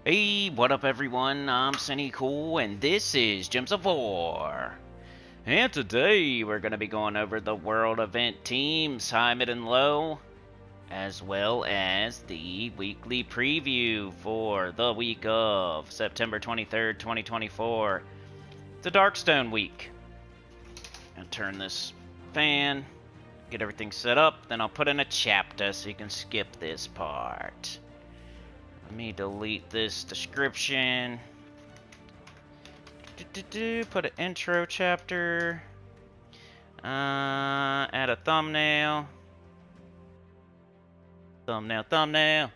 Hey, what up everyone? I'm Sinnycool and this is Gems of War. And today we're going to be going over the world event teams, high, mid, and low, as well as the weekly preview for the week of September 23rd, 2024. The Darkstone week. I'll turn this fan, get everything set up, then I'll put in a chapter so you can skip this part. Let me delete this description. Put an intro chapter. Add a thumbnail. Thumbnail.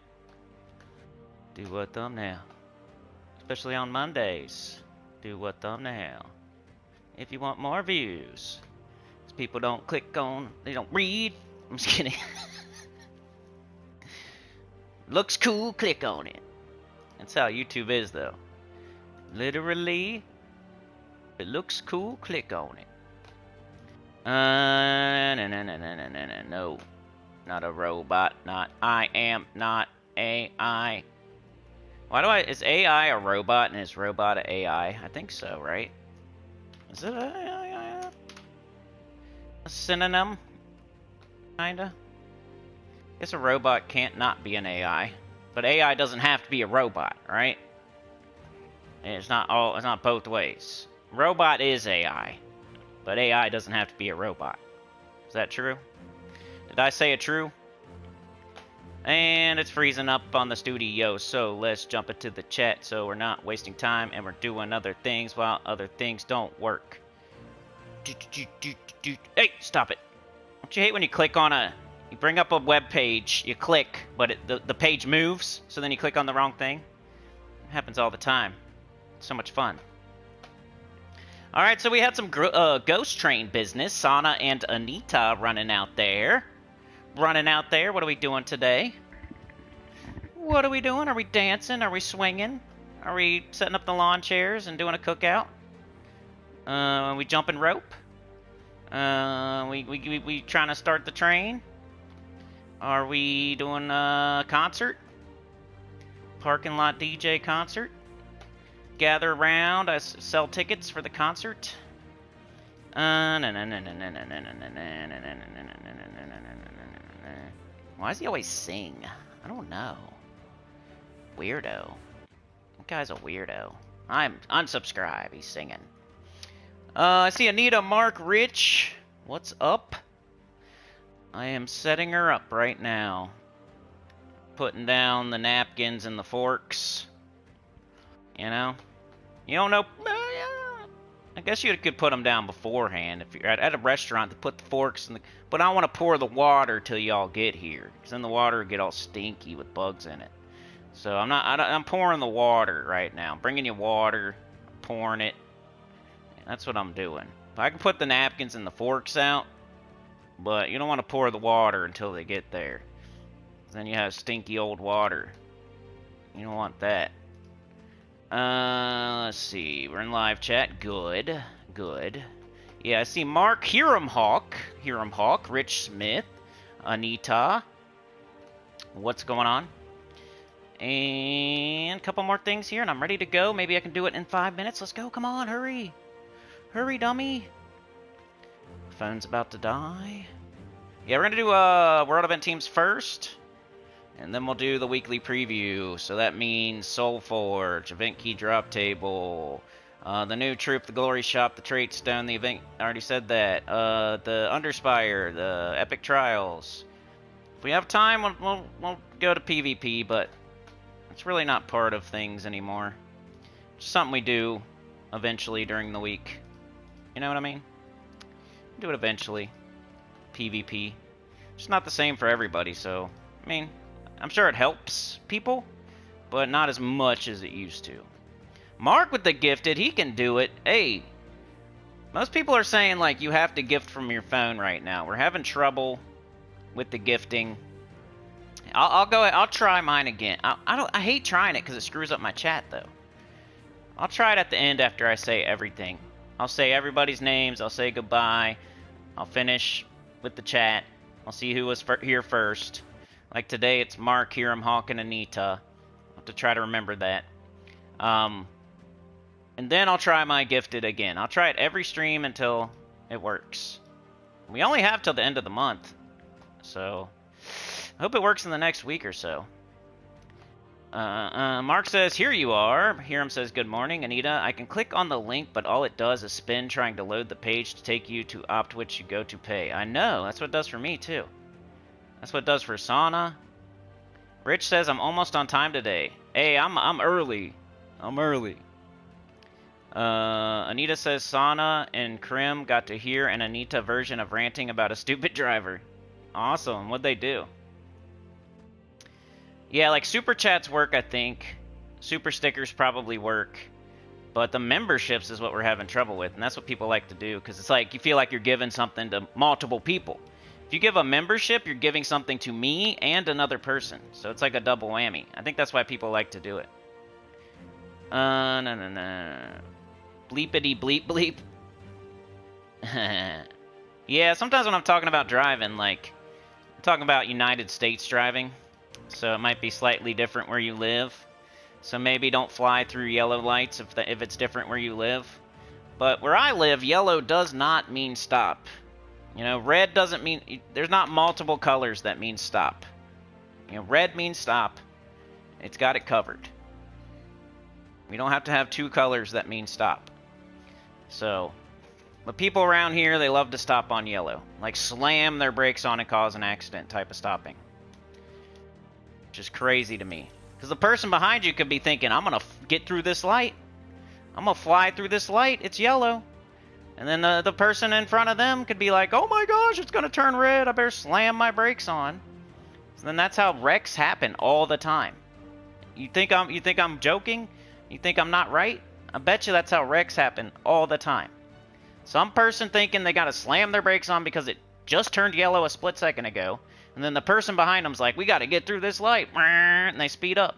Do a thumbnail. Especially on Mondays. Do a thumbnail. If you want more views. Because people don't click on, they don't read. I'm just kidding. Looks cool, click on it. That's how YouTube is, though. Literally, it looks cool, click on it. No. Not a robot, I am not AI. Is AI a robot and is robot a AI? I think so, right? Is it a synonym? Kinda? I guess a robot can't not be an AI, but AI doesn't have to be a robot, right? It's not both ways. Robot is AI, but AI doesn't have to be a robot. Is that true? Did I say it true? And it's freezing up on the studio, so let's jump into the chat so we're not wasting time and we're doing other things while other things don't work. Hey, stop it. Don't you hate when you click on you bring up a web page, you click, but the page moves, so then you click on the wrong thing? It happens all the time. It's so much fun. Alright, so we had some ghost train business. Sana and Anita running out there. What are we doing today? What are we doing? Are we dancing? Are we swinging? Are we setting up the lawn chairs and doing a cookout? Are we jumping rope? We trying to start the train? Are we doing a concert? Parking lot DJ concert? Gather around, I sell tickets for the concert. Why does he always sing? I don't know. Weirdo. That guy's a weirdo. I'm unsubscribe. He's singing. I see Anita, Mark, Rich. What's up? I am setting her up right now. Putting down the napkins and the forks. You know? You don't know... I guess you could put them down beforehand. If you're at a restaurant, to put the forks in the... But I want to pour the water till y'all get here. Because then the water will get all stinky with bugs in it. So I'm pouring the water right now. I'm bringing you water. Pouring it. That's what I'm doing. If I can put the napkins and the forks out... But you don't want to pour the water until they get there. Then you have stinky old water. You don't want that. Let's see. We're in live chat. Good. Yeah, I see Mark, Hiram Hawk, Rich Smith, Anita. What's going on? And a couple more things here, and I'm ready to go. Maybe I can do it in 5 minutes. Let's go. Come on, hurry. Hurry, dummy. Phone's about to die. Yeah, we're going to do World Event Teams first. And then we'll do the weekly preview. So that means SOULFORGE, Event Key Drop Table, the new troop, the Glory Shop, the TRAITSTONE, the event, I already said that, the Underspire, the Epic Trials. If we have time, we'll go to PvP, but it's really not part of things anymore. Just something we do eventually during the week. You know what I mean? Do it eventually. PvP. It's not the same for everybody, so, I mean, I'm sure it helps people, but not as much as it used to. Mark with the gifted, he can do it. Hey, most people are saying, like, you have to gift from your phone right now. We're having trouble with the gifting. I'll go ahead. I'll try mine again. I hate trying it because it screws up my chat, though. I'll try it at the end after I say everything. I'll say everybody's names. I'll say goodbye. I'll finish with the chat. I'll see who was here first. Like today, it's Mark, Hiram, Hawk, and Anita. I'll have to try to remember that. And then I'll try my gifted again. I'll try it every stream until it works. We only have till the end of the month, so I hope it works in the next week or so. Mark says, here you are. Hiram says, good morning, Anita. I can click on the link, but all it does is spin trying to load the page to take you to opt which you go to pay. I know. That's what it does for me, too. That's what it does for Sana. Rich says, I'm almost on time today. Hey, I'm early. I'm early. Anita says, Sana and Krim got to hear an Anita version of ranting about a stupid driver. Awesome. What'd they do? Yeah, like super chats work, I think. Super stickers probably work. But the memberships is what we're having trouble with, and that's what people like to do, because it's like you feel like you're giving something to multiple people. If you give a membership, you're giving something to me and another person. So it's like a double whammy. I think that's why people like to do it. No. Bleepity bleep bleep. Yeah, sometimes when I'm talking about driving, like, I'm talking about United States driving. So it might be slightly different where you live. So maybe don't fly through yellow lights if it's different where you live. But where I live, yellow does not mean stop. You know, red doesn't mean... There's not multiple colors that mean stop. You know, red means stop. It's got it covered. We don't have to have two colors that mean stop. So, but people around here, they love to stop on yellow. Like slam their brakes on and cause an accident type of stopping. Which is crazy to me. Because the person behind you could be thinking, I'm going to get through this light. I'm going to fly through this light. It's yellow. And then the person in front of them could be like, oh my gosh, it's going to turn red. I better slam my brakes on. So then that's how wrecks happen all the time. You think I'm joking? You think I'm not right? I bet you that's how wrecks happen all the time. Some person thinking they got to slam their brakes on because it just turned yellow a split second ago. And then the person behind them's like, we got to get through this light. And they speed up.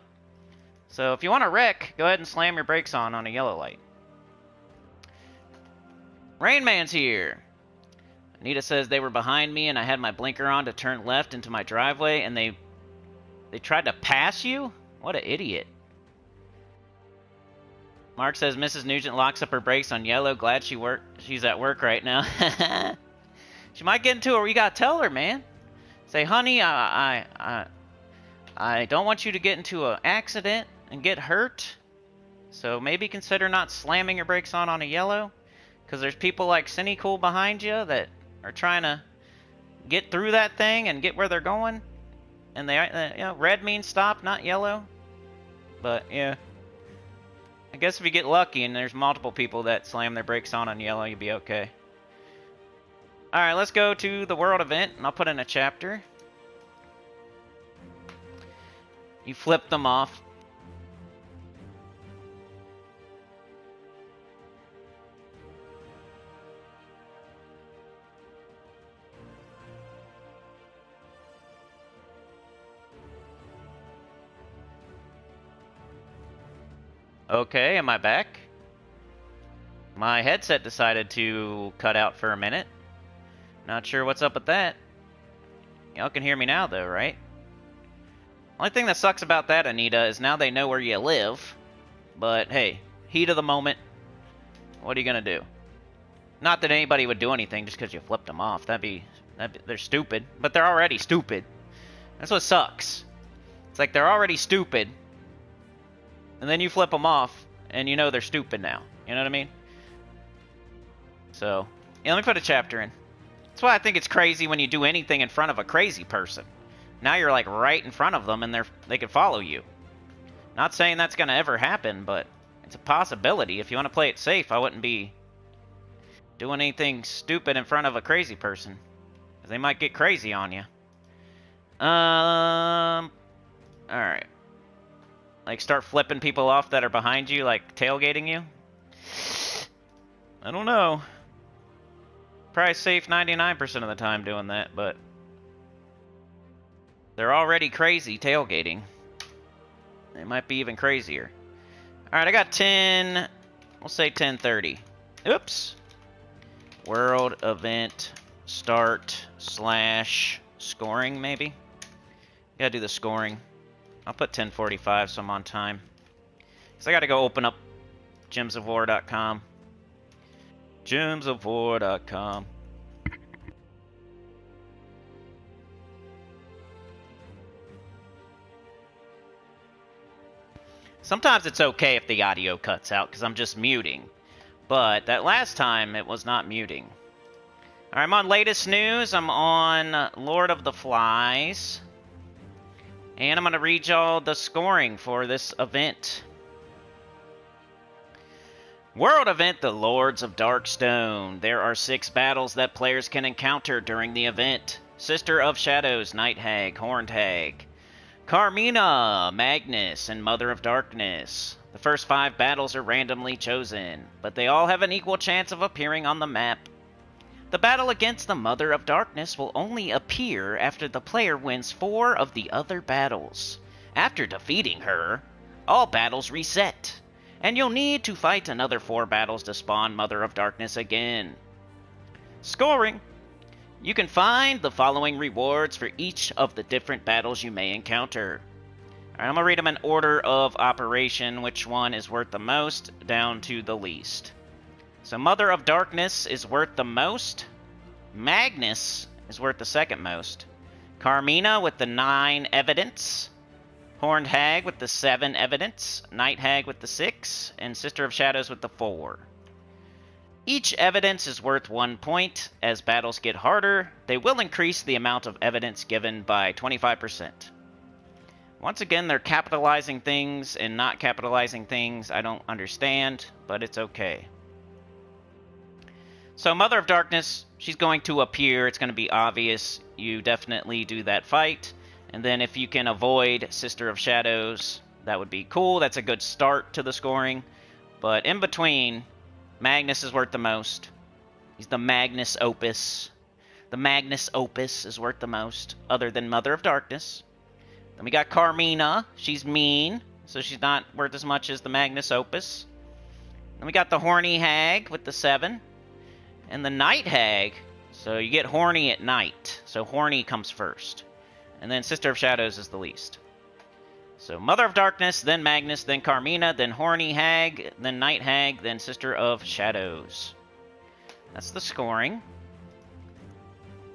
So if you want to wreck, go ahead and slam your brakes on a yellow light. Rain Man's here. Anita says they were behind me and I had my blinker on to turn left into my driveway and they tried to pass you? What an idiot. Mark says Mrs. Nugent locks up her brakes on yellow. Glad she's at work right now. She might get into it. You gotta tell her, man. Say, honey, I don't want you to get into an accident and get hurt. So maybe consider not slamming your brakes on a yellow. Because there's people like Sinnycool behind you that are trying to get through that thing and get where they're going. And you know, red means stop, not yellow. But, yeah. I guess if you get lucky and there's multiple people that slam their brakes on yellow, you'll be okay. Alright, let's go to the world event, and I'll put in a chapter. You flip them off. Okay, am I back? My headset decided to cut out for a minute. Not sure what's up with that. Y'all can hear me now, though, right? Only thing that sucks about that, Anita, is now they know where you live. But, hey, heat of the moment. What are you gonna do? Not that anybody would do anything just because you flipped them off. They're stupid. But they're already stupid. That's what sucks. It's like they're already stupid. And then you flip them off, and you know they're stupid now. You know what I mean? So, yeah, let me put a chapter in. That's why I think it's crazy when you do anything in front of a crazy person. Now you're like right in front of them, and they can follow you. Not saying that's going to ever happen, but it's a possibility. If you want to play it safe, I wouldn't be doing anything stupid in front of a crazy person. Because they might get crazy on you. Alright. Like, start flipping people off that are behind you, like tailgating you? I don't know. Probably safe 99% of the time doing that, but they're already crazy tailgating. They might be even crazier. Alright, I got 10... We'll say 10:30. Oops. World event start / scoring, maybe? Gotta do the scoring. I'll put 10:45 so I'm on time. So I gotta go open up gemsofwar.com. Gemsofwar.com. Sometimes it's okay if the audio cuts out because I'm just muting. But that last time, it was not muting. Alright, I'm on latest news. I'm on Lord of the Flies. And I'm going to read y'all the scoring for this event. World event, the Lords of Darkstone. There are 6 battles that players can encounter during the event. Sister of Shadows, Night Hag, Horned Hag. Carmina, Magnus, and Mother of Darkness. The first 5 battles are randomly chosen, but they all have an equal chance of appearing on the map. The battle against the Mother of Darkness will only appear after the player wins 4 of the other battles. After defeating her, all battles reset, and you'll need to fight another 4 battles to spawn Mother of Darkness again. Scoring. You can find the following rewards for each of the different battles you may encounter. Alright, I'm going to read them in order of operation, which one is worth the most, down to the least. So Mother of Darkness is worth the most. Magnus is worth the second most. Carmina with the 9 evidence. Horned Hag with the 7 evidence. Night Hag with the 6. And Sister of Shadows with the 4. Each evidence is worth 1 point. As battles get harder, they will increase the amount of evidence given by 25%. Once again, they're capitalizing things and not capitalizing things. I don't understand, but it's okay. So Mother of Darkness, she's going to appear. It's going to be obvious. You definitely do that fight. And then if you can avoid Sister of Shadows, that would be cool. That's a good start to the scoring. But in between, Magnus is worth the most. He's the Magnus Opus. The Magnus Opus is worth the most, other than Mother of Darkness. Then we got Carmina. She's mean, so she's not worth as much as the Magnus Opus. Then we got the Horny Hag with the 7. And the Night Hag, so you get horny at night. So horny comes first. And then Sister of Shadows is the least. So Mother of Darkness, then Magnus, then Carmina, then Horny Hag, then Night Hag, then Sister of Shadows. That's the scoring.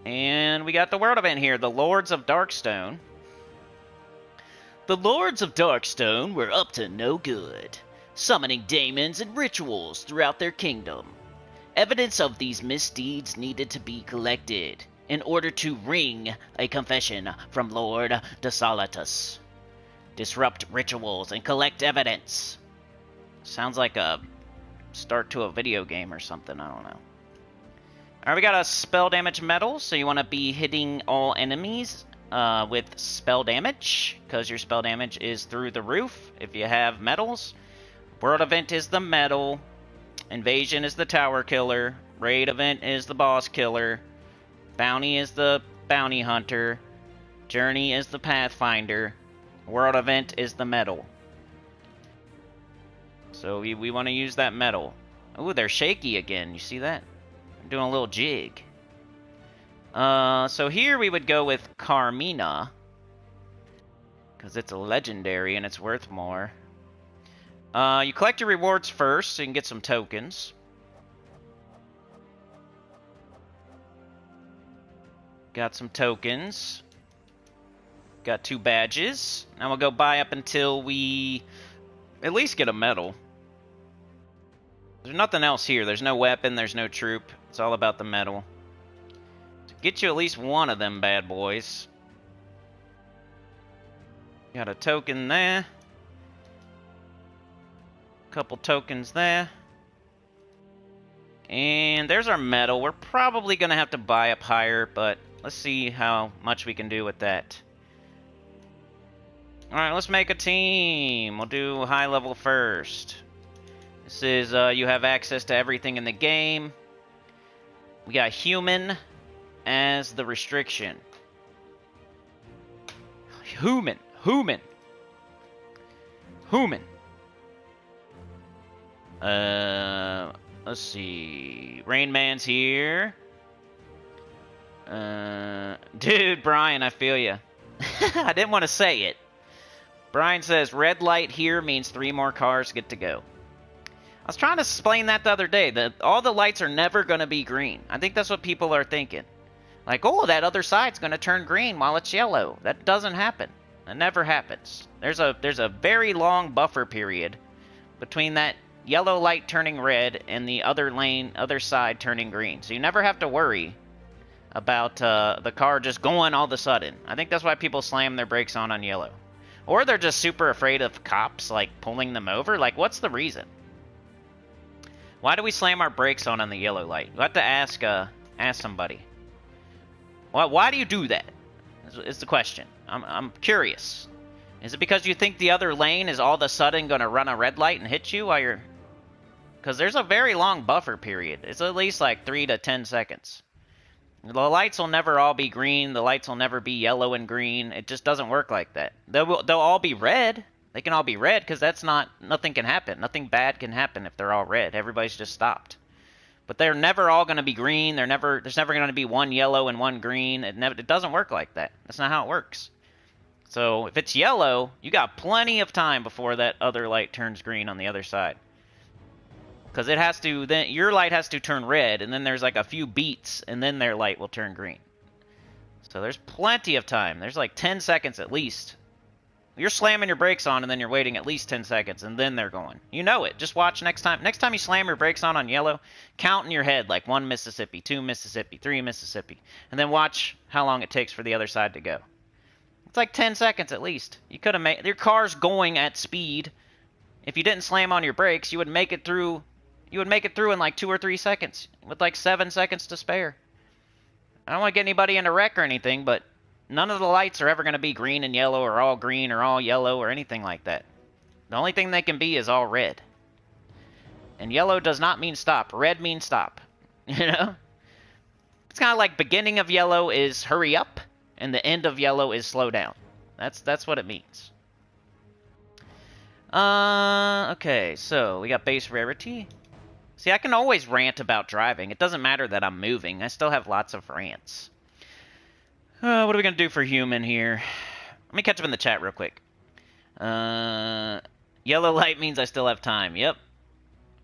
And we got the world event here, the Lords of Darkstone. The Lords of Darkstone were up to no good, summoning daemons and rituals throughout their kingdom. Evidence of these misdeeds needed to be collected in order to wring a confession from Lord Desolatus. Disrupt rituals and collect evidence. Sounds like a start to a video game or something, I don't know. Alright, we got a spell damage medal, so you want to be hitting all enemies with spell damage, because your spell damage is through the roof if you have medals. World event is the medal. Invasion is the tower killer. Raid event is the boss killer. Bounty is the bounty hunter. Journey is the pathfinder. World event is the medal. So we want to use that medal. Ooh, they're shaky again. You see that? I'm doing a little jig. So here we would go with Carmina, because it's a legendary and it's worth more. You collect your rewards first, so you can get some tokens. Got some tokens. Got 2 badges. Now we'll go buy up until we at least get a medal. There's nothing else here. There's no weapon, there's no troop. It's all about the medal. So get you at least one of them bad boys. Got a token there. Couple tokens there. And there's our medal. We're probably going to have to buy up higher, but let's see how much we can do with that. Alright, let's make a team. We'll do high level first. This is, you have access to everything in the game. We got human as the restriction. Human. Let's see. Rain Man's here. Dude, Brian, I feel ya. I didn't want to say it, Brian says, red light here means 3 more cars get to go. I was trying to explain that the other day, that all the lights are never going to be green. I think that's what people are thinking. Like, oh, that other side's going to turn green while it's yellow. That doesn't happen. That never happens. There's a very long buffer period between that yellow light turning red and the other side turning green. So you never have to worry about the car just going all of a sudden. I think that's why people slam their brakes on yellow. Or they're just super afraid of cops, like, pulling them over. Like, what's the reason? Why do we slam our brakes on the yellow light? You have to ask somebody. Why do you do that? Is the question. I'm curious. Is it because you think the other lane is all of a sudden going to run a red light and hit you while you're... Because there's a very long buffer period. It's at least like 3 to 10 seconds. The lights will never all be green. The lights will never be yellow and green. It just doesn't work like that. They'll all be red. They can all be red because that's not... Nothing can happen. Nothing bad can happen if they're all red. Everybody's just stopped. But they're never all going to be green. There's never going to be one yellow and one green. It doesn't work like that. That's not how it works. So if it's yellow, you got plenty of time before that other light turns green on the other side. Because it has to, then your light has to turn red, and then there's like a few beats, and then their light will turn green. So there's plenty of time. There's like 10 seconds at least. You're slamming your brakes on, and then you're waiting at least 10 seconds, and then they're going. You know it. Just watch next time. Next time you slam your brakes on yellow, count in your head like 1 Mississippi, 2 Mississippi, 3 Mississippi, and then watch how long it takes for the other side to go. It's like 10 seconds at least. You could have made... Your car's going at speed. If you didn't slam on your brakes, you would make it through... You would make it through in like 2 or 3 seconds, with like 7 seconds to spare. I don't want to get anybody in a wreck or anything, but... None of the lights are ever going to be green and yellow or all green or all yellow or anything like that. The only thing they can be is all red. And yellow does not mean stop. Red means stop. You know? It's kind of like beginning of yellow is hurry up, and the end of yellow is slow down. That's what it means. Okay, so we got base rarity. See, I can always rant about driving. It doesn't matter that I'm moving. I still have lots of rants. What are we going to do for human here? Let me catch up in the chat real quick. Yellow light means I still have time. Yep.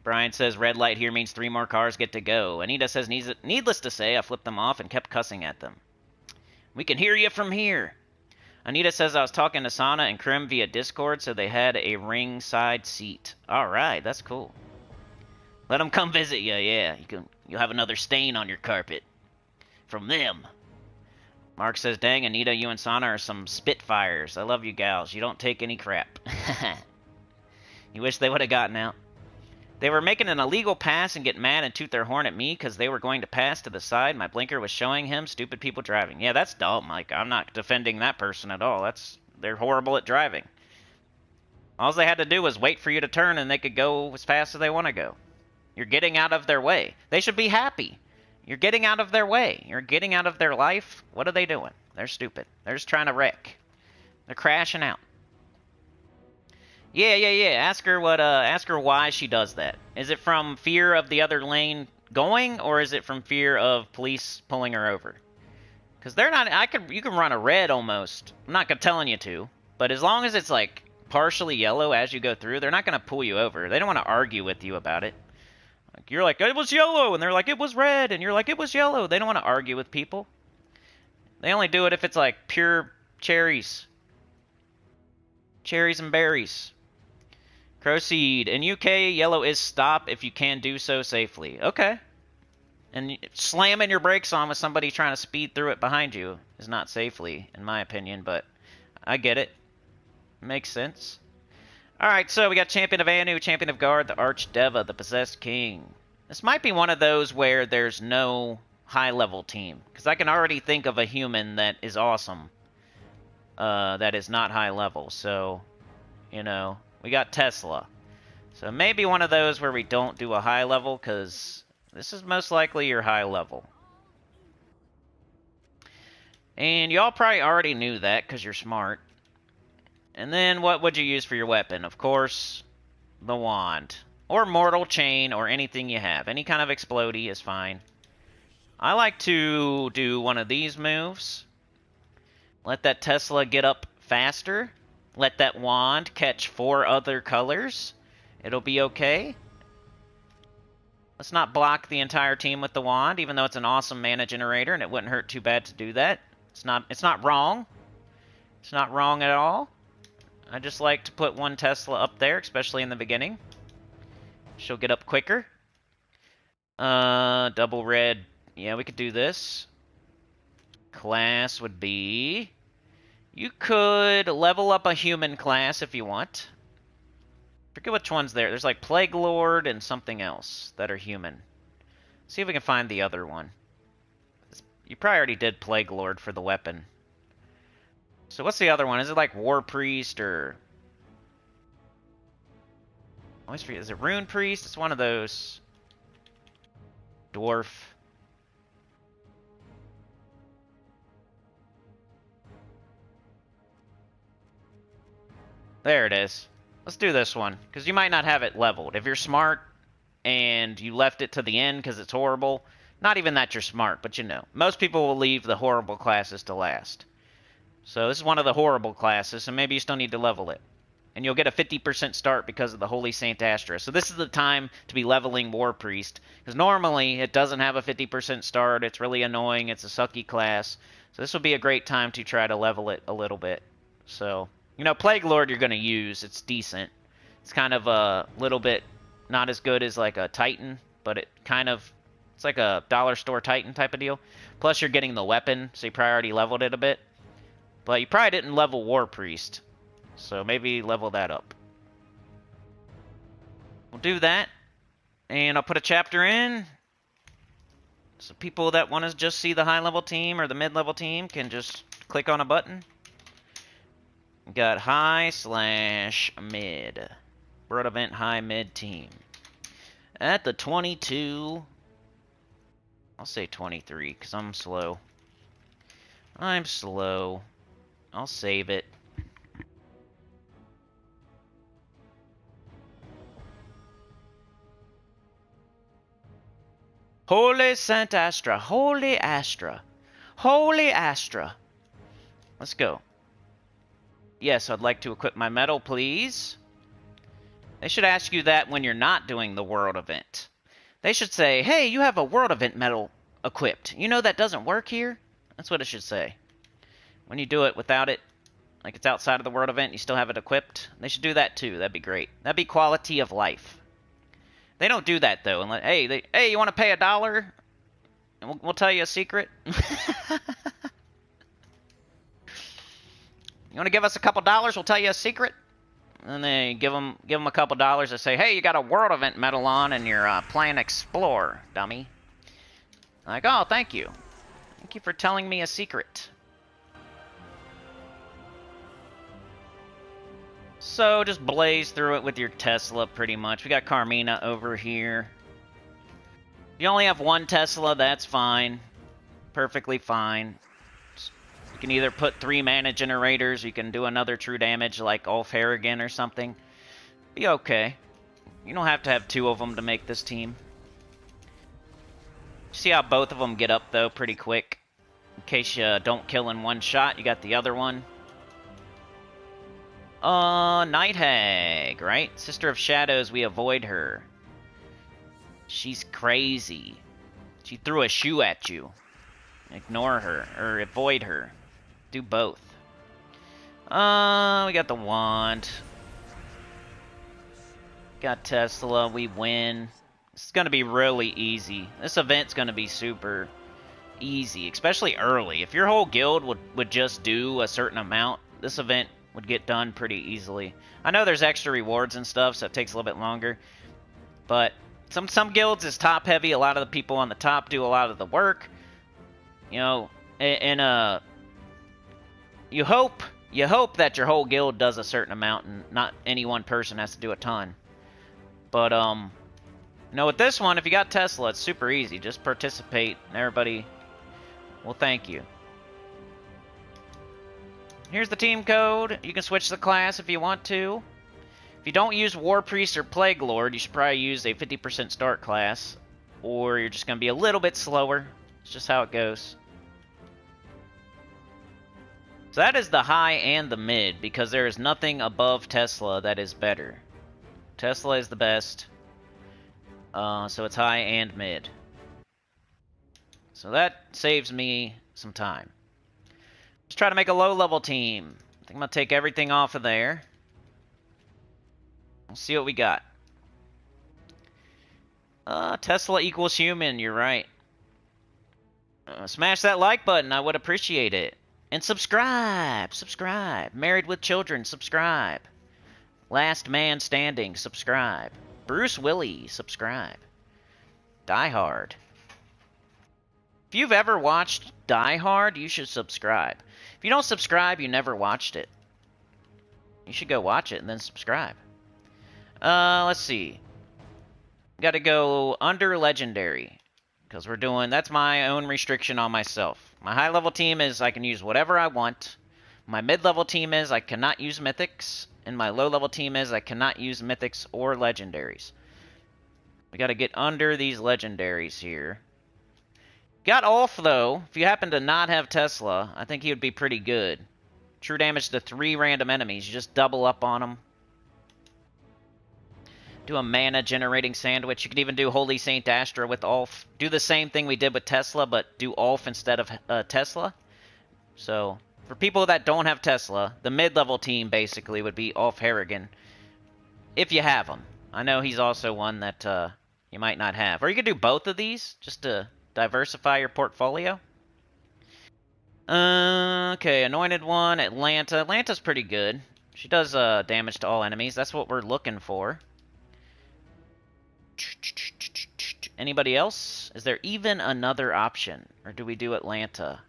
Brian says red light here means 3 more cars get to go. Anita says, needless to say, I flipped them off and kept cussing at them. We can hear you from here. Anita says I was talking to Sana and Krim via Discord, so they had a ringside seat. All right, that's cool. Let them come visit you, yeah. You'll have another stain on your carpet. From them. Mark says, dang, Anita, you and Sana are some spitfires. I love you gals. You don't take any crap. You wish they would have gotten out. They were making an illegal pass and get mad and toot their horn at me because they were going to pass to the side. My blinker was showing him stupid people driving. Yeah, that's dumb. Like, I'm not defending that person at all. They're horrible at driving. All they had to do was wait for you to turn and they could go as fast as they want to go. You're getting out of their way. They should be happy. You're getting out of their way. You're getting out of their life. What are they doing? They're stupid. They're just trying to wreck. They're crashing out. Yeah. Ask her why she does that. Is it from fear of the other lane going, or is it from fear of police pulling her over? Because they're not... You can run a red almost. I'm not telling you to. But as long as it's like partially yellow as you go through, they're not going to pull you over. They don't want to argue with you about it. You're like, it was yellow, and they're like, it was red, and you're like, it was yellow. They don't want to argue with people. They only do it if it's like pure cherries. Cherries and berries. Proceed. In UK, yellow is stop if you can do so safely. Okay. And slamming your brakes on with somebody trying to speed through it behind you is not safely, in my opinion, but I get it. Makes sense. Alright, so we got Champion of Anu, Champion of Guard, the Archdeva, the Possessed King. This might be one of those where there's no high-level team. Because I can already think of a human that is awesome. That is not high-level. So, you know, we got Tesla. So maybe one of those where we don't do a high-level, because this is most likely your high-level. And y'all probably already knew that, because you're smart. And then what would you use for your weapon? Of course, the wand. Or mortal chain, or anything you have. Any kind of explodey is fine. I like to do one of these moves. Let that Tesla get up faster. let that wand catch 4 other colors. It'll be okay. Let's not block the entire team with the wand, even though it's an awesome mana generator, and it wouldn't hurt too bad to do that. It's not wrong. It's not wrong at all. I just like to put 1 Tesla up there, especially in the beginning. She'll get up quicker. Double red. Yeah, we could do this. Class would be... You could level up a human class if you want. Forget which one's there. There's like Plague Lord and something else that are human. See if we can find the other one. You probably already did Plague Lord for the weapon. So what's the other one? Is it like War Priest or... I always forget. Is it Rune Priest? It's one of those. Dwarf. There it is. Let's do this one, because you might not have it leveled. If you're smart and you left it to the end because it's horrible, not even that you're smart, but you know. Most people will leave the horrible classes to last. So this is one of the horrible classes, and maybe you still need to level it. And you'll get a 50% start because of the Holy Saint Astra. So this is the time to be leveling War Priest, because normally it doesn't have a 50% start. It's really annoying. It's a sucky class. So this will be a great time to try to level it a little bit. So... You know, Plague Lord you're going to use. It's decent. It's kind of a little bit not as good as like a Titan, but it's like a dollar store Titan type of deal. Plus you're getting the weapon, so you probably already leveled it a bit. But you probably didn't level War Priest, so maybe level that up. We'll do that, and I'll put a chapter in. So people that want to just see the high-level team or the mid-level team can just click on a button. Got high/mid. World event high mid team. At the 22. I'll say 23 because I'm slow. I'm slow. I'll save it. Holy Saint Astra. Holy Astra. Holy Astra. Let's go. Yes, I'd like to equip my medal, please. They should ask you that when you're not doing the world event. They should say, hey, you have a world event medal equipped. You know that doesn't work here? That's what it should say. When you do it without it, like it's outside of the world event, you still have it equipped. They should do that too. That'd be great. That'd be quality of life. They don't do that though. And hey, you want to pay $1? And we'll tell you a secret. You want to give us a couple dollars? We'll tell you a secret. And they give them a couple dollars. They say, hey, you got a world event medal on and you're playing Explore, dummy. Like, oh, thank you. Thank you for telling me a secret. So just blaze through it with your Tesla pretty much. We got Carmina over here. If you only have 1 Tesla, that's fine. Perfectly fine. You can either put 3 mana generators, or you can do another true damage like Ulf Harrigan or something. Be okay. You don't have to have 2 of them to make this team. See how both of them get up though pretty quick. In case you don't kill in one shot, you got the other one. Night Hag, right? Sister of Shadows, we avoid her. She's crazy. She threw a shoe at you. Ignore her, or avoid her. Do both. We got the wand. Got Tesla, we win. This is going to be really easy. This event's going to be super easy, especially early. If your whole guild would just do a certain amount, this event would get done pretty easily. I know there's extra rewards and stuff, so it takes a little bit longer. But some guilds is top heavy. A lot of the people on the top do a lot of the work. You know, and you hope that your whole guild does a certain amount and not any one person has to do a ton. But you know, with this one, if you got Tesla, it's super easy. Just participate and everybody will thank you. Here's the team code. You can switch the class if you want to. If you don't use War Priest or Plague Lord, you should probably use a 50% start class, or you're just going to be a little bit slower. It's just how it goes. So that is the high and the mid, because there is nothing above Tesla that is better. Tesla is the best. So it's high and mid. So that saves me some time. Let's try to make a low-level team. I think I'm going to take everything off of there. We'll see what we got. Tesla equals human, you're right. Smash that like button, I would appreciate it. And subscribe! Subscribe! Married with Children, subscribe. Last Man Standing, subscribe. Bruce Willis, subscribe. Die Hard. If you've ever watched Die Hard, you should subscribe. If you don't subscribe, you never watched it. You should go watch it and then subscribe. Let's see. Got to go under Legendary. Because we're doing... That's my own restriction on myself. My high-level team is I can use whatever I want. My mid-level team is I cannot use Mythics. And my low-level team is I cannot use Mythics or Legendaries. We got to get under these Legendaries here. Got Ulf, though. If you happen to not have Tesla, I think he would be pretty good. True damage to 3 random enemies. You just double up on them. Do a mana-generating sandwich. You can even do Holy Saint Astra with Ulf. Do the same thing we did with Tesla, but do Ulf instead of Tesla. So, for people that don't have Tesla, the mid-level team, basically, would be Ulf Harrigan. If you have him. I know he's also one that you might not have. Or you could do both of these, just to diversify your portfolio. Okay, Anointed One, Atlanta. Atlanta's pretty good. She does damage to all enemies. That's what we're looking for. Anybody else? Is there even another option? Or do we do Atlanta?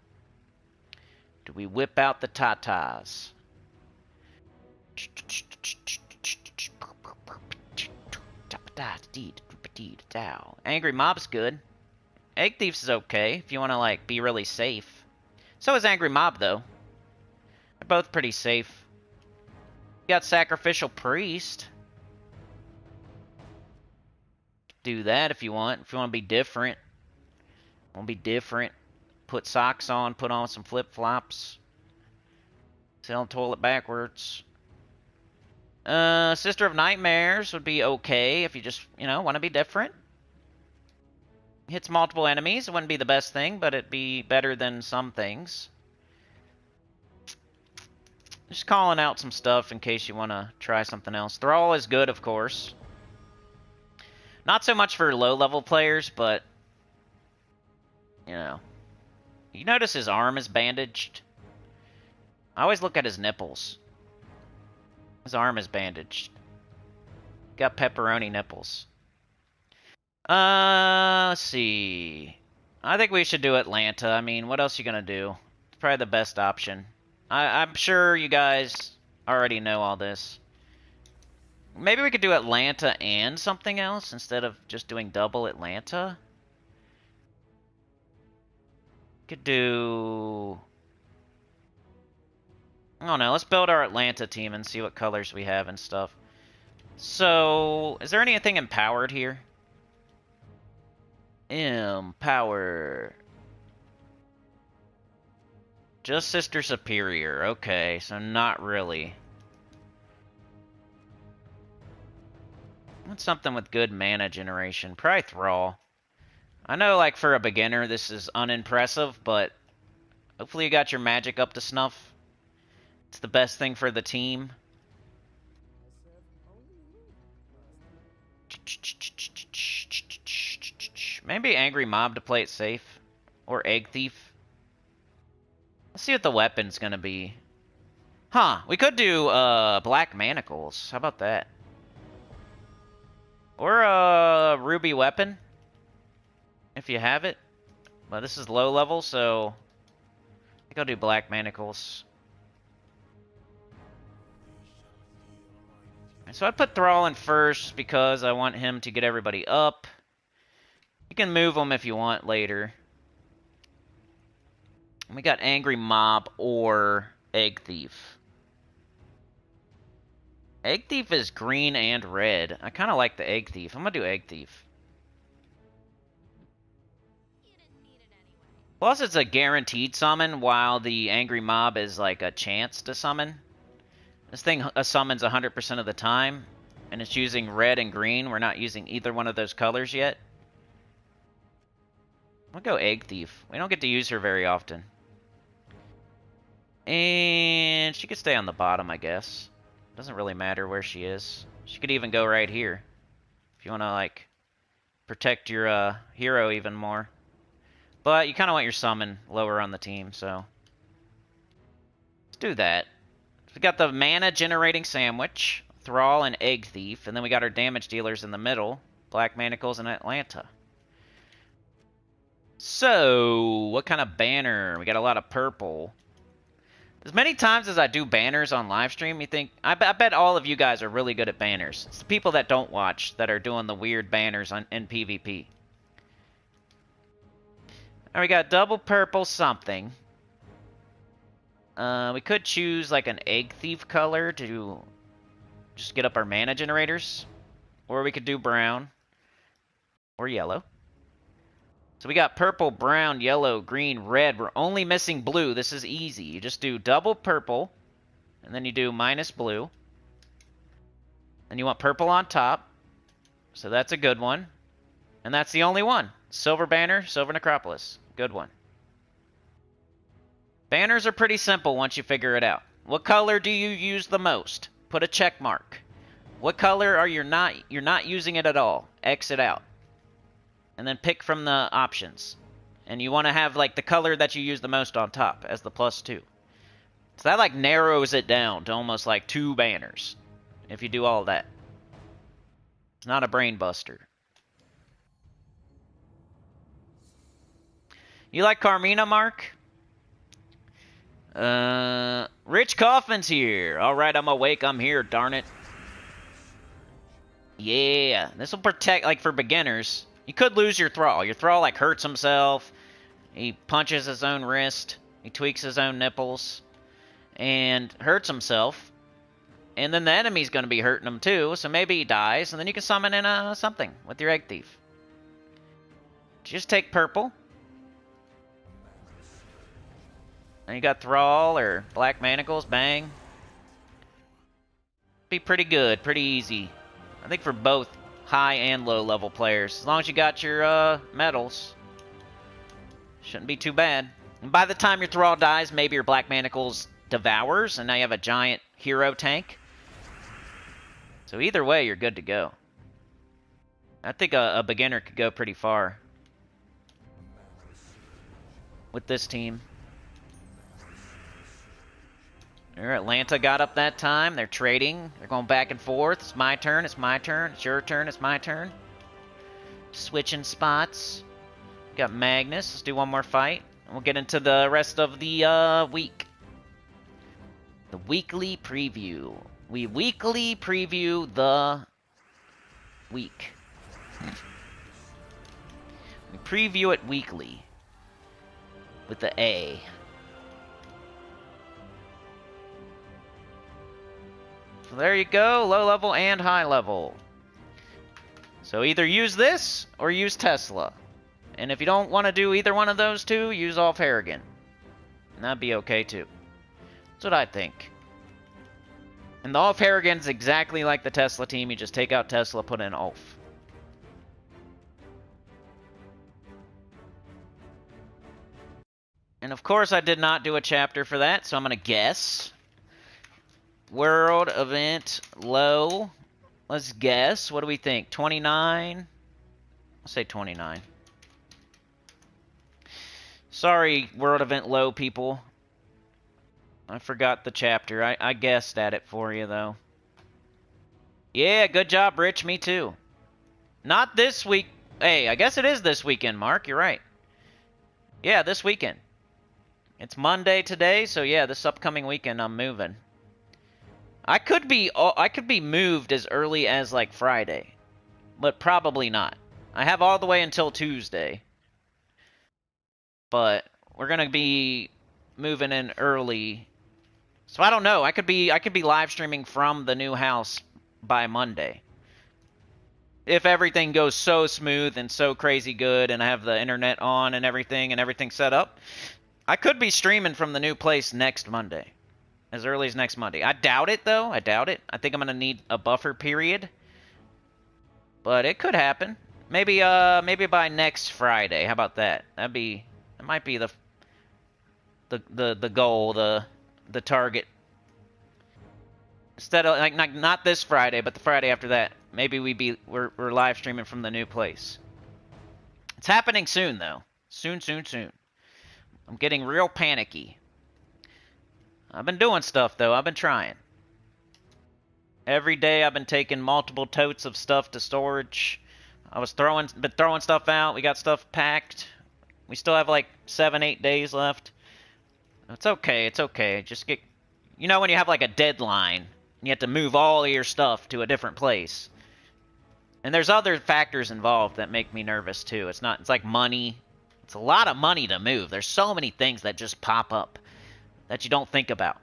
Do we whip out the Tatas? Angry Mob's good. Egg Thief's is okay if you want to, like, be really safe. So is Angry Mob, though. They're both pretty safe. You got Sacrificial Priest. Do that if you want. If you want to be different. Put socks on. Put on some flip-flops. Sail toilet backwards. Sister of Nightmares would be okay if you just, you know, want to be different. Hits multiple enemies. It wouldn't be the best thing, but it'd be better than some things. Just calling out some stuff in case you want to try something else. Thrall is good, of course. Not so much for low-level players, but, you know. You notice his arm is bandaged? I always look at his nipples. His arm is bandaged. Got pepperoni nipples. Let's see. I think we should do Atlanta. I mean, what else are you gonna do? It's probably the best option. I'm sure you guys already know all this. Maybe we could do Atlanta and something else instead of just doing double Atlanta. Could do... I don't know. Let's build our Atlanta team and see what colors we have and stuff. So, is there anything empowered here? Empower. Just Sister Superior. Okay, so not really. What's something with good mana generation? Probably Thrall. I know, like, for a beginner, this is unimpressive, but hopefully you got your magic up to snuff. It's the best thing for the team. Maybe Angry Mob to play it safe. Or Egg Thief. Let's see what the weapon's gonna be. Huh, we could do Black Manacles. How about that? Or a Ruby Weapon. If you have it. Well, this is low level, so I think I'll do Black Manacles. So I'd put Thrall in first because I want him to get everybody up. You can move him if you want later. And we got Angry Mob or Egg Thief. Egg Thief is green and red. I kind of like the Egg Thief. I'm going to do Egg Thief. Plus, it's a guaranteed summon, while the Angry Mob is like a chance to summon. This thing summons 100% of the time, and it's using red and green. We're not using either one of those colors yet. We'll go Egg Thief. We don't get to use her very often. And she could stay on the bottom, I guess. Doesn't really matter where she is. She could even go right here. If you want to, like, protect your hero even more. But you kind of want your summon lower on the team, so... let's do that. We got the mana generating sandwich, Thrall, and Egg Thief, and then we got our damage dealers in the middle, Black Manacles and Atlanta. So, what kind of banner? We got a lot of purple. As many times as I do banners on live stream, you think... I bet all of you guys are really good at banners. It's the people that don't watch that are doing the weird banners in PvP. Alright, we got double purple something. We could choose like an Egg Thief color to just get up our mana generators. Or we could do brown. Or yellow. So we got purple, brown, yellow, green, red. We're only missing blue. This is easy. You just do double purple, and then you do minus blue. And you want purple on top. So that's a good one. And that's the only one. Silver Banner, Silver Necropolis. Good one. Banners are pretty simple once you figure it out. What color do you use the most? Put a check mark. What color are you're not using it at all? X it out. And then pick from the options. And you want to have like the color that you use the most on top as the +2. So that like narrows it down to almost like 2 banners. If you do all that. It's not a brain buster. You like Carmina, Mark? Rich Coffin's here. Alright, I'm awake. I'm here, darn it. Yeah. This will protect, like, for beginners. You could lose your Thrall. Your Thrall, like, hurts himself. He punches his own wrist. He tweaks his own nipples. And hurts himself. And then the enemy's going to be hurting him, too. So maybe he dies. And then you can summon in something with your Egg Thief. Just take purple. And you got Thrall or Black Manacles, bang. Be pretty good, pretty easy. I think for both high and low level players. As long as you got your medals. Shouldn't be too bad. And by the time your Thrall dies, maybe your Black Manacles devours, and now you have a giant hero tank. So either way, you're good to go. I think a beginner could go pretty far with this team. Atlanta got up that time. They're trading. They're going back and forth. It's my turn. It's my turn. It's your turn. It's my turn. Switching spots. Got Magnus. Let's do one more fight. And we'll get into the rest of the week. The weekly preview. We weekly preview the week. We preview it weekly. With the A. So there you go, low level and high level. So either use this or use Tesla. And if you don't want to do either one of those two, use Ulf Harrigan. And that'd be okay too. That's what I think. And the Ulf Harrigan's exactly like the Tesla team. You just take out Tesla, put in Ulf. And of course I did not do a chapter for that, so I'm going to guess. World event low. Let's guess. What do we think? 29? I'll say 29. Sorry, world event low people. I forgot the chapter. I guessed at it for you, though. Yeah, good job, Rich. Me too. Not this week. Hey, I guess it is this weekend, Mark. You're right. Yeah, this weekend. It's Monday today, so yeah, this upcoming weekend I'm moving. I could be moved as early as like Friday, but probably not. I have all the way until Tuesday, but we're gonna be moving in early, so I don't know. I could be live streaming from the new house by Monday. if everything goes so smooth and so crazy good and I have the internet on and everything set up, I could be streaming from the new place next Monday. As early as next Monday. I doubt it, though. I doubt it. I think I'm going to need a buffer period. But it could happen. Maybe by next Friday. How about that? That might be the goal, the target. Instead of like not this Friday, but the Friday after that. Maybe we're live streaming from the new place. It's happening soon, though. Soon. I'm getting real panicky. I've been doing stuff, though. I've been trying. Every day I've been taking multiple totes of stuff to storage. Been throwing stuff out. We got stuff packed. We still have like 7-8 days left. It's okay. It's okay. Just get... You know when you have like a deadline, and you have to move all of your stuff to a different place. And there's other factors involved that make me nervous, too. It's like money. It's a lot of money to move. There's so many things that just pop up that you don't think about.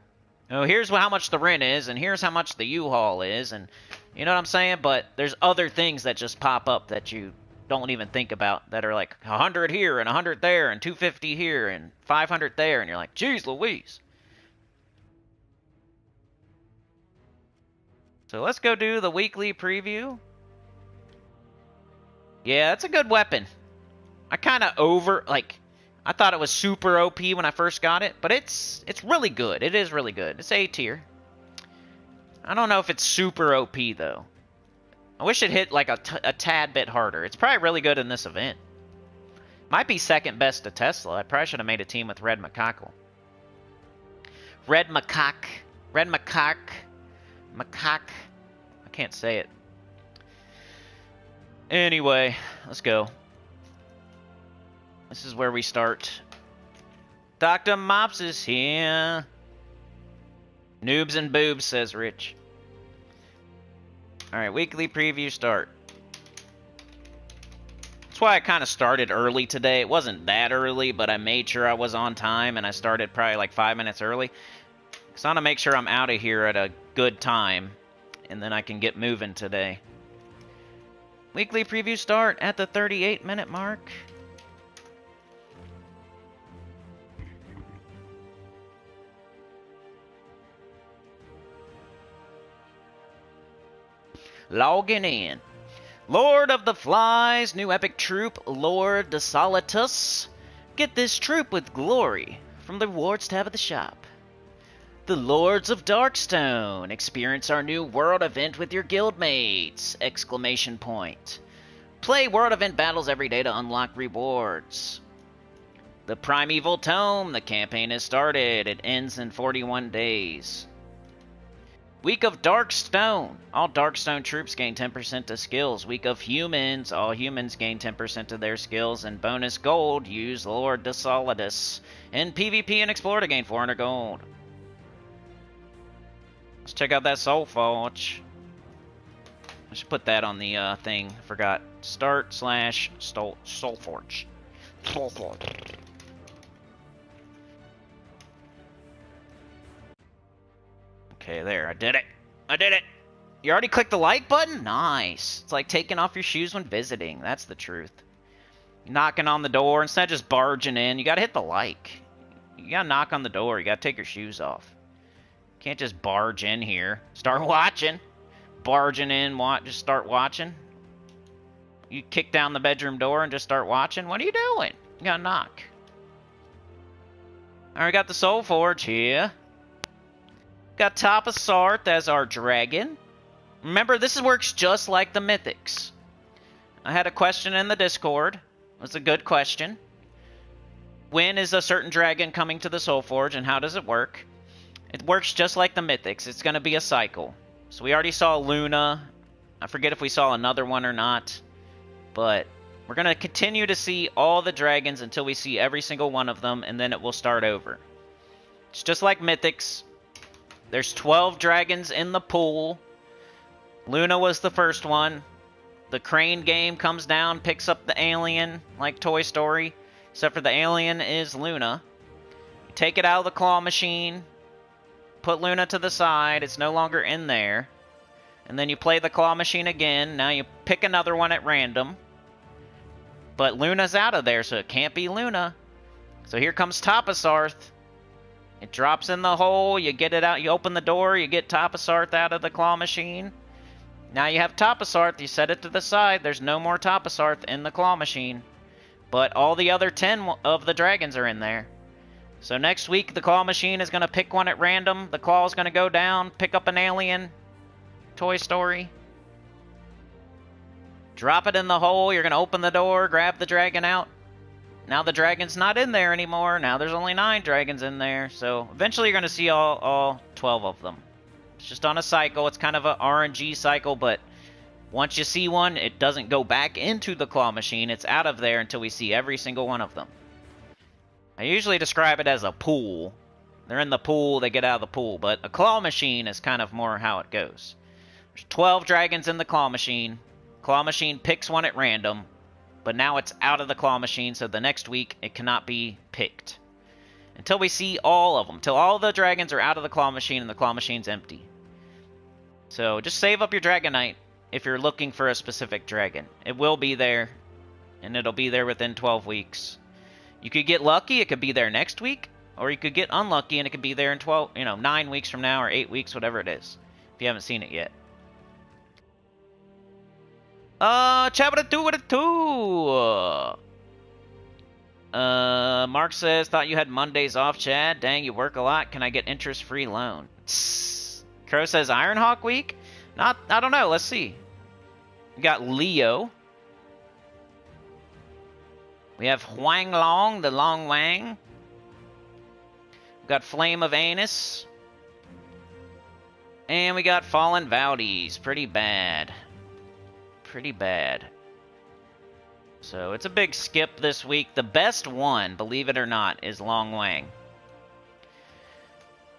Oh, here's how much the rent is, and here's how much the U-Haul is, and you know what I'm saying? But there's other things that just pop up that you don't even think about that are like 100 here and 100 there and 250 here and 500 there, and you're like, geez Louise. So let's go do the weekly preview. Yeah, that's a good weapon. I kind of I thought it was super OP when I first got it, but it's really good. It is really good. It's A tier. I don't know if it's super OP, though. I wish it hit like a tad bit harder. It's probably really good in this event. Might be second best to Tesla. I probably should have made a team with Red Macaque. Red Macaque. Macaque. I can't say it. Anyway, let's go. This is where we start. Dr. Mops is here. Noobs and boobs, says Rich. Alright, weekly preview start. That's why I kind of started early today. It wasn't that early, but I made sure I was on time, and I started probably like 5 minutes early. Because I want to make sure I'm out of here at a good time, and then I can get moving today. Weekly preview start at the 38-minute mark. Logging in. Lord of the Flies, new epic troop, Lord de Solitus. Get this troop with glory from the rewards tab of the shop. The Lords of Darkstone. Experience our new world event with your guildmates! Exclamation point. Play world event battles every day to unlock rewards. The Primeval Tome. The campaign has started. It ends in 41 days. Week of Darkstone. All Darkstone troops gain 10% to skills. Week of Humans. All humans gain 10% to their skills. And bonus gold. Use Lord de Solidus. In PvP and Explore to gain 400 gold. Let's check out that SOULFORGE. I should put that on the thing. Forgot. Start/SOULFORGE. SOULFORGE. Okay, there. I did it. I did it. You already clicked the like button? Nice. It's like taking off your shoes when visiting. That's the truth. Knocking on the door instead of just barging in. You gotta hit the like. You gotta knock on the door. You gotta take your shoes off. You can't just barge in here. Start watching. Barging in, just start watching. You kick down the bedroom door and just start watching. What are you doing? You gotta knock. Alright, we got the SOULFORGE here. Got Top of Sarth as our dragon. Remember, this works just like the Mythics. I had a question in the Discord. It was a good question. When is a certain dragon coming to the SOULFORGE, and how does it work? It works just like the Mythics. It's going to be a cycle. So we already saw Luna. I forget if we saw another one or not. But we're going to continue to see all the dragons until we see every single one of them, and then it will start over. It's just like Mythics. There's 12 dragons in the pool. Luna was the first one. The crane game comes down, picks up the alien, like Toy Story. Except for the alien is Luna. You take it out of the claw machine. Put Luna to the side. It's no longer in there. And then you play the claw machine again. Now you pick another one at random. But Luna's out of there, so it can't be Luna. So here comes Tapasarth. It drops in the hole, you get it out, you open the door, you get Tapasarth out of the claw machine. Now you have Tapasarth, you set it to the side, there's no more Tapasarth in the claw machine. But all the other 10 of the dragons are in there. So next week the claw machine is going to pick one at random, the claw is going to go down, pick up an alien, Toy Story. Drop it in the hole, you're going to open the door, grab the dragon out. Now the dragon's not in there anymore. Now there's only 9 dragons in there. So eventually you're going to see all 12 of them. It's just on a cycle. It's kind of an RNG cycle, but once you see one, it doesn't go back into the claw machine. It's out of there until we see every single one of them. I usually describe it as a pool. They're in the pool, they get out of the pool. But a claw machine is kind of more how it goes. There's 12 dragons in the claw machine. Claw machine picks one at random. But now it's out of the claw machine, so the next week it cannot be picked. Until we see all of them. Until all the dragons are out of the claw machine and the claw machine's empty. So just save up your Dragonite if you're looking for a specific dragon. It will be there, and it'll be there within 12 weeks. You could get lucky, it could be there next week, or you could get unlucky and it could be there in 9 weeks from now or 8 weeks, whatever it is, if you haven't seen it yet. Chabba-da-doo-wa-da-doo! Mark says, thought you had Mondays off, Chad. Dang, you work a lot. Can I get interest-free loan? Crow says, Ironhawk week? I don't know. Let's see. We got Leo. We have Huang Long, the Long Wang. We got Flame of Anus. And we got Fallen Valdes. Pretty bad. Pretty bad. So it's a big skip this week. The best one, believe it or not, is Long Wang.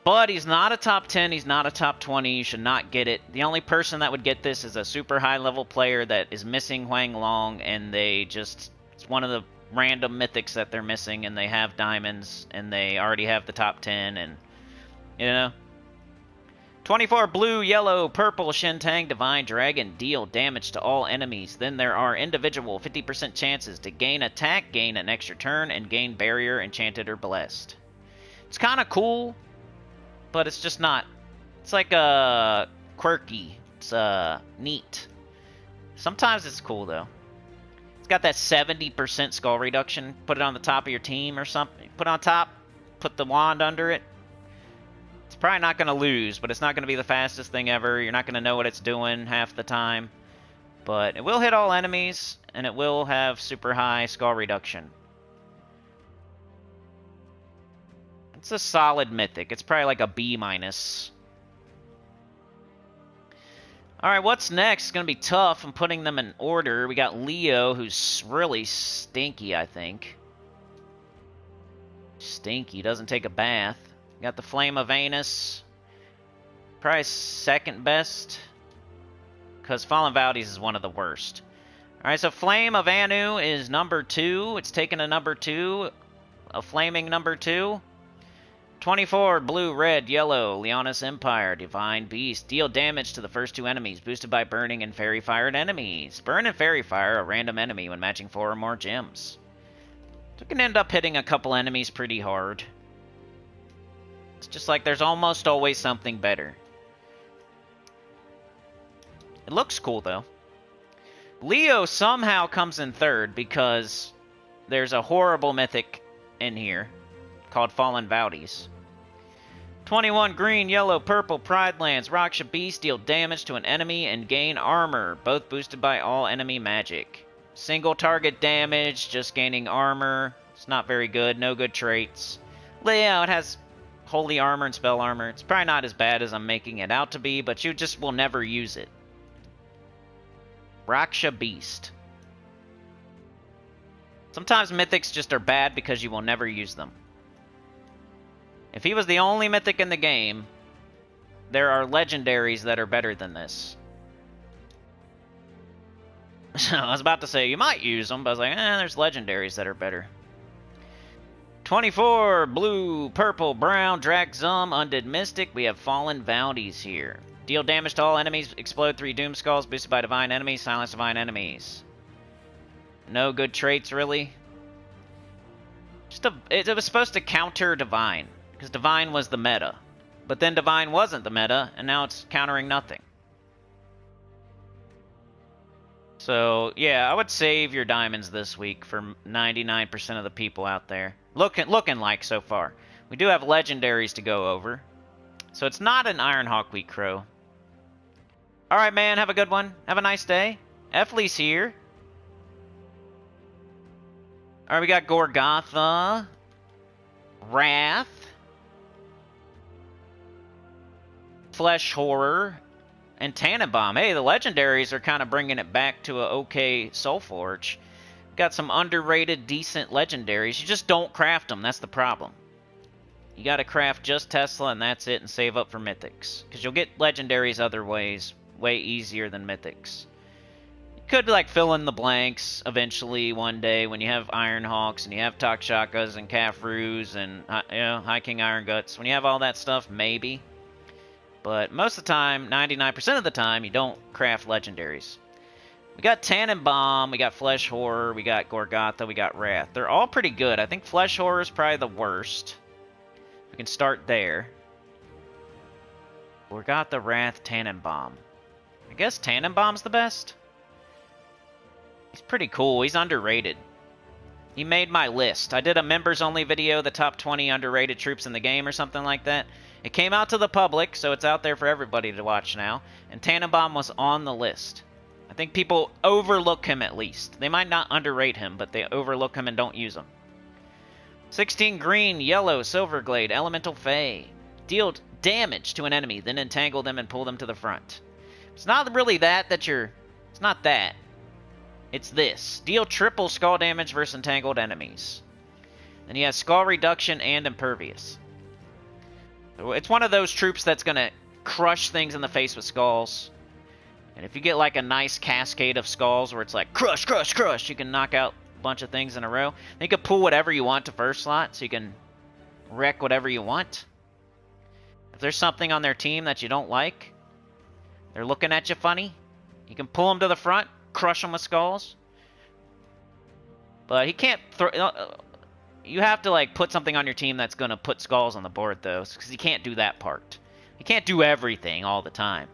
But he's not a top 10, he's not a top 20, you should not get it. The only person that would get this is a super high level player that is missing Huang Long, and it's one of the random mythics that they're missing, and they have diamonds, and they already have the top 10, and, you know. 24 blue, yellow, purple, Shintang, Divine Dragon, deal damage to all enemies. Then there are individual 50% chances to gain attack, gain an extra turn, and gain barrier, enchanted, or blessed. It's kind of cool, but it's just not. It's like quirky. It's neat. Sometimes it's cool, though. It's got that 70% skull reduction. Put it on the top of your team or something. Put it on top, put the wand under it. It's probably not going to lose, but it's not going to be the fastest thing ever. You're not going to know what it's doing half the time. But it will hit all enemies, and it will have super high skull reduction. It's a solid mythic. It's probably like a B-. Alright, what's next? It's going to be tough. I'm putting them in order. We got Leo, who's really stinky, I think. Stinky. Doesn't take a bath. Got the Flame of Anus. Probably second best. Because Fallen Valdes is one of the worst. Alright, so Flame of Anu is number 2. It's taken a number 2. A flaming number 2. 24 blue, red, yellow. Leonis Empire. Divine Beast. Deal damage to the first 2 enemies. Boosted by burning and fairy fired enemies. Burn and fairy fire a random enemy when matching 4 or more gems. So it can end up hitting a couple enemies pretty hard. It's just like there's almost always something better. It looks cool, though. Leo somehow comes in third because there's a horrible mythic in here called Fallen Valdes. 21 green, yellow, purple, Pride Lance, Raksha Beast, deal damage to an enemy and gain armor, both boosted by all enemy magic. Single target damage, just gaining armor. It's not very good, no good traits. Leo, it has holy armor and spell armor. It's probably not as bad as I'm making it out to be, but you just will never use it. Raksha Beast. Sometimes mythics just are bad because you will never use them. If he was the only mythic in the game, there are legendaries that are better than this. So I was about to say you might use them, but I was like, there's legendaries that are better. 24 blue, purple, brown, Drakzum, Undead Mystic. We have Fallen Valdes here. Deal damage to all enemies. Explode 3 Doom Skulls. Boosted by divine enemies. Silence divine enemies. No good traits, really. It was supposed to counter divine, because divine was the meta. But then divine wasn't the meta, and now it's countering nothing. So, yeah, I would save your diamonds this week for 99% of the people out there. Looking like so far. We do have legendaries to go over. So it's not an Ironhawk Week Crow. Alright, man, have a good one. Have a nice day. Efley's here. Alright, we got Gorgotha. Wrath. Flesh Horror. And Tannenbaum. Hey, the legendaries are kind of bringing it back to a okay SOULFORGE. Got some underrated, decent legendaries. You just don't craft them. That's the problem. You got to craft just Tesla, and that's it, and save up for Mythics. Because you'll get legendaries other ways way easier than Mythics. You could, like, fill in the blanks eventually one day when you have Ironhawks, and you have Takshakas, and Kafrus, and, you know, High King Iron Guts. When you have all that stuff, maybe. But most of the time, 99% of the time, you don't craft legendaries. We got Tannenbaum, we got Flesh Horror, we got Gorgotha, we got Wrath. They're all pretty good. I think Flesh Horror is probably the worst. We can start there. Gorgotha, Wrath, Tannenbaum. I guess Tannenbaum's the best. He's pretty cool. He's underrated. He made my list. I did a members-only video, the top 20 underrated troops in the game or something like that. It came out to the public, so it's out there for everybody to watch now. And Tannenbaum was on the list. I think people overlook him at least. They might not underrate him, but they overlook him and don't use him. 16 green, yellow, Silverglade, Elemental Fey. Deal damage to an enemy, then entangle them and pull them to the front. It's not really that you're... It's not that. It's this. Deal triple skull damage versus entangled enemies. Then he has skull reduction and impervious. So it's one of those troops that's going to crush things in the face with skulls. And if you get like a nice cascade of skulls where it's like crush, crush, crush, you can knock out a bunch of things in a row. Then you can pull whatever you want to first slot, so you can wreck whatever you want. If there's something on their team that you don't like, they're looking at you funny, you can pull them to the front, crush them with skulls. But he can't throw... You have to like put something on your team that's going to put skulls on the board, though, because he can't do that part. He can't do everything all the time.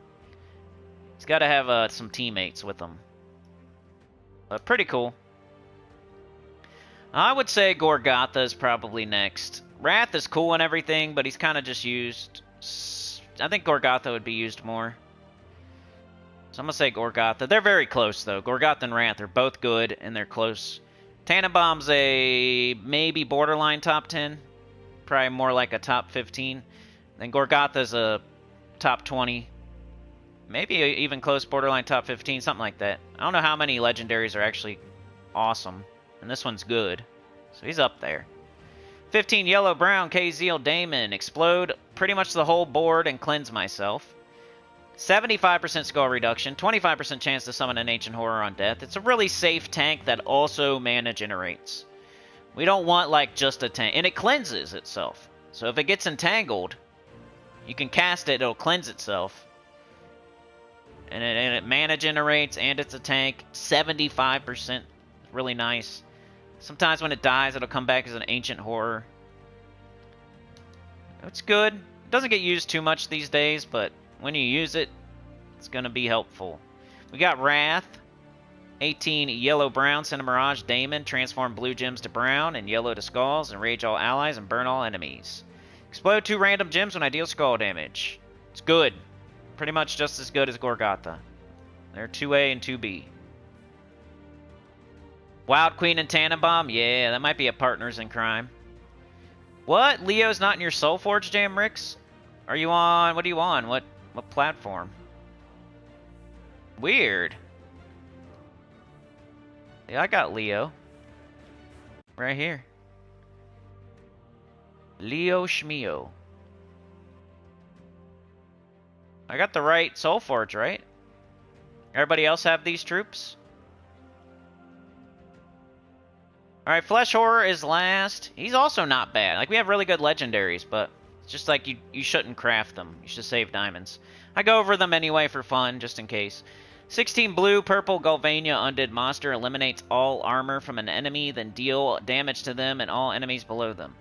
He's got to have some teammates with him. But pretty cool. I would say Gorgotha is probably next. Wrath is cool and everything, but he's kind of just used... I think Gorgotha would be used more. So I'm going to say Gorgotha. They're very close, though. Gorgotha and Wrath are both good, and they're close. Tannenbaum's a maybe borderline top 10. Probably more like a top 15. Then Gorgotha's a top 20. Maybe even close borderline top 15, something like that. I don't know how many legendaries are actually awesome. And this one's good. So he's up there. 15 yellow, brown, KZL, Damon. Explode pretty much the whole board and cleanse myself. 75% skull reduction. 25% chance to summon an ancient horror on death. It's a really safe tank that also mana generates. We don't want like just a tank. And it cleanses itself. So if it gets entangled, you can cast it, it'll cleanse itself. And it mana generates, and it's a tank. 75%. Really nice. Sometimes when it dies, it'll come back as an ancient horror. It's good. It doesn't get used too much these days, but when you use it, it's going to be helpful. We got Wrath. 18 yellow-brown, send a Mirage, Damon. Transform blue gems to brown and yellow to skulls, and rage all allies and burn all enemies. Explode 2 random gems when I deal skull damage. It's good. Pretty much just as good as Gorgotha. They're 2A and 2B. Wild Queen and Tannenbaum? Yeah, that might be a partners in crime. What? Leo's not in your SOULFORGE jam, Ricks? Are you on... What are you on? What platform? Weird. Yeah, I got Leo. Right here. Leo Schmeo. I got the right SOULFORGE, right? Everybody else have these troops? Alright, Flesh Horror is last. He's also not bad. Like, we have really good legendaries, but It's just like you shouldn't craft them. You should save diamonds. I go over them anyway for fun, just in case. 16 blue, purple, Galvania Undead Monster eliminates all armor from an enemy, then deal damage to them and all enemies below them.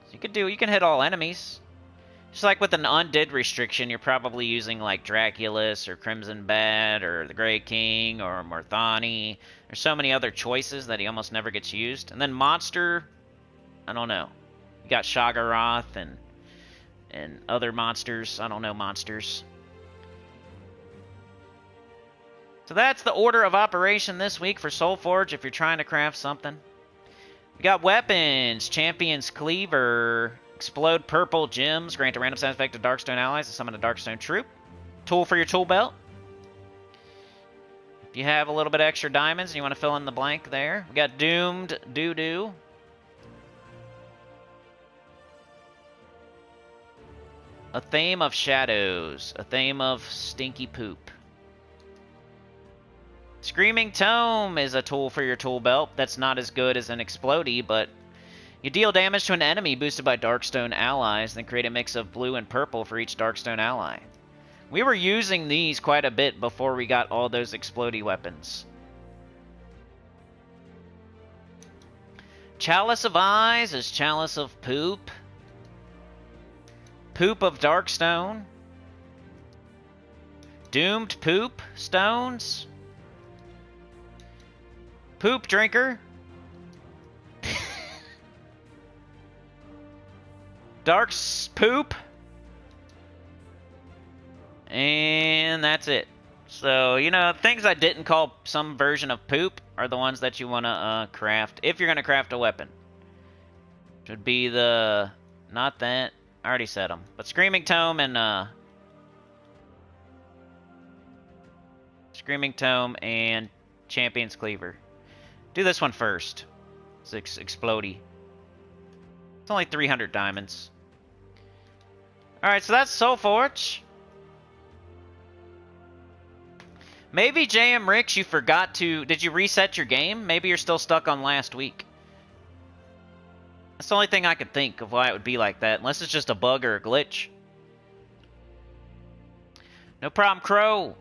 So you can hit all enemies. Just like with an undead restriction, you're probably using like Draculus or Crimson Bat or the Grey King or Morthani. There's so many other choices that he almost never gets used. And then monster, I don't know. You got Shaggorath and other monsters. I don't know monsters. So that's the order of operation this week for SOULFORGE if you're trying to craft something. We got weapons. Champion's Cleaver. Explode purple gems. Grant a random sound effect to Darkstone allies to summon a Darkstone troop. Tool for your tool belt. If you have a little bit of extra diamonds and you want to fill in the blank there. We got Doomed Doo-Doo. A Theme of Shadows. A Theme of Stinky Poop. Screaming Tome is a tool for your tool belt. That's not as good as an Explodey, but you deal damage to an enemy boosted by Darkstone allies, then create a mix of blue and purple for each Darkstone ally. We were using these quite a bit before we got all those Explodey weapons. Chalice of Eyes is Chalice of Poop. Poop of Darkstone. Doomed Poop Stones. Poop Drinker. Dark's Poop. And that's it. So, you know, things I didn't call some version of poop are the ones that you want to craft if you're going to craft a weapon. Should be the... Not that. I already said them. But Screaming Tome and... Screaming Tome and Champion's Cleaver. Do this one first. It's Explodey. It's only 300 diamonds. Alright, so that's SOULFORGE. Maybe JM Ricks, you forgot to... Did you reset your game? Maybe you're still stuck on last week. That's the only thing I could think of why it would be like that. Unless it's just a bug or a glitch. No problem, Crow.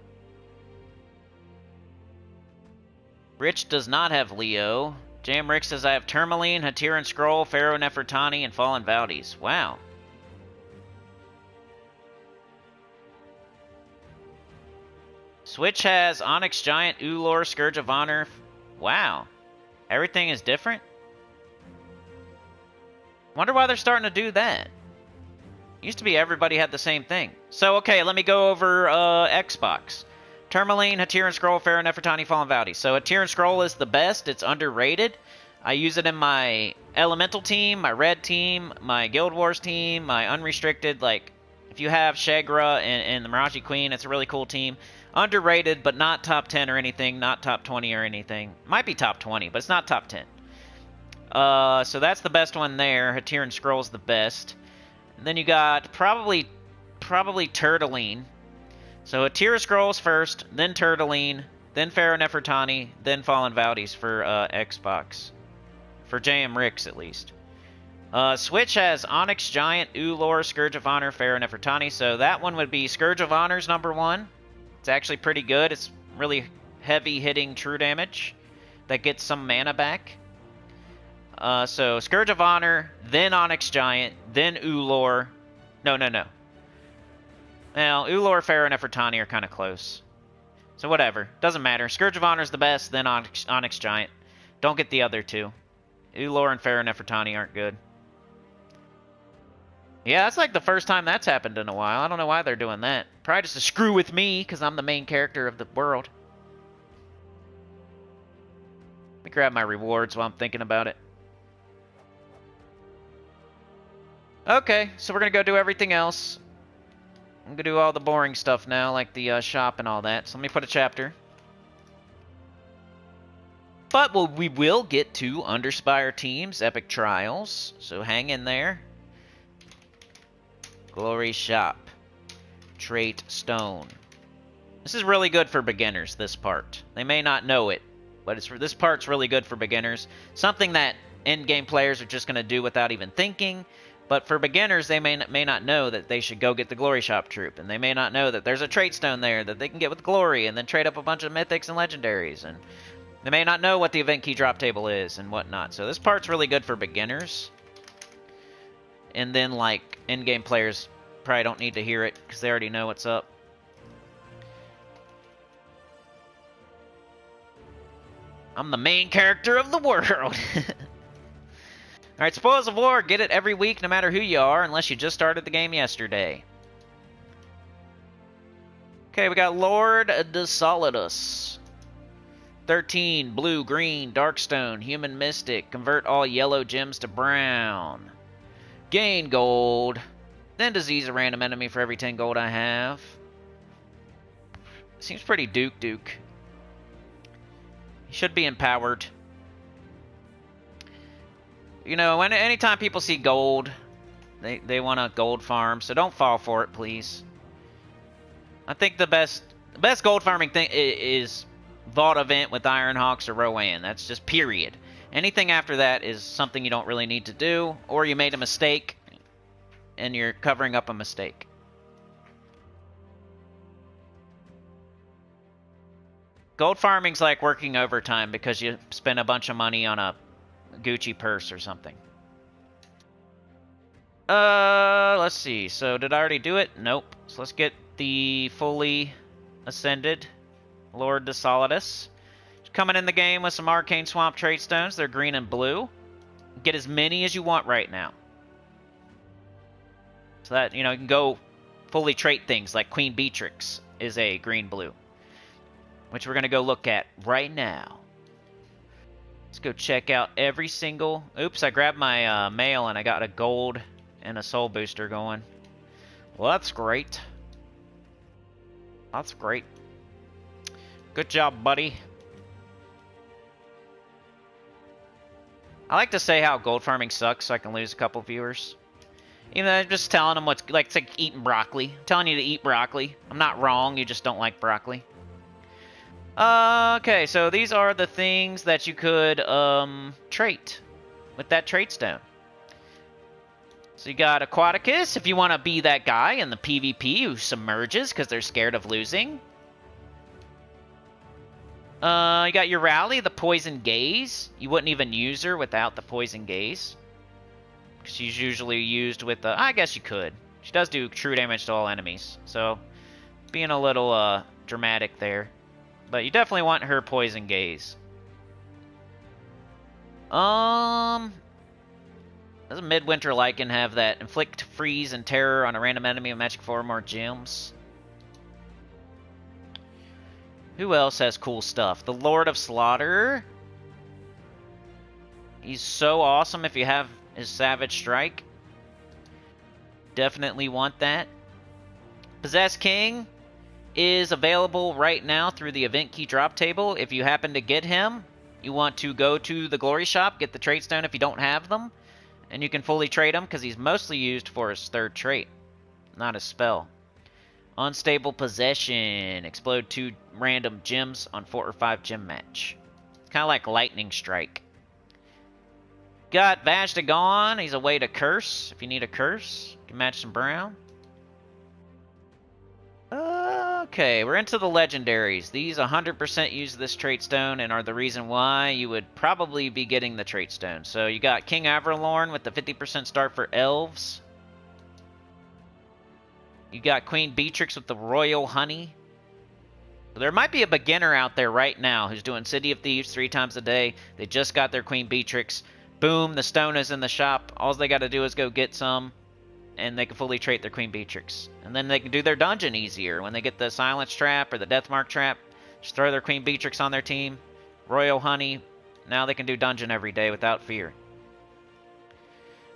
Rich does not have Leo. Jam Rick says, I have Tourmaline, Hatiran Scroll, Pharaoh Nefertani, and Fallen Valdes. Wow. Switch has Onyx Giant, Ulor, Scourge of Honor. Wow. Everything is different? Wonder why they're starting to do that. Used to be everybody had the same thing. So, okay, let me go over Xbox. Tourmaline, Hatiran Scroll, Pharaoh Nefertani, Fallen Valdes. So Hatiran Scroll is the best. It's underrated. I use it in my Elemental team, my Red team, my Guild Wars team, my Unrestricted. Like, if you have Shagra and the Mirachi Queen, it's a really cool team. Underrated, but not top 10 or anything. Not top 20 or anything. Might be top 20, but it's not top 10. So that's the best one there. Hatiran Scroll's the best. And then you got probably Turtling. So Hatiran Scrolls first, then Turtling, then Pharaoh Nefertani, then Fallen Valdes for Xbox. For JM Ricks, at least. Switch has Onyx Giant, Ulor, Scourge of Honor, Pharaoh Nefertani. So that one would be Scourge of Honor's number 1. It's actually pretty good. It's really heavy-hitting true damage that gets some mana back. So Scourge of Honor, then Onyx Giant, then Ulor. No. Well, Ulor, Pharaoh, and Nefertani are kind of close. So whatever. Doesn't matter. Scourge of Honor is the best, then Onyx Giant. Don't get the other two. Ulor and Pharaoh Nefertani aren't good. Yeah, that's like the first time that's happened in a while. I don't know why they're doing that. Probably just to screw with me, because I'm the main character of the world. Let me grab my rewards while I'm thinking about it. Okay, so we're going to go do everything else. I'm going to do all the boring stuff now, like the shop and all that. So let me put a chapter. But we will get to Underspire teams, Epic Trials. So hang in there. Glory Shop. TRAITSTONE. This is really good for beginners, this part. They may not know it, but this part's really good for beginners. Something that end-game players are just going to do without even thinking. But for beginners, they may not know that they should go get the Glory Shop troop. And they may not know that there's a TRAITSTONE there that they can get with Glory and then trade up a bunch of Mythics and Legendaries. And they may not know what the event key drop table is and whatnot. So this part's really good for beginners. And then, like, in-game players probably don't need to hear it because they already know what's up. I'm the main character of the world. Alright, Spoils of War. Get it every week no matter who you are, unless you just started the game yesterday. Okay, we got Lord de Solidus. 13, blue, green, Darkstone, human mystic. Convert all yellow gems to brown. Gain gold. Then disease a random enemy for every 10 gold I have. Seems pretty Duke. He should be empowered. You know, anytime people see gold, they want a gold farm, so don't fall for it, please. I think the best gold farming thing is Vault Event with Ironhawks or Rowan. That's just period. Anything after that is something you don't really need to do, or you made a mistake, and you're covering up a mistake. Gold farming's like working overtime because you spend a bunch of money on a Gucci purse or something. Let's see. So did I already do it? Nope. So let's get the fully ascended Lord de Solidus. Coming in the game with some Arcane Swamp TRAITSTONEs. They're green and blue. Get as many as you want right now. So that, you know, you can go fully trait things like Queen Beatrix is a green-blue, which we're going to go look at right now. Let's go check out every single... Oops, I grabbed my mail and I got a gold and a soul booster going. Well, that's great. That's great. Good job, buddy. I like to say how gold farming sucks so I can lose a couple viewers. Even though I'm just telling them what's... Like, it's like eating broccoli. I'm telling you to eat broccoli. I'm not wrong, you just don't like broccoli. Okay, so these are the things that you could trait with that TRAITSTONE. So you got Aquaticus, if you want to be that guy in the PvP who submerges because they're scared of losing. You got your Rally, the Poison Gaze. You wouldn't even use her without the Poison Gaze. She's usually used with I guess you could. She does do true damage to all enemies. So, being a little dramatic there. But you definitely want her Poison Gaze. Does a Midwinter Lycan have that? Inflict freeze and terror on a random enemy with magic 4 or more gems. Who else has cool stuff? The Lord of Slaughter. He's so awesome if you have his Savage Strike. Definitely want that. Possessed King is available right now through the event key drop table. If you happen to get him, you want to go to the Glory Shop, get the TRAITSTONE if you don't have them, and you can fully trade him because he's mostly used for his third trait, not his spell. Unstable Possession. Explode 2 random gems on 4 or 5 gem match. It's kind of like Lightning Strike. Got Vashtagon. He's a way to curse. If you need a curse, you can match some brown. Okay, we're into the legendaries. These 100% use this TRAITSTONE and are the reason why you would probably be getting the TRAITSTONE. So you got King Averlorn with the 50% start for elves. You got Queen Beatrix with the Royal Honey. There might be a beginner out there right now who's doing City of Thieves 3 times a day. They just got their Queen Beatrix. Boom, the stone is in the shop. All they got to do is go get some, and they can fully trait their Queen Beatrix. And then they can do their dungeon easier. When they get the Silence Trap or the Deathmark Trap, just throw their Queen Beatrix on their team. Royal Honey. Now they can do dungeon every day without fear.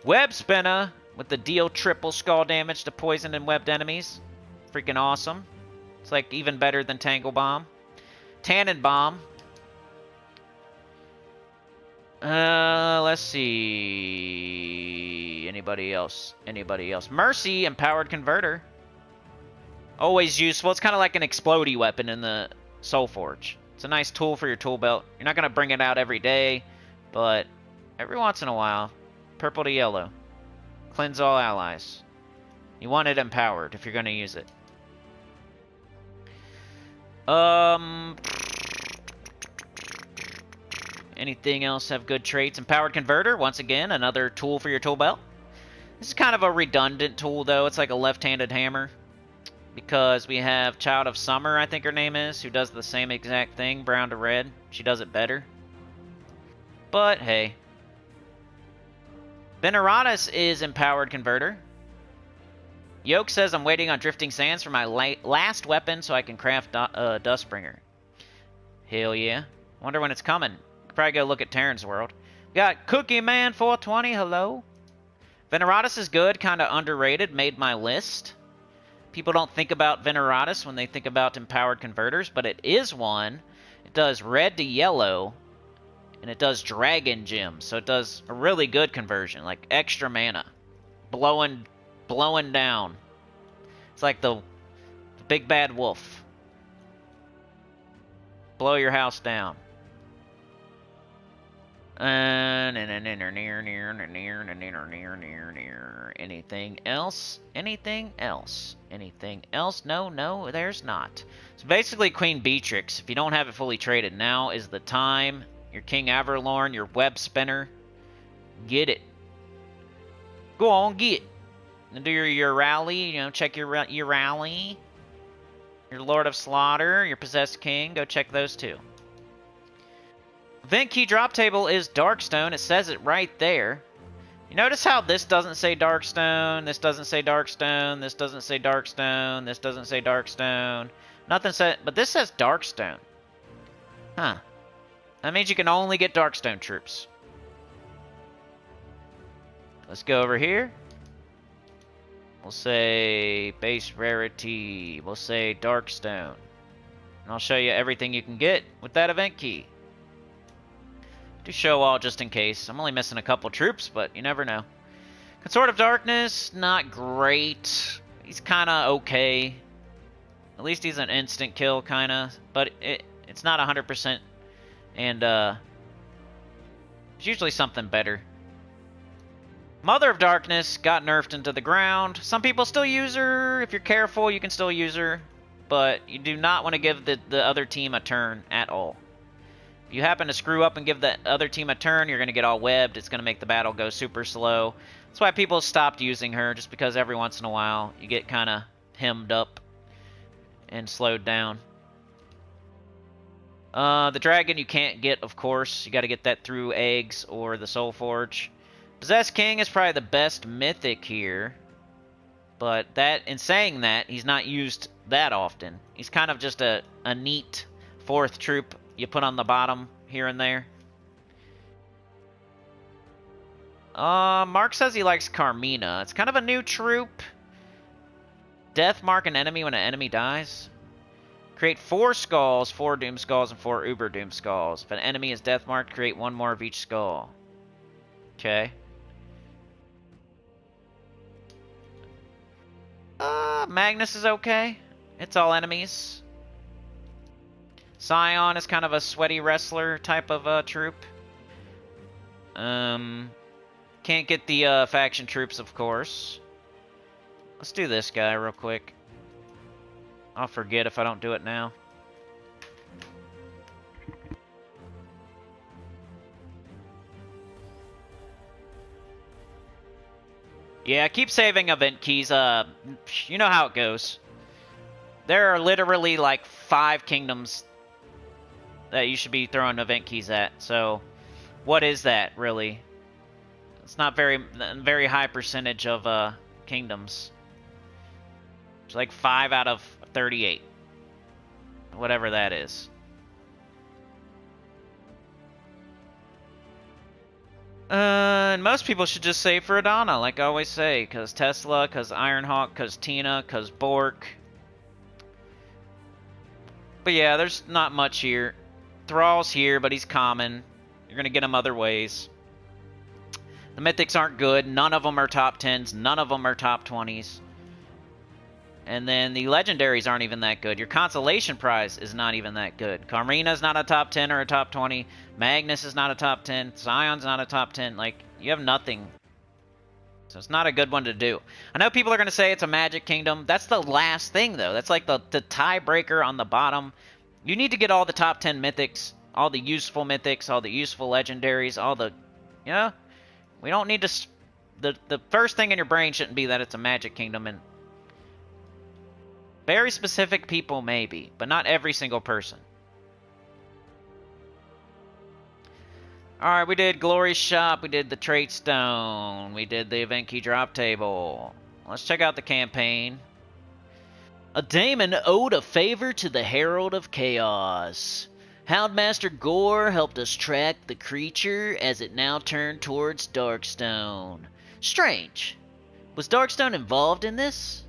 Web Spinner with the deal triple skull damage to poisoned and webbed enemies. Freaking awesome. It's like even better than Tangle Bomb. Tannin Bomb. Let's see. Anybody else? Anybody else? Mercy, Empowered Converter. Always useful. It's kind of like an explodey weapon in the SOULFORGE. It's a nice tool for your tool belt. You're not going to bring it out every day, but Every once in a while. Purple to yellow. Cleanse all allies. You want it empowered if you're going to use it. Anything else have good traits? Empowered Converter, once again, another tool for your tool belt. This is kind of a redundant tool, though. It's like a left-handed hammer. Because we have Child of Summer, I think her name is, who does the same exact thing, brown to red. She does it better. But, hey. Veneratus is Empowered Converter. Yoke says, I'm waiting on Drifting Sands for my last weapon so I can craft Dustbringer. Hell yeah. Wonder when it's coming. Could probably go look at Terran's World. We got Cookie Man 420, hello. Veneratus is good, kind of underrated, made my list. People don't think about Veneratus when they think about Empowered Converters, but it is one. It does red to yellow, and it does Dragon Gems, so it does a really good conversion, like extra mana. Blowing down. It's like the big bad wolf. Blow your house down. Anything else? Anything else? Anything else? No, there's not. So basically, Queen Beatrix, if you don't have it fully traded, now is the time. Your King Averlorn, your Web Spinner. Get it. Go on, get it. And do your rally, check your rally. Your Lord of Slaughter, your Possessed King, go check those too. Event key drop table is Darkstone. It says it right there. You notice how this doesn't say Darkstone, this doesn't say Darkstone, this doesn't say Darkstone, this doesn't say Darkstone. Nothing said, but this says Darkstone. Huh. That means you can only get Darkstone troops. Let's go over here. We'll say base rarity. We'll say Darkstone. And I'll show you everything you can get with that event key. Do show all just in case. I'm only missing a couple troops, but you never know. Consort of Darkness, not great. He's kind of okay. At least he's an instant kill, kind of. But it's not 100%. And there's usually something better. Mother of Darkness got nerfed into the ground. Some people still use her. If you're careful, you can still use her. But you do not want to give the other team a turn at all. If you happen to screw up and give the other team a turn, you're going to get all webbed. It's going to make the battle go super slow. That's why people stopped using her, just because every once in a while you get kind of hemmed up and slowed down. The dragon you can't get, of course. You got to get that through eggs or the SOULFORGE. Possessed King is probably the best mythic here. But in saying that, he's not used that often. He's kind of just a neat fourth troop you put on the bottom here and there. Mark says he likes Carmina. It's kind of a new troop. Death mark an enemy when an enemy dies. Create 4 skulls, 4 Doom Skulls, and 4 Uber Doom Skulls. If an enemy is death marked, create 1 more of each skull. Okay. Magnus is okay. It's all enemies. Scion is kind of a sweaty wrestler type of troop. Can't get the faction troops, of course. Let's do this guy real quick. I'll forget if I don't do it now. Yeah, keep saving event keys. You know how it goes. There are literally like 5 kingdoms that you should be throwing event keys at. So, what is that really? It's not very high percentage of kingdoms. It's like 5 out of 38, whatever that is. And most people should just save for Adana, like I always say, because Tesla, because Ironhawk, because Tina, because Bork. But yeah, there's not much here. Thrall's here, but he's common. You're going to get him other ways. The mythics aren't good. None of them are top 10s. None of them are top 20s. And then the legendaries aren't even that good. Your consolation prize is not even that good. Karmina's not a top 10 or a top 20. Magnus is not a top 10. Zion's not a top 10. Like, you have nothing. So it's not a good one to do. I know people are going to say it's a Magic Kingdom. That's the last thing, though. That's like the tiebreaker on the bottom. You need to get all the top 10 mythics, all the useful mythics, all the useful legendaries, all the... You know? We don't need to... The first thing in your brain shouldn't be that it's a Magic Kingdom, and... Very specific people, maybe, but not every single person. Alright, we did Glory Shop, we did the Traitstone, we did the Event Key Drop Table. Let's check out the campaign. A daemon owed a favor to the Herald of Chaos. Houndmaster Gore helped us track the creature as it now turned towards Darkstone. Strange. Was Darkstone involved in this?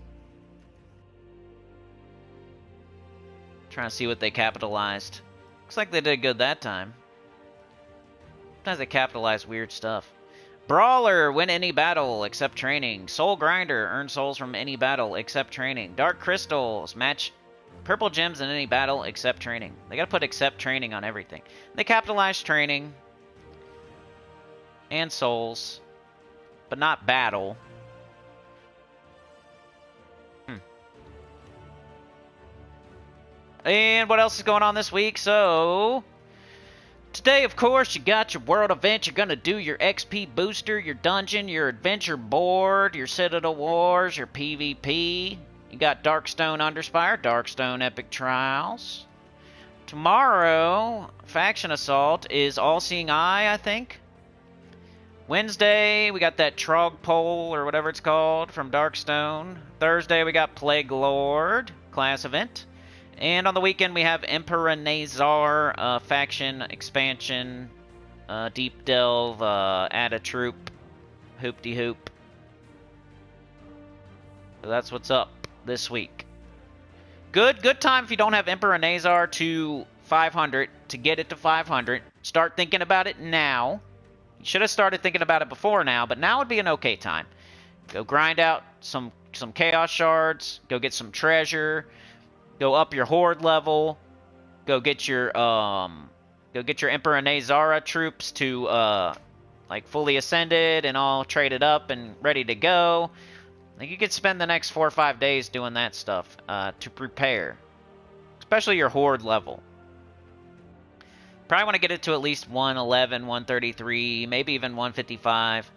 Trying to see what they capitalized. Looks like they did good that time. Sometimes they capitalize weird stuff. Brawler, win any battle except training. Soul Grinder, earn souls from any battle except training. Dark Crystals, match purple gems in any battle except training. They gotta put except training on everything. They capitalize training and souls, but not battle. And what else is going on this week? So, today, of course, you got your world event. You're going to do your XP booster, your dungeon, your adventure board, your Citadel Wars, your PvP. You got Darkstone Underspire, Darkstone Epic Trials. Tomorrow, Faction Assault is All-Seeing Eye, I think. Wednesday, we got that Trog Pole, or whatever it's called, from Darkstone. Thursday, we got Plague Lord, class event. And on the weekend, we have Emperor Nazar, faction expansion, deep delve, add a troop, hoop-de-hoop. So that's what's up this week. Good time if you don't have Emperor Nazar to 500, to get it to 500. Start thinking about it now. You should have started thinking about it before now, but now would be an okay time. Go grind out some Chaos Shards, go get some treasure, go up your horde level. Go get your Emperor Nazara troops to like fully ascended and all traded up and ready to go. Like you could spend the next 4 or 5 days doing that stuff to prepare, especially your horde level. Probably want to get it to at least 111, 133, maybe even 155.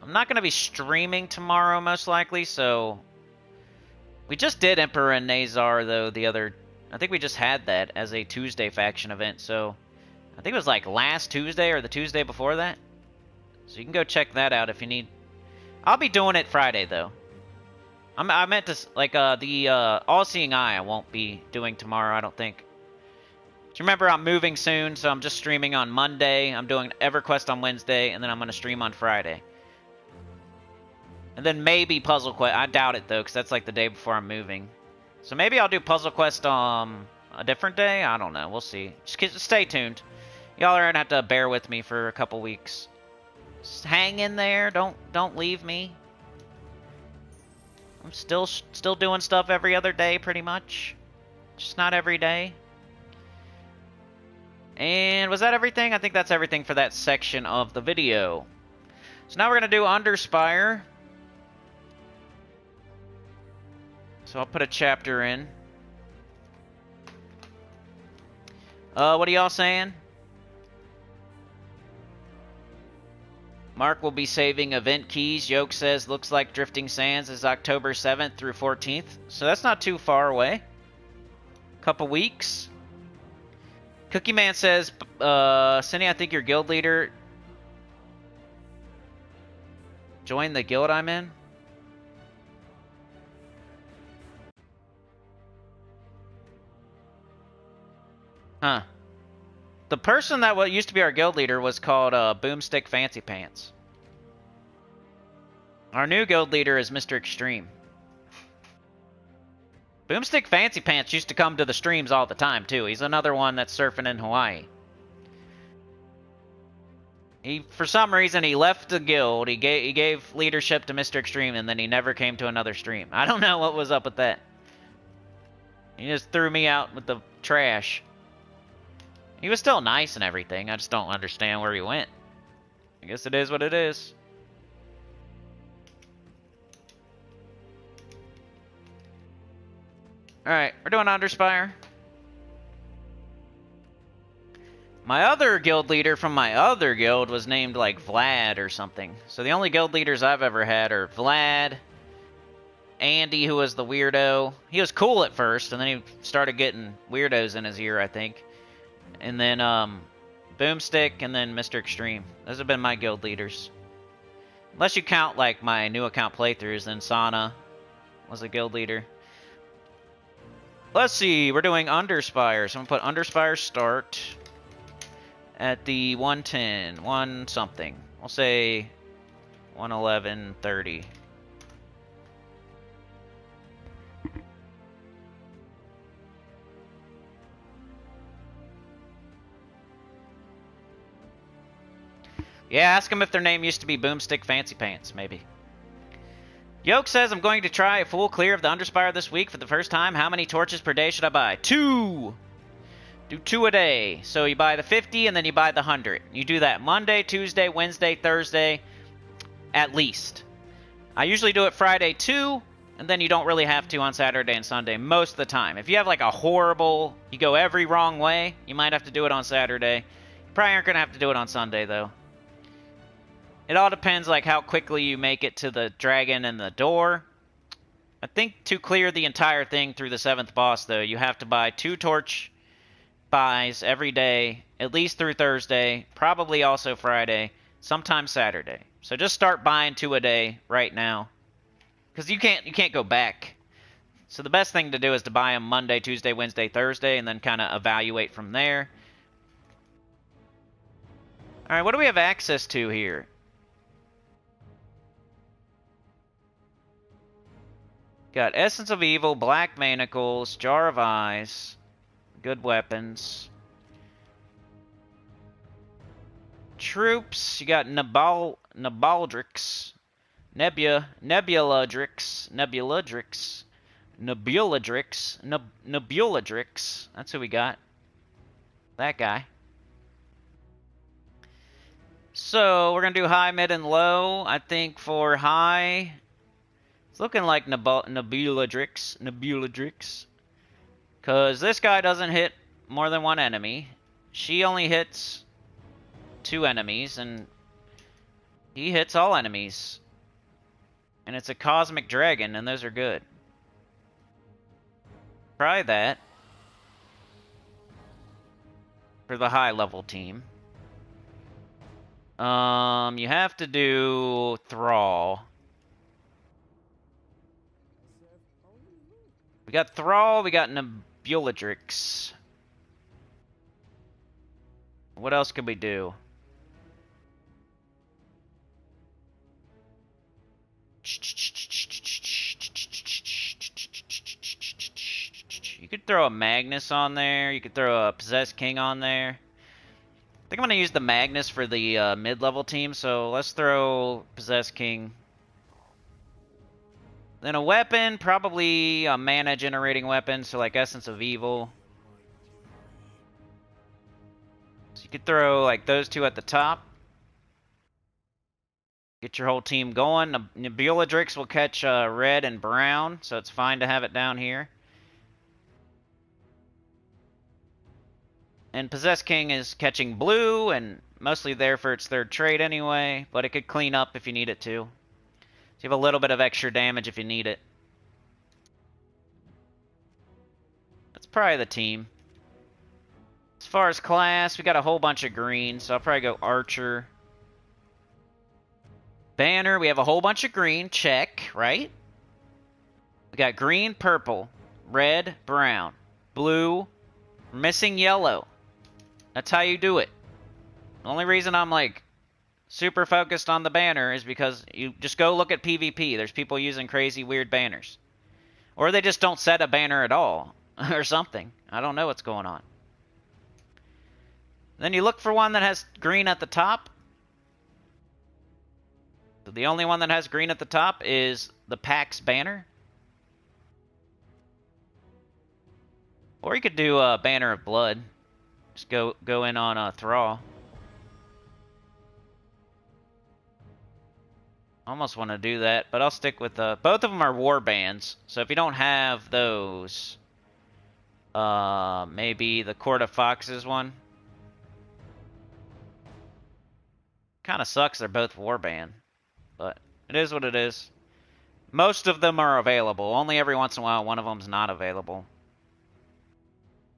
I'm not going to be streaming tomorrow most likely, so. We just did Emperor and Nazar, though, I think we just had that as a Tuesday faction event, so... I think it was, like, last Tuesday or the Tuesday before that. So you can go check that out if you need... I'll be doing it Friday, though. I meant to... Like, the All-Seeing Eye I won't be doing tomorrow, I don't think. But remember, I'm moving soon, so I'm just streaming on Monday. I'm doing EverQuest on Wednesday, and then I'm going to stream on Friday. And then maybe Puzzle Quest. I doubt it, though, because that's like the day before I'm moving. So maybe I'll do Puzzle Quest on a different day? I don't know. We'll see. Just stay tuned. Y'all are going to have to bear with me for a couple weeks. Just hang in there. Don't leave me. I'm still doing stuff every other day, pretty much. Just not every day. And was that everything? I think that's everything for that section of the video. So now we're going to do Underspire. So I'll put a chapter in. What are y'all saying? Mark will be saving event keys. Yoke says, looks like Drifting Sands is October 7th through 14th. So that's not too far away. Couple weeks. Cookie Man says, Cindy, I think your guild leader. Join the guild I'm in. Huh. The person that used to be our guild leader was called Boomstick Fancy Pants. Our new guild leader is Mr. Extreme. Boomstick Fancy Pants used to come to the streams all the time, too. He's another one that's surfing in Hawaii. He, for some reason, he left the guild. He gave leadership to Mr. Extreme, and then he never came to another stream. I don't know what was up with that. He just threw me out with the trash. He was still nice and everything. I just don't understand where he went. I guess it is what it is. Alright, we're doing Underspire. My other guild leader from my other guild was named, like, Vlad or something. So the only guild leaders I've ever had are Vlad, Andy, who was the weirdo. He was cool at first, and then he started getting weirdos in his ear, I think. And then, Boomstick, and then Mr. Extreme. Those have been my guild leaders. Unless you count, like, my new account playthroughs, then Sana was a guild leader. Let's see, we're doing Underspire. So I'm going to put Underspire start at the 110, 1 something. We'll say 111.30. Yeah, ask them if their name used to be Boomstick Fancy Pants, maybe. Yoke says, I'm going to try a full clear of the Underspire this week for the first time. How many torches per day should I buy? 2! Do 2 a day. So you buy the 50 and then you buy the 100. You do that Monday, Tuesday, Wednesday, Thursday, at least. I usually do it Friday too, and then you don't really have to on Saturday and Sunday most of the time. If you have like a horrible, you go every wrong way, you might have to do it on Saturday. You probably aren't going to have to do it on Sunday though. It all depends like how quickly you make it to the dragon and the door. I think to clear the entire thing through the 7th boss though, you have to buy 2 torch buys every day, at least through Thursday, probably also Friday, sometimes Saturday. So just start buying 2 a day right now, because you can't go back. So the best thing to do is to buy them Monday, Tuesday, Wednesday, Thursday, and then kind of evaluate from there. All right, what do we have access to here? Got Essence of Evil, Black Manacles, Jar of Eyes. Good weapons. Troops, you got Nebaldrix, Nebuladrix. That's who we got. That guy. So, we're going to do high, mid, and low. I think for high, it's looking like Nebuladrix. Because this guy doesn't hit more than 1 enemy. She only hits 2 enemies, and he hits all enemies. And it's a cosmic dragon, and those are good. Try that for the high level team. You have to do Thrall. We got Thrall, we got Nebuladrix. What else could we do? You could throw a Magnus on there. You could throw a Possessed King on there. I think I'm going to use the Magnus for the mid-level team, so let's throw Possessed King. Then a weapon, probably a mana-generating weapon, so like Essence of Evil. So you could throw like those 2 at the top. Get your whole team going. Nebuladrix will catch red and brown, so it's fine to have it down here. And Possessed King is catching blue, and mostly there for its 3rd trait anyway, but it could clean up if you need it to. So you have a little bit of extra damage if you need it. That's probably the team. As far as class, we got a whole bunch of green, so I'll probably go Archer. Banner, we have a whole bunch of green, check, right? We got green, purple, red, brown, blue, we're missing yellow. That's how you do it. The only reason I'm like super focused on the banner is because you just go look at PvP. There's people using crazy weird banners. Or they just don't set a banner at all. Or something. I don't know what's going on. Then you look for one that has green at the top. So the only one that has green at the top is the Pax banner. Or you could do a Banner of Blood. Just go in on Thrall. Almost want to do that, but I'll stick with both of them are war bands. So if you don't have those, maybe the Court of Foxes one. Kind of sucks they're both warband, but it is what it is. Most of them are available. Only every once in a while one of them's not available.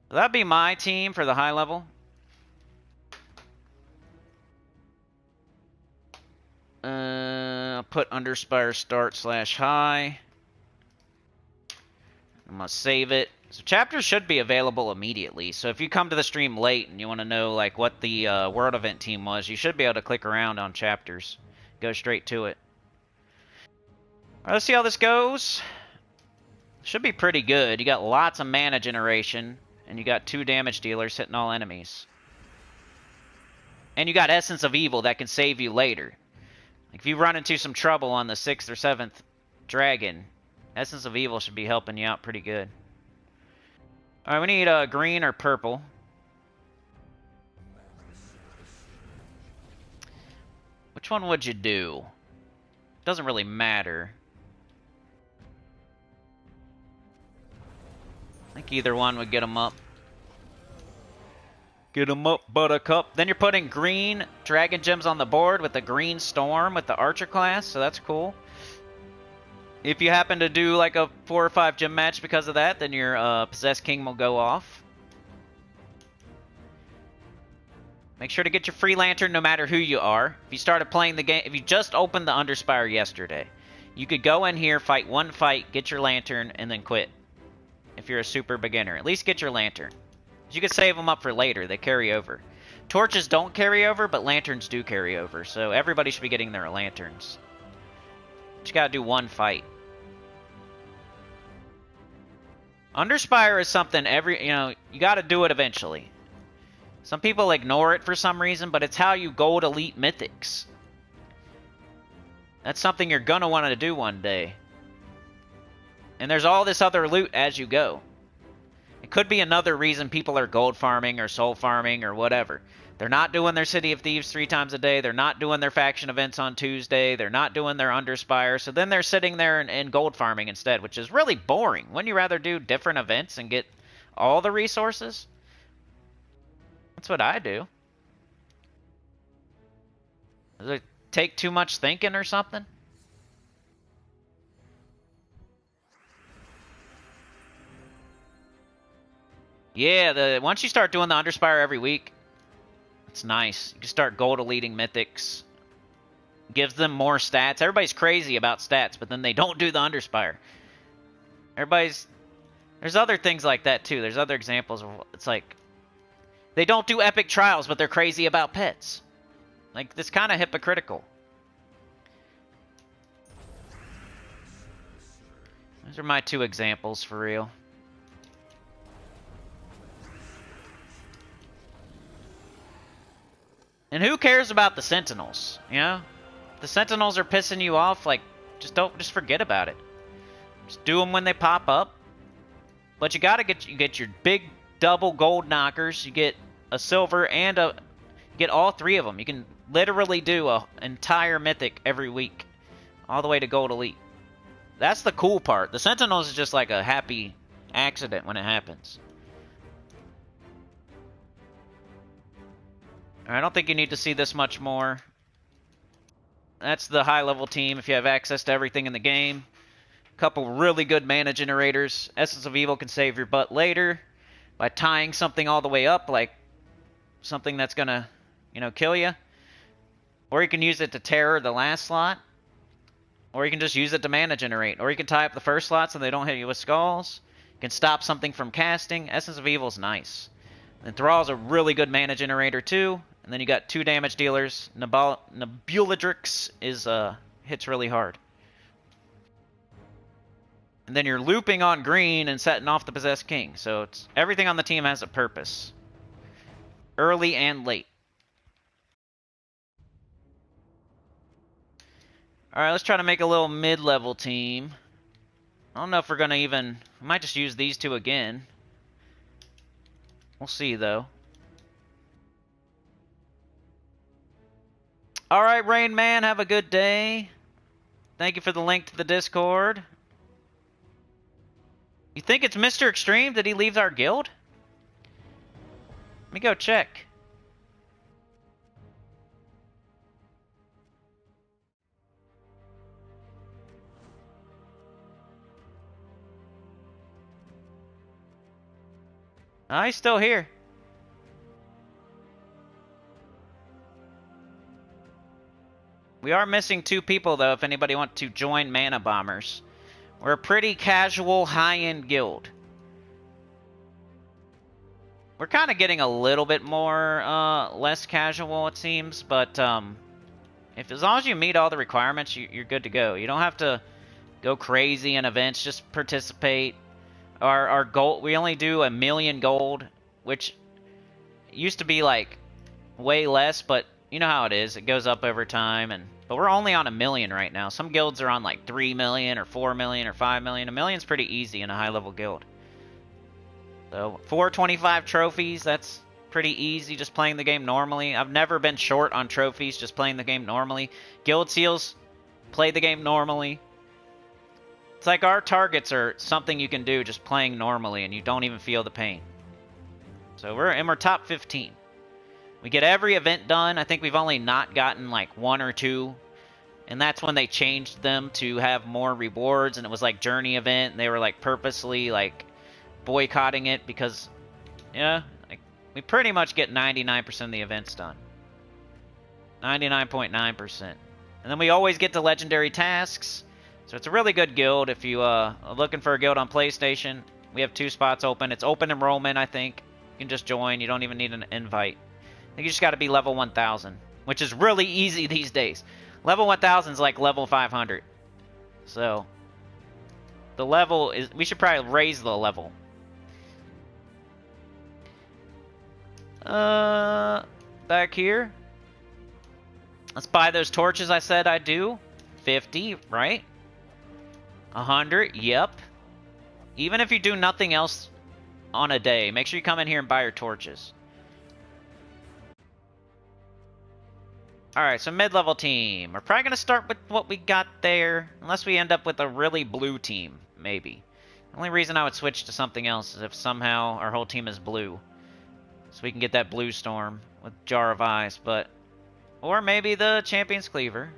So that'd be my team for the high level. I'll put Underspire start / high. I'm gonna save it. So chapters should be available immediately. So if you come to the stream late and you want to know like what the World Event team was, you should be able to click around on chapters. Go straight to it. Alright, let's see how this goes. Should be pretty good. You got lots of mana generation, and you got 2 damage dealers hitting all enemies. And you got Essence of Evil that can save you later. Like if you run into some trouble on the 6th or 7th dragon, Essence of Evil should be helping you out pretty good. Alright, we need green or purple. Which one would you do? Doesn't really matter. I think either one would get them up. Get them up, Buttercup. Then you're putting green dragon gems on the board with the green storm with the archer class, so that's cool. If you happen to do like a 4 or 5 gem match because of that, then your Possessed King will go off. Make sure to get your free lantern no matter who you are. If you started playing the game, if you just opened the Underspire yesterday, you could go in here, fight 1 fight, get your lantern, and then quit. If you're a super beginner, at least get your lantern. You can save them up for later. They carry over. Torches don't carry over, but lanterns do carry over. So everybody should be getting their lanterns. But you gotta do 1 fight. Underspire is something you gotta do it eventually. Some people ignore it for some reason, but it's how you gold elite mythics. That's something you're gonna want to do one day. And there's all this other loot as you go. It could be another reason people are gold farming or soul farming or whatever. They're not doing their City of Thieves 3 times a day. They're not doing their faction events on Tuesday. They're not doing their Underspire. So then they're sitting there and gold farming instead, which is really boring. Wouldn't you rather do different events and get all the resources? That's what I do. Does it take too much thinking or something? Yeah, once you start doing the Underspire every week, it's nice. You can start gold eliting mythics. Gives them more stats. Everybody's crazy about stats, but then they don't do the Underspire. There's other things like that too. There's other examples of it's like they don't do epic trials, but they're crazy about pets. Like, it's kind of hypocritical. Those are my 2 examples for real. And who cares about the Sentinels, you know? If the Sentinels are pissing you off, like, just forget about it. Just do them when they pop up. But you gotta get your big double gold knockers. You get a silver and get all 3 of them. You can literally do an entire mythic every week, all the way to gold elite. That's the cool part. The Sentinels is just like a happy accident when it happens. I don't think you need to see this much more. That's the high level team if you have access to everything in the game. A couple really good mana generators. Essence of Evil can save your butt later by tying something all the way up, like something that's gonna, kill you. Or you can use it to terror the last slot. Or you can just use it to mana generate. Or you can tie up the first slot so they don't hit you with skulls. You can stop something from casting. Essence of Evil is nice. And Thrall's a really good mana generator too. And then you got 2 damage dealers. Nebuladrix hits really hard. And then you're looping on green and setting off the Possessed King. So everything on the team has a purpose. Early and late. Alright, let's try to make a little mid-level team. I don't know if we're gonna even... We might just use these two again. We'll see, though. Alright, Rain Man, have a good day. Thank you for the link to the Discord. You think it's Mr. Extreme? Did he leave our guild? Let me go check. He's still here. We are missing 2 people, though, if anybody wants to join Mana Bombers. We're a pretty casual, high-end guild. We're kind of getting a little bit more, less casual, it seems, but, as long as you meet all the requirements, you're good to go. You don't have to go crazy in events, just participate. Our goal, we only do 1 million gold, which used to be, like, way less, but you know how it is. It goes up over time, but we're only on 1 million right now. Some guilds are on, like, 3 million, or 4 million, or 5 million. 1 million's pretty easy in a high-level guild. So, 425 trophies, that's pretty easy just playing the game normally. I've never been short on trophies just playing the game normally. Guild seals, play the game normally. It's like our targets are something you can do just playing normally and you don't even feel the pain. So we're top 15. We get every event done. I think we've only not gotten like 1 or 2. And that's when they changed them to have more rewards, and it was like journey event, and they were like purposely like boycotting it because, yeah, like, we pretty much get 99% of the events done. 99.9%. And then we always get the legendary tasks. So it's a really good guild if you are looking for a guild on PlayStation. We have 2 spots open. It's open enrollment, I think. You can just join. You don't even need an invite. I think you just got to be level 1000, which is really easy these days. Level 1000 is like level 500. So the level is... We should probably raise the level. Back here. Let's buy those torches I said I'd do. 50, right? 100, yep. Even if you do nothing else on a day, make sure you come in here and buy your torches. Alright, so mid-level team. We're probably going to start with what we got there, unless we end up with a really blue team, maybe. The only reason I would switch to something else is if somehow our whole team is blue. So we can get that blue storm with Jar of Ice, but... Or maybe the Champion's Cleaver.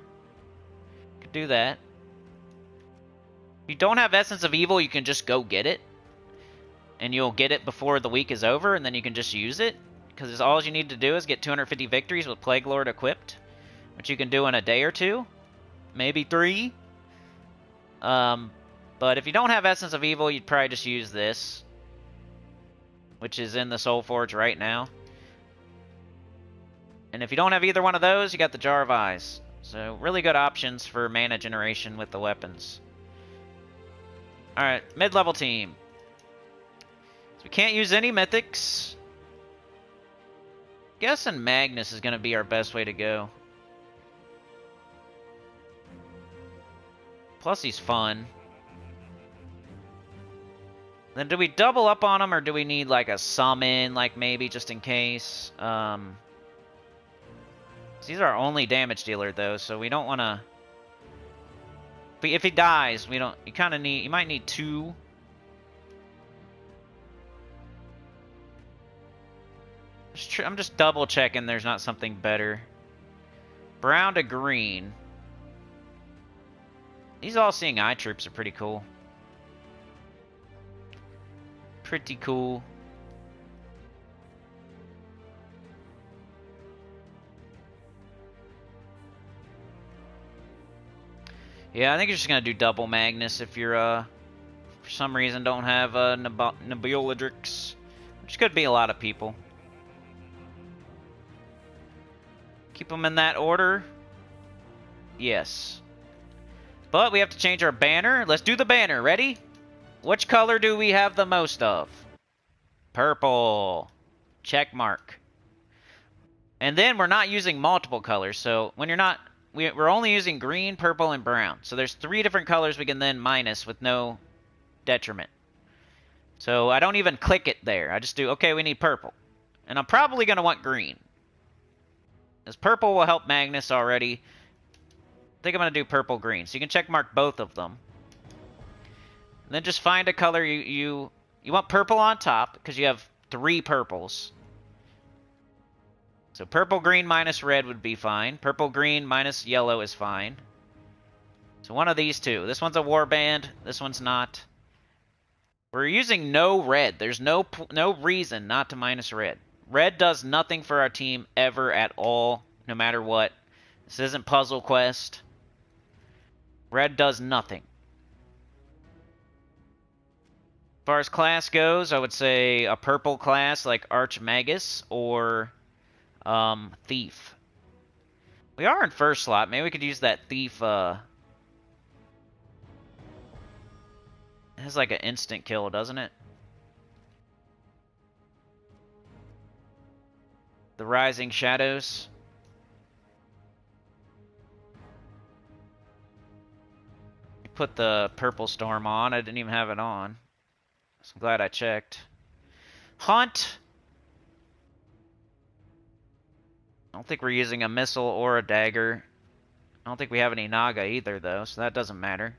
Could do that. If you don't have Essence of Evil, you can just go get it. And you'll get it before the week is over, and then you can just use it. Because all you need to do is get 250 victories with Plague Lord equipped. Which you can do in a day or 2. Maybe 3. But if you don't have Essence of Evil, you'd probably just use this. Which is in the SOULFORGE right now. And if you don't have either one of those, you got the Jar of Eyes. So really good options for mana generation with the weapons. Alright, mid-level team. So we can't use any mythics. Guessing Magnus is going to be our best way to go. Plus he's fun. Then do we double up on him, or do we need like a summon, like maybe just in case? He's our only damage dealer though, so we don't want to... But if he dies, we don't... You kind of need... You might need 2. I'm just double checking there's not something better. Brown to green. These all-seeing eye troops are pretty cool. Pretty cool. Yeah, I think you're just gonna do double Magnus if you're for some reason don't have Nebuladrix, which could be a lot of people. Keep them in that order. Yes. But we have to change our banner. Let's do the banner. Ready? Which color do we have the most of? Purple. Check mark. And then we're not using multiple colors. So when you're not we're only using green, purple, and brown. So there's 3 different colors we can then minus with no detriment. So I don't even click it there. I just do, okay, we need purple. And I'm probably going to want green. Because purple will help Magnus already. I think I'm going to do purple-green. So you can check mark both of them. And then just find a color you want purple on top, because you have 3 purples. So purple-green minus red would be fine. Purple-green minus yellow is fine. So one of these 2. This one's a warband. This one's not. We're using no red. There's no reason not to minus red. Red does nothing for our team ever at all, no matter what. This isn't Puzzle Quest. Red does nothing. As far as class goes, I would say a purple class like Archmagus or Thief. We are in first slot. Maybe we could use that Thief. It has like an instant kill, doesn't it? The Rising Shadows. Put the Purple Storm on. I didn't even have it on. So I'm glad I checked. Hunt. I don't think we're using a missile or a dagger. I don't think we have any Naga either, though, so that doesn't matter.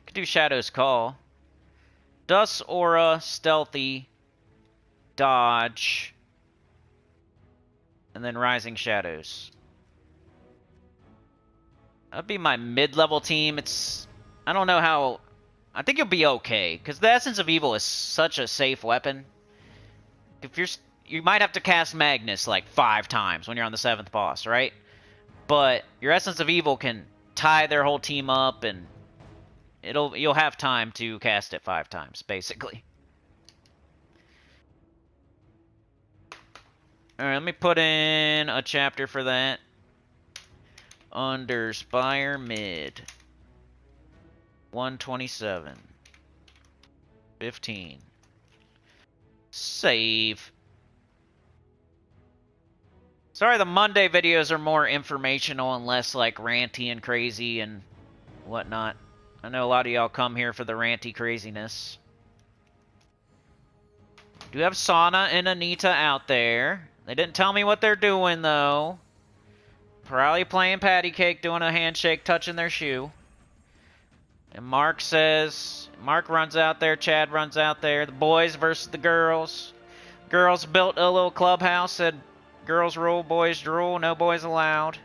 Could do Shadow's Call. Dust Aura, Stealthy, Dodge, and then Rising Shadows. That'd be my mid-level team. I don't know how... I think you'll be okay, because the Essence of Evil is such a safe weapon. If you might have to cast Magnus like 5 times when you're on the 7th boss, right? But your Essence of Evil can tie their whole team up, and you'll have time to cast it 5 times, basically. Alright, let me put in a chapter for that. Underspire mid. 127. 15. Save. Sorry, the Monday videos are more informational and less like ranty and crazy and whatnot. I know a lot of y'all come here for the ranty craziness. Do have Sauna and Anita out there. They didn't tell me what they're doing though. Probably playing patty cake, doing a handshake, touching their shoe. And Mark runs out there, Chad runs out there. The boys versus the girls. Girls built a little clubhouse, said girls rule, boys drool, no boys allowed.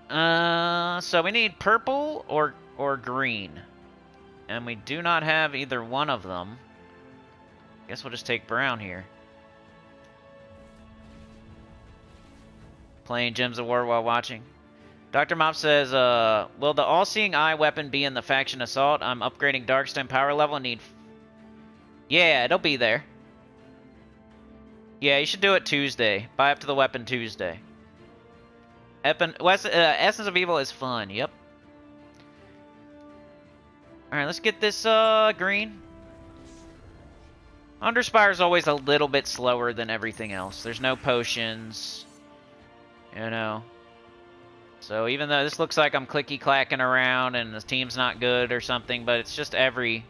So we need purple or green. And we do not have either one of them. Guess we'll just take brown here. Playing Gems of War while watching. Dr. Mop says, will the all-seeing eye weapon be in the faction assault? I'm upgrading Darkstone power level and need... Yeah, it'll be there. Yeah, you should do it Tuesday. Buy up to the weapon Tuesday. Essence of Evil is fun, yep. Alright, let's get this green. Underspire is always a little bit slower than everything else. There's no potions. You know. So even though this looks like I'm clicky-clacking around and the team's not good or something, but it's just every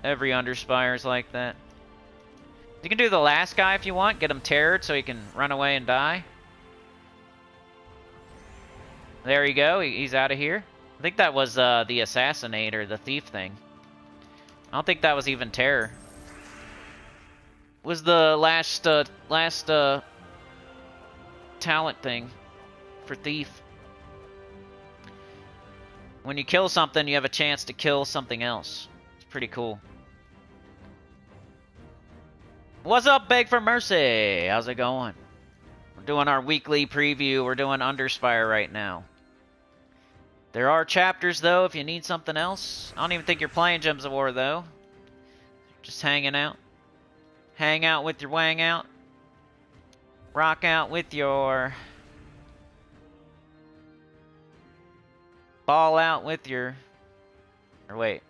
Underspire is like that. You can do the last guy if you want. Get him terrored so he can run away and die. There you go. He's out of here. I think that was the assassinate or the thief thing. I don't think that was even terror. Was the last talent thing for thief. When you kill something, you have a chance to kill something else. It's pretty cool. What's up, Beg for Mercy? How's it going? We're doing our weekly preview. We're doing Underspire right now. There are chapters, though, if you need something else. I don't even think you're playing Gems of War, though. Just hanging out. Hang out with your wang out. Rock out with your... Ball out with your... Or wait.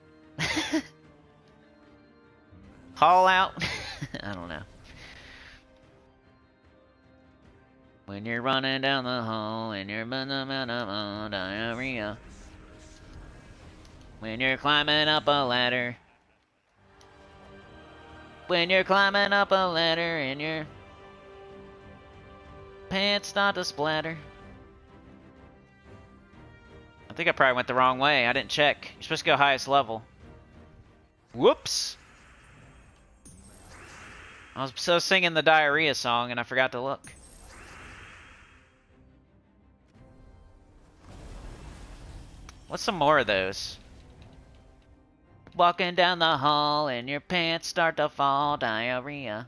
Haul out? I don't know. When you're running down the hall and you're diarrhea. When you're climbing up a ladder. When you're climbing up a ladder and your pants start to splatter. I think I probably went the wrong way. I didn't check. You're supposed to go highest level. Whoops! I was so singing the diarrhea song and I forgot to look. What's some more of those? Walking down the hall and your pants start to fall, diarrhea.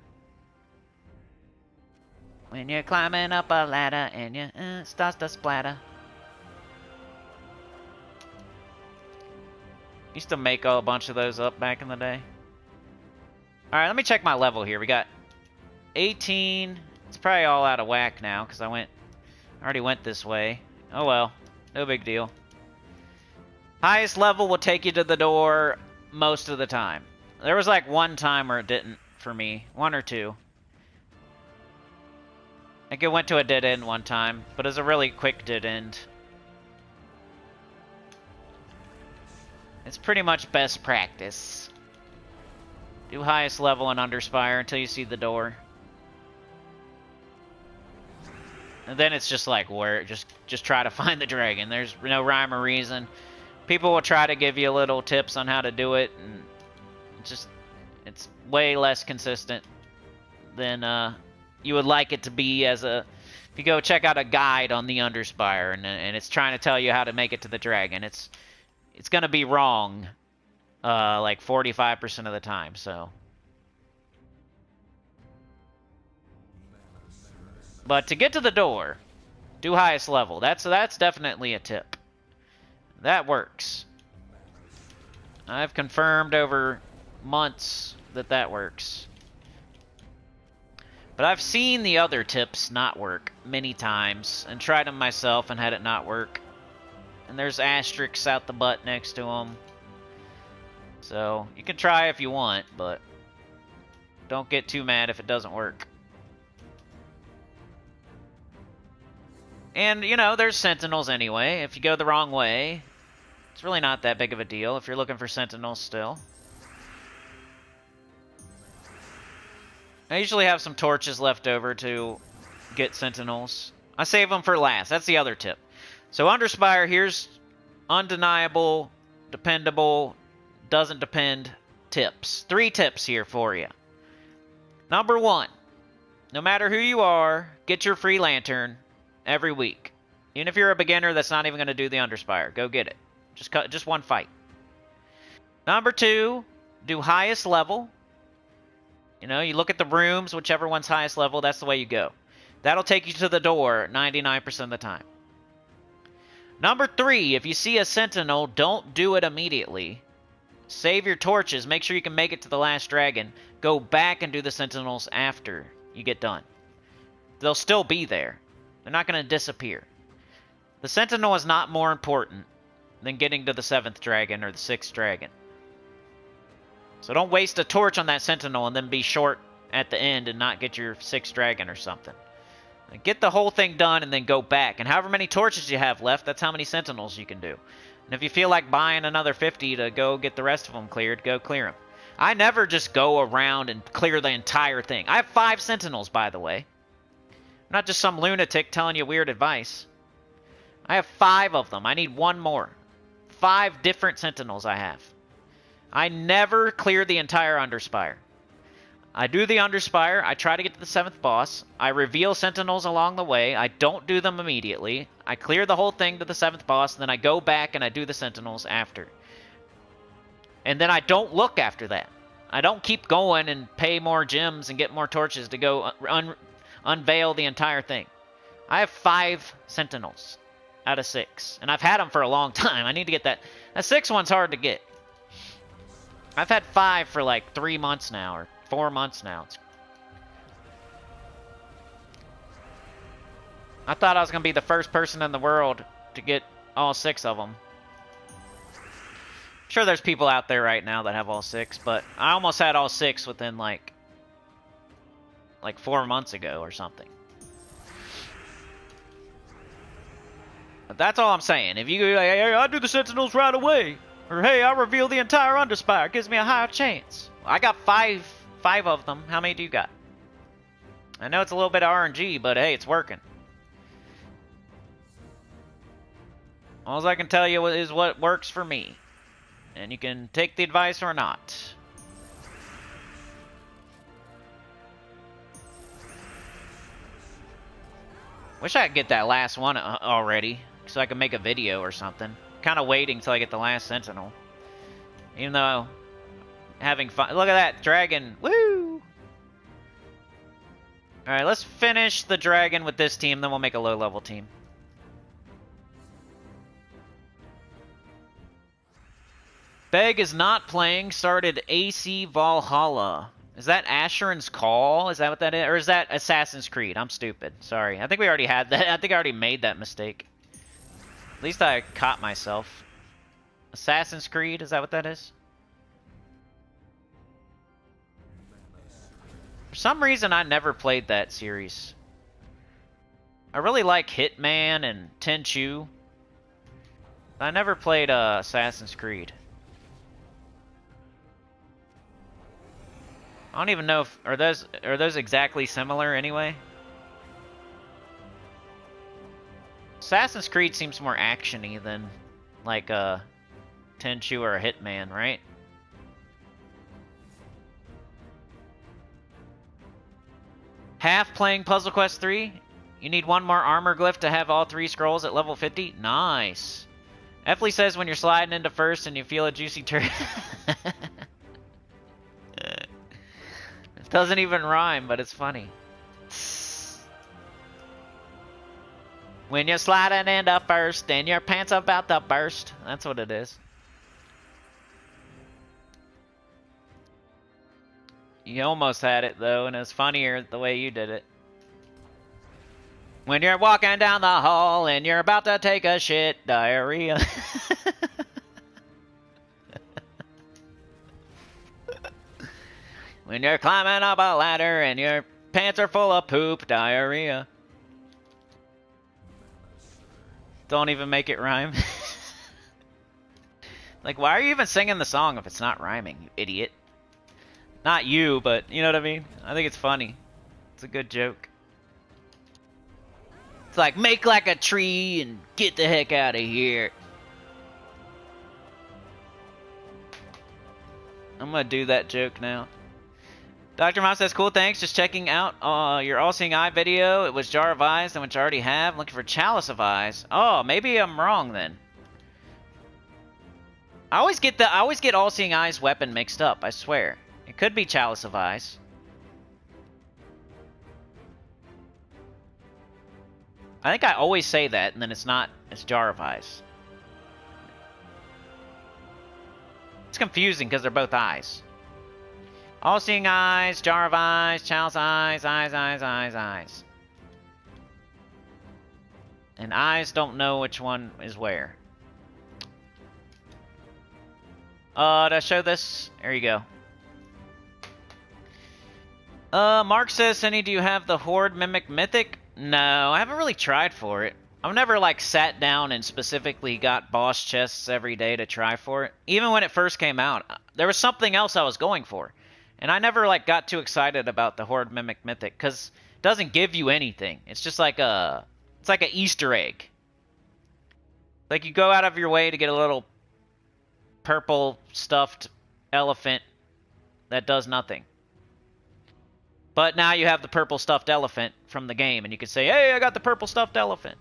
When you're climbing up a ladder and you starts to splatter. Used to make a bunch of those up back in the day. Alright, let me check my level here. We got 18. It's probably all out of whack now because I already went this way. Oh well, no big deal. Highest level will take you to the door most of the time. There was like one time where it didn't for me. One or two. I think it went to a dead end one time, but it was a really quick dead end. It's pretty much best practice. Do highest level in Underspire until you see the door. And then it's just like where just try to find the dragon. There's no rhyme or reason. People will try to give you little tips on how to do it, and it's way less consistent than you would like it to be as a... If you go check out a guide on the Underspire and it's trying to tell you how to make it to the dragon, it's going to be wrong like 45% of the time, so... But to get to the door, do highest level. That's definitely a tip. That works. I've confirmed over months that works. But I've seen the other tips not work many times and tried them myself and had it not work. And there's asterisks out the butt next to them. So you can try if you want, but don't get too mad if it doesn't work. And, you know, there's sentinels anyway. If you go the wrong way, it's really not that big of a deal if you're looking for sentinels still. I usually have some torches left over to get sentinels. I save them for last. That's the other tip. So Underspire, here's undeniable, dependable, doesn't depend tips. 3 tips here for you. Number 1, no matter who you are, get your free lantern every week. Even if you're a beginner that's not even going to do the Underspire, go get it. Just one fight. Number 2, do highest level. You know, you look at the rooms, whichever one's highest level, that's the way you go. That'll take you to the door 99% of the time. Number 3, if you see a sentinel, don't do it immediately. Save your torches. Make sure you can make it to the last dragon. Go back and do the sentinels after you get done. They'll still be there. They're not going to disappear. The sentinel is not more important than getting to the 7th dragon or the 6th dragon. So don't waste a torch on that sentinel and then be short at the end and not get your 6th dragon or something. Get the whole thing done and then go back. And however many torches you have left, that's how many sentinels you can do. And if you feel like buying another 50 to go get the rest of them cleared, go clear them. I never just go around and clear the entire thing. I have 5 sentinels, by the way. I'm not just some lunatic telling you weird advice. I have 5 of them. I need 1 more. 5 different sentinels I have. I never clear the entire Underspire. I do the Underspire. I try to get to the 7th boss. I reveal sentinels along the way. I don't do them immediately. I clear the whole thing to the 7th boss, and then I go back and I do the sentinels after. And then I don't look after that. I don't keep going and pay more gems and get more torches to go unveil the entire thing. I have 5 sentinels out of 6. And I've had them for a long time. I need to get that. That 6th one's hard to get. I've had 5 for like 3 months now, or 4 months now. I thought I was going to be the first person in the world to get all 6 of them. Sure, there's people out there right now that have all 6, but I almost had all 6 within like 4 months ago or something. That's all I'm saying. If you go, hey, I do the Sentinels right away, or hey, I reveal the entire Underspire, it gives me a higher chance. I got five of them. How many do you got? I know it's a little bit of RNG, but hey, it's working. All I can tell you is what works for me. And you can take the advice or not. Wish I could get that last one already, so I could make a video or something. Kind of waiting till I get the last Sentinel. Even though, having fun. Look at that, dragon. Woo! Alright, let's finish the dragon with this team, then we'll make a low-level team. Beg is not playing, started AC Valhalla. Is that Asheron's Call? Is that what that is? Or is that Assassin's Creed? I'm stupid. Sorry. I think we already had that. I think I already made that mistake. At least I caught myself. Assassin's Creed? Is that what that is? For some reason, I never played that series. I really like Hitman and Tenchu. I never played Assassin's Creed. I don't even know if are those exactly similar anyway. Assassin's Creed seems more actiony than like a Tenchu or a Hitman, right? Half playing Puzzle Quest 3. You need one more armor glyph to have all 3 scrolls at level 50. Nice. Efley says when you're sliding into first and you feel a juicy turn. Doesn't even rhyme, but it's funny. When you're sliding into first and your pants about to burst. That's what it is. You almost had it, though, and it's funnier the way you did it. When you're walking down the hall and you're about to take a shit, diarrhea. When you're climbing up a ladder and your pants are full of poop, diarrhea. Don't even make it rhyme. Like, why are you even singing the song if it's not rhyming, you idiot? Not you, but you know what I mean? I think it's funny. It's a good joke. It's like, make like a tree and get the heck out of here. I'm gonna do that joke now. Dr. Mom says, cool, thanks. Just checking out your All-Seeing Eye video. It was Jar of Eyes, which I already have. Looking for Chalice of Eyes. Oh, maybe I'm wrong then. I always get All-Seeing Eyes weapon mixed up, I swear. It could be Chalice of Eyes. I think I always say that, and then it's not. It's Jar of Eyes. It's confusing because they're both eyes. All-Seeing Eyes, Jar of Eyes, Chalice Eyes, eyes. And eyes don't know which one is where. Did I show this? There you go. Mark says, Cinny, do you have the Horde Mimic Mythic? No, I haven't really tried for it. I've never, like, sat down and specifically got boss chests every day to try for it. Even when it first came out, there was something else I was going for. And I never, like, got too excited about the Horde Mimic Mythic, because it doesn't give you anything. It's just like a... It's like an Easter egg. Like, you go out of your way to get a little purple stuffed elephant that does nothing. But now you have the purple stuffed elephant from the game, and you can say, hey, I got the purple stuffed elephant.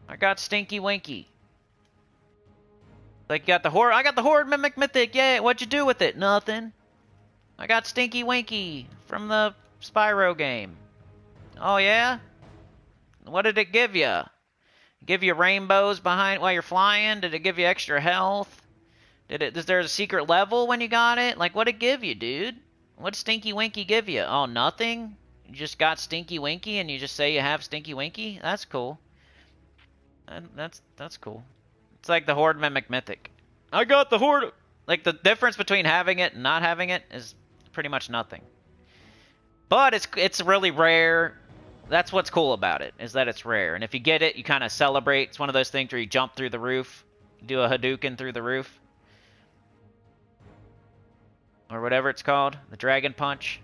I got Stinky Winky. Like, you got the Horde, I got the Horde Mimic Mythic, yeah, what'd you do with it? Nothing. I got Stinky Winky from the Spyro game. Oh, yeah? What did it give you? Give you rainbows behind while you're flying? Did it give you extra health? Is there a secret level when you got it? Like, what'd it give you, dude? What'd Stinky Winky give you? Oh, nothing? You just got Stinky Winky and you just say you have Stinky Winky? That's cool. That's cool. It's like the Horde Mimic Mythic. I got the Horde! Like, the difference between having it and not having it is pretty much nothing. But it's really rare That's what's cool about it, is that it's rare. And if you get it, you kind of celebrate. It's one of those things where you jump through the roof, do a Hadouken through the roof. Or whatever it's called, the Dragon Punch.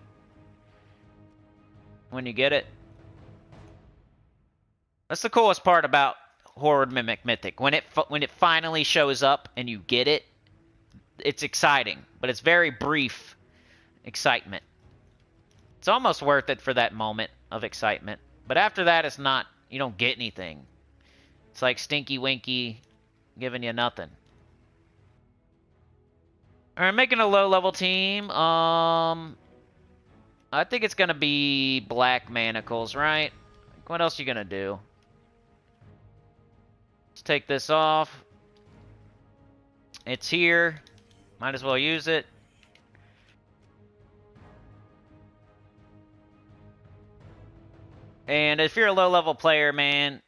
When you get it. That's the coolest part about Horde Mimic Mythic. When it finally shows up and you get it, it's exciting. But it's very brief excitement. It's almost worth it for that moment of excitement. But after that, it's not, you don't get anything. It's like Stinky Winky giving you nothing. Alright, making a low-level team. I think it's going to be Black Manacles, right? What else are you going to do? Let's take this off. It's here. Might as well use it. And if you're a low-level player, man,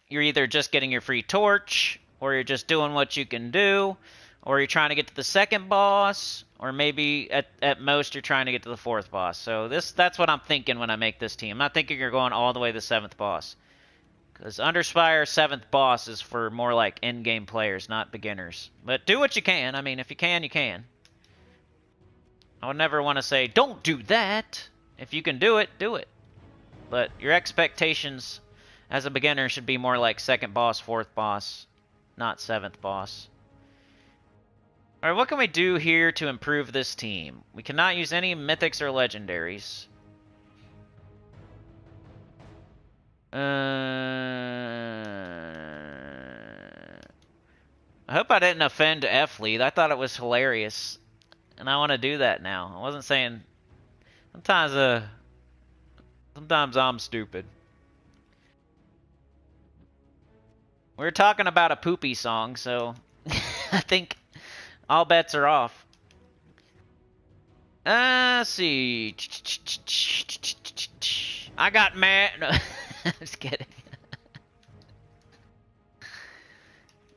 you're either just getting your free torch, or you're just doing what you can do, or you're trying to get to the second boss, or maybe at most you're trying to get to the fourth boss. So that's what I'm thinking when I make this team. I'm not thinking you're going all the way to the seventh boss. Because Underspire 7th boss is for more like end-game players, not beginners. But do what you can. I mean, if you can, you can. I would never want to say, don't do that. If you can do it, do it. But your expectations as a beginner should be more like 2nd boss, 4th boss, not 7th boss. Alright, what can we do here to improve this team? We cannot use any mythics or legendaries. I hope I didn't offend F-Lead. I thought it was hilarious. And I want to do that now. I wasn't saying... Sometimes I'm stupid. We were talking about a poopy song, so... I think all bets are off. Let's see... I got mad... No. Just kidding.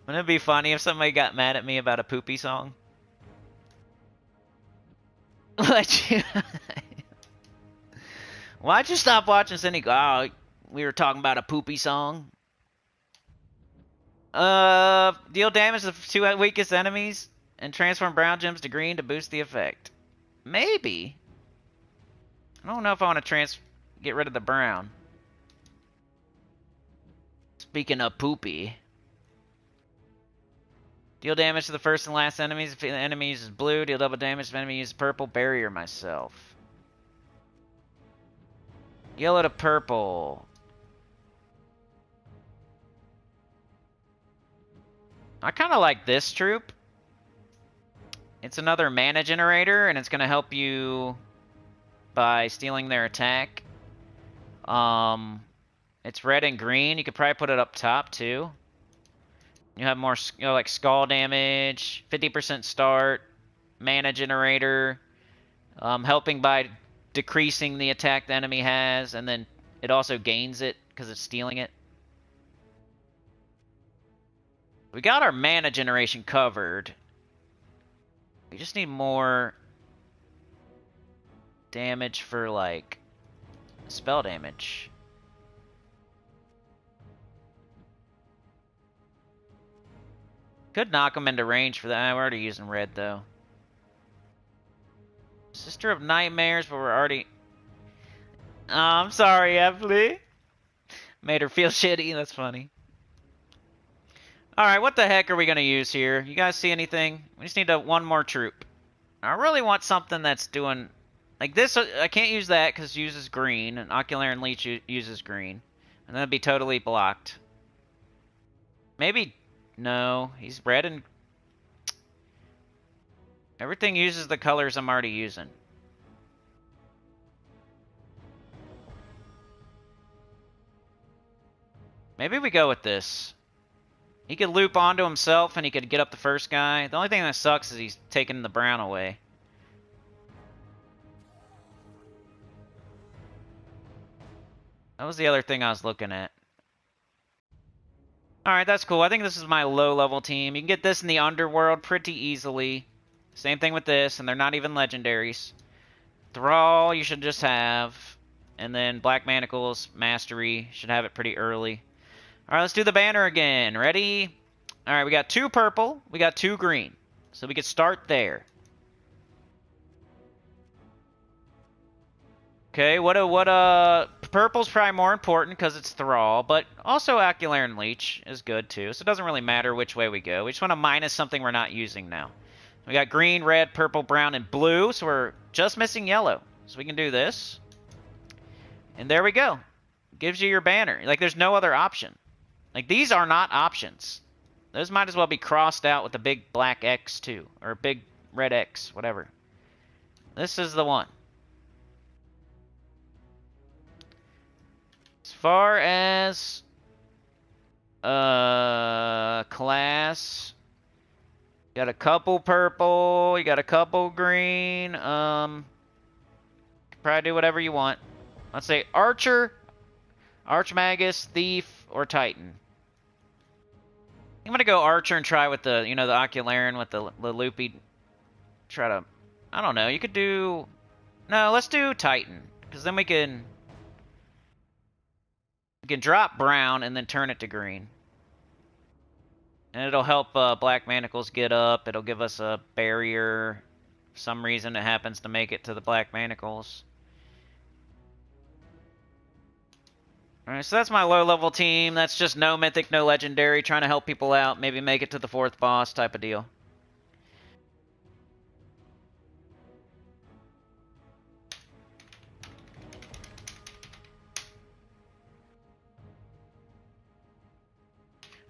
Wouldn't it be funny if somebody got mad at me about a poopy song? Why'd you stop watching Sinnycool? Oh, we were talking about a poopy song. Deal damage to the 2 weakest enemies and transform brown gems to green to boost the effect. Maybe. I don't know if I want to get rid of the brown. Speaking of poopy. Deal damage to the first and last enemies. If the enemy uses blue, deal double damage. If the enemy uses purple, barrier myself. Yellow to purple. I kind of like this troop. It's another mana generator, and it's going to help you by stealing their attack. It's red and green. You could probably put it up top, too. You have more, like skull damage, 50% start, mana generator, helping by decreasing the attack the enemy has, and then it also gains it because it's stealing it. We got our mana generation covered. We just need more damage for, like, spell damage. Could knock him into range for that. We're already using red, though. Sister of Nightmares, but we're already... Oh, I'm sorry, Evelyn. Made her feel shitty. That's funny. Alright, what the heck are we going to use here? You guys see anything? We just need one more troop. I really want something that's doing... Like this, I can't use that because it uses green. And Ocular and Leech uses green. And that'd be totally blocked. Maybe... No, he's red and... Everything uses the colors I'm already using. Maybe we go with this. He could loop onto himself and he could get up the first guy. The only thing that sucks is he's taking the brown away. That was the other thing I was looking at. Alright, that's cool. I think this is my low-level team. You can get this in the Underworld pretty easily. Same thing with this, and they're not even legendaries. Thrall, you should just have. And then Black Manacles, Mastery, should have it pretty early. Alright, let's do the banner again. Ready? Alright, we got 2 purple, we got 2 green. So we could start there. Okay, purple's probably more important because it's Thrall, but also Acular Leech is good too, so it doesn't really matter which way we go. We just want to minus something we're not using now. We got green, red, purple, brown, and blue, so we're just missing yellow. So we can do this. And there we go. Gives you your banner. Like, there's no other option. Like, these are not options. Those might as well be crossed out with a big black X too, or a big red X, whatever. This is the one. As far as class, you got a couple purple, you got a couple green. Probably do whatever you want. Let's say Archer, Archmagus, Thief, or Titan. I'm gonna go Archer and try with the, the Ocularian with the loopy. Try to, I don't know. You could do, no, let's do Titan, because then we can drop brown and then turn it to green. And it'll help Black Manacles get up. It'll give us a barrier. For some reason it happens to make it to the Black Manacles. Alright, so that's my low-level team. That's just no Mythic, no Legendary, trying to help people out. Maybe make it to the 4th boss type of deal.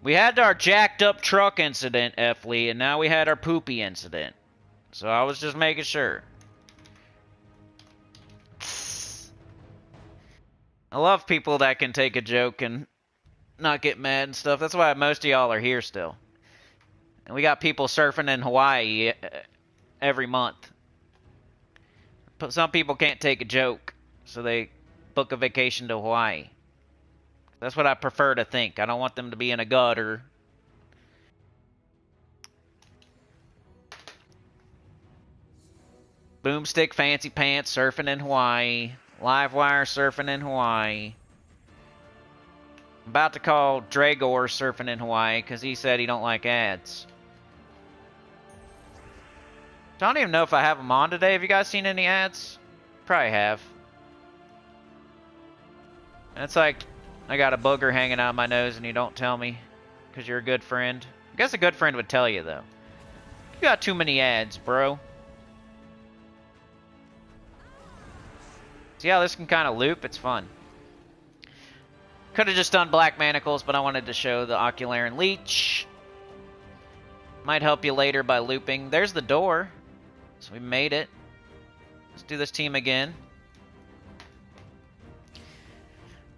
We had our jacked up truck incident, F. Lee, and now we had our poopy incident. So I was just making sure. I love people that can take a joke and not get mad and stuff. That's why most of y'all are here still. And we got people surfing in Hawaii every month. But some people can't take a joke, so they book a vacation to Hawaii. That's what I prefer to think. I don't want them to be in a gutter. Boomstick Fancy Pants surfing in Hawaii. Livewire surfing in Hawaii. I'm about to call Dragor surfing in Hawaii because he said he don't like ads. I don't even know if I have them on today. Have you guys seen any ads? Probably have. It's like I got a booger hanging out of my nose and you don't tell me because you're a good friend. I guess a good friend would tell you, though. You got too many ads, bro. See how this can kind of loop? It's fun. Could have just done Black Manacles, but I wanted to show the Ocular Leech. Might help you later by looping. There's the door. So we made it. Let's do this team again.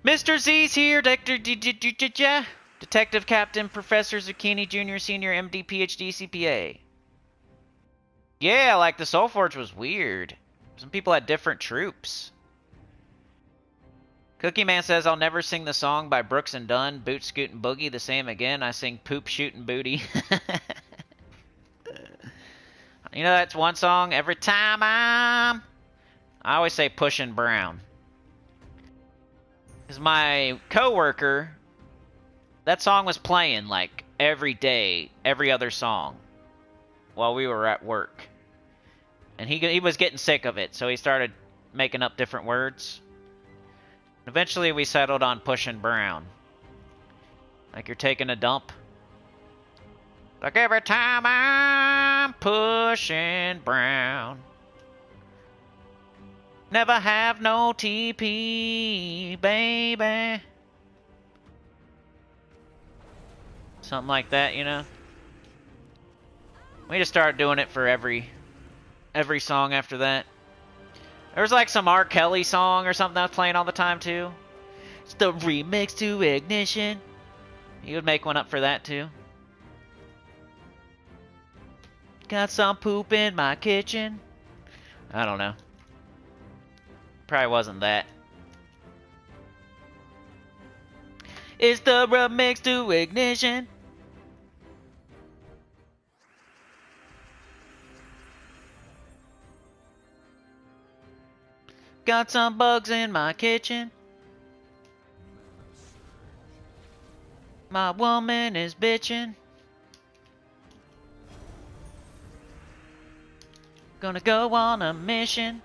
Mr. Z's here, Detective Captain Professor Zucchini Jr. Senior MD PhD CPA. Yeah, like the SOULFORGE was weird. Some people had different troops. Cookie Man says, I'll never sing the song by Brooks and Dunn, Boot Scootin' Boogie, the same again. I sing Poop Shootin' Booty. You know that's one song? Every time I always say Pushin' Brown. Because my coworker, that song was playing like every day, every other song, while we were at work. And he was getting sick of it, so he started making up different words. Eventually we settled on Pushin' Brown. Like you're taking a dump. Like every time I'm pushing brown. Never have no TP, baby. Something like that, you know? We just started doing it for every song after that. There was like some R. Kelly song or something that was playing all the time too. It's the remix to Ignition. He would make one up for that too. Got some poop in my kitchen. I don't know. Probably wasn't that. It's the remix to Ignition. Got some bugs in my kitchen. My woman is bitching. Gonna go on a mission.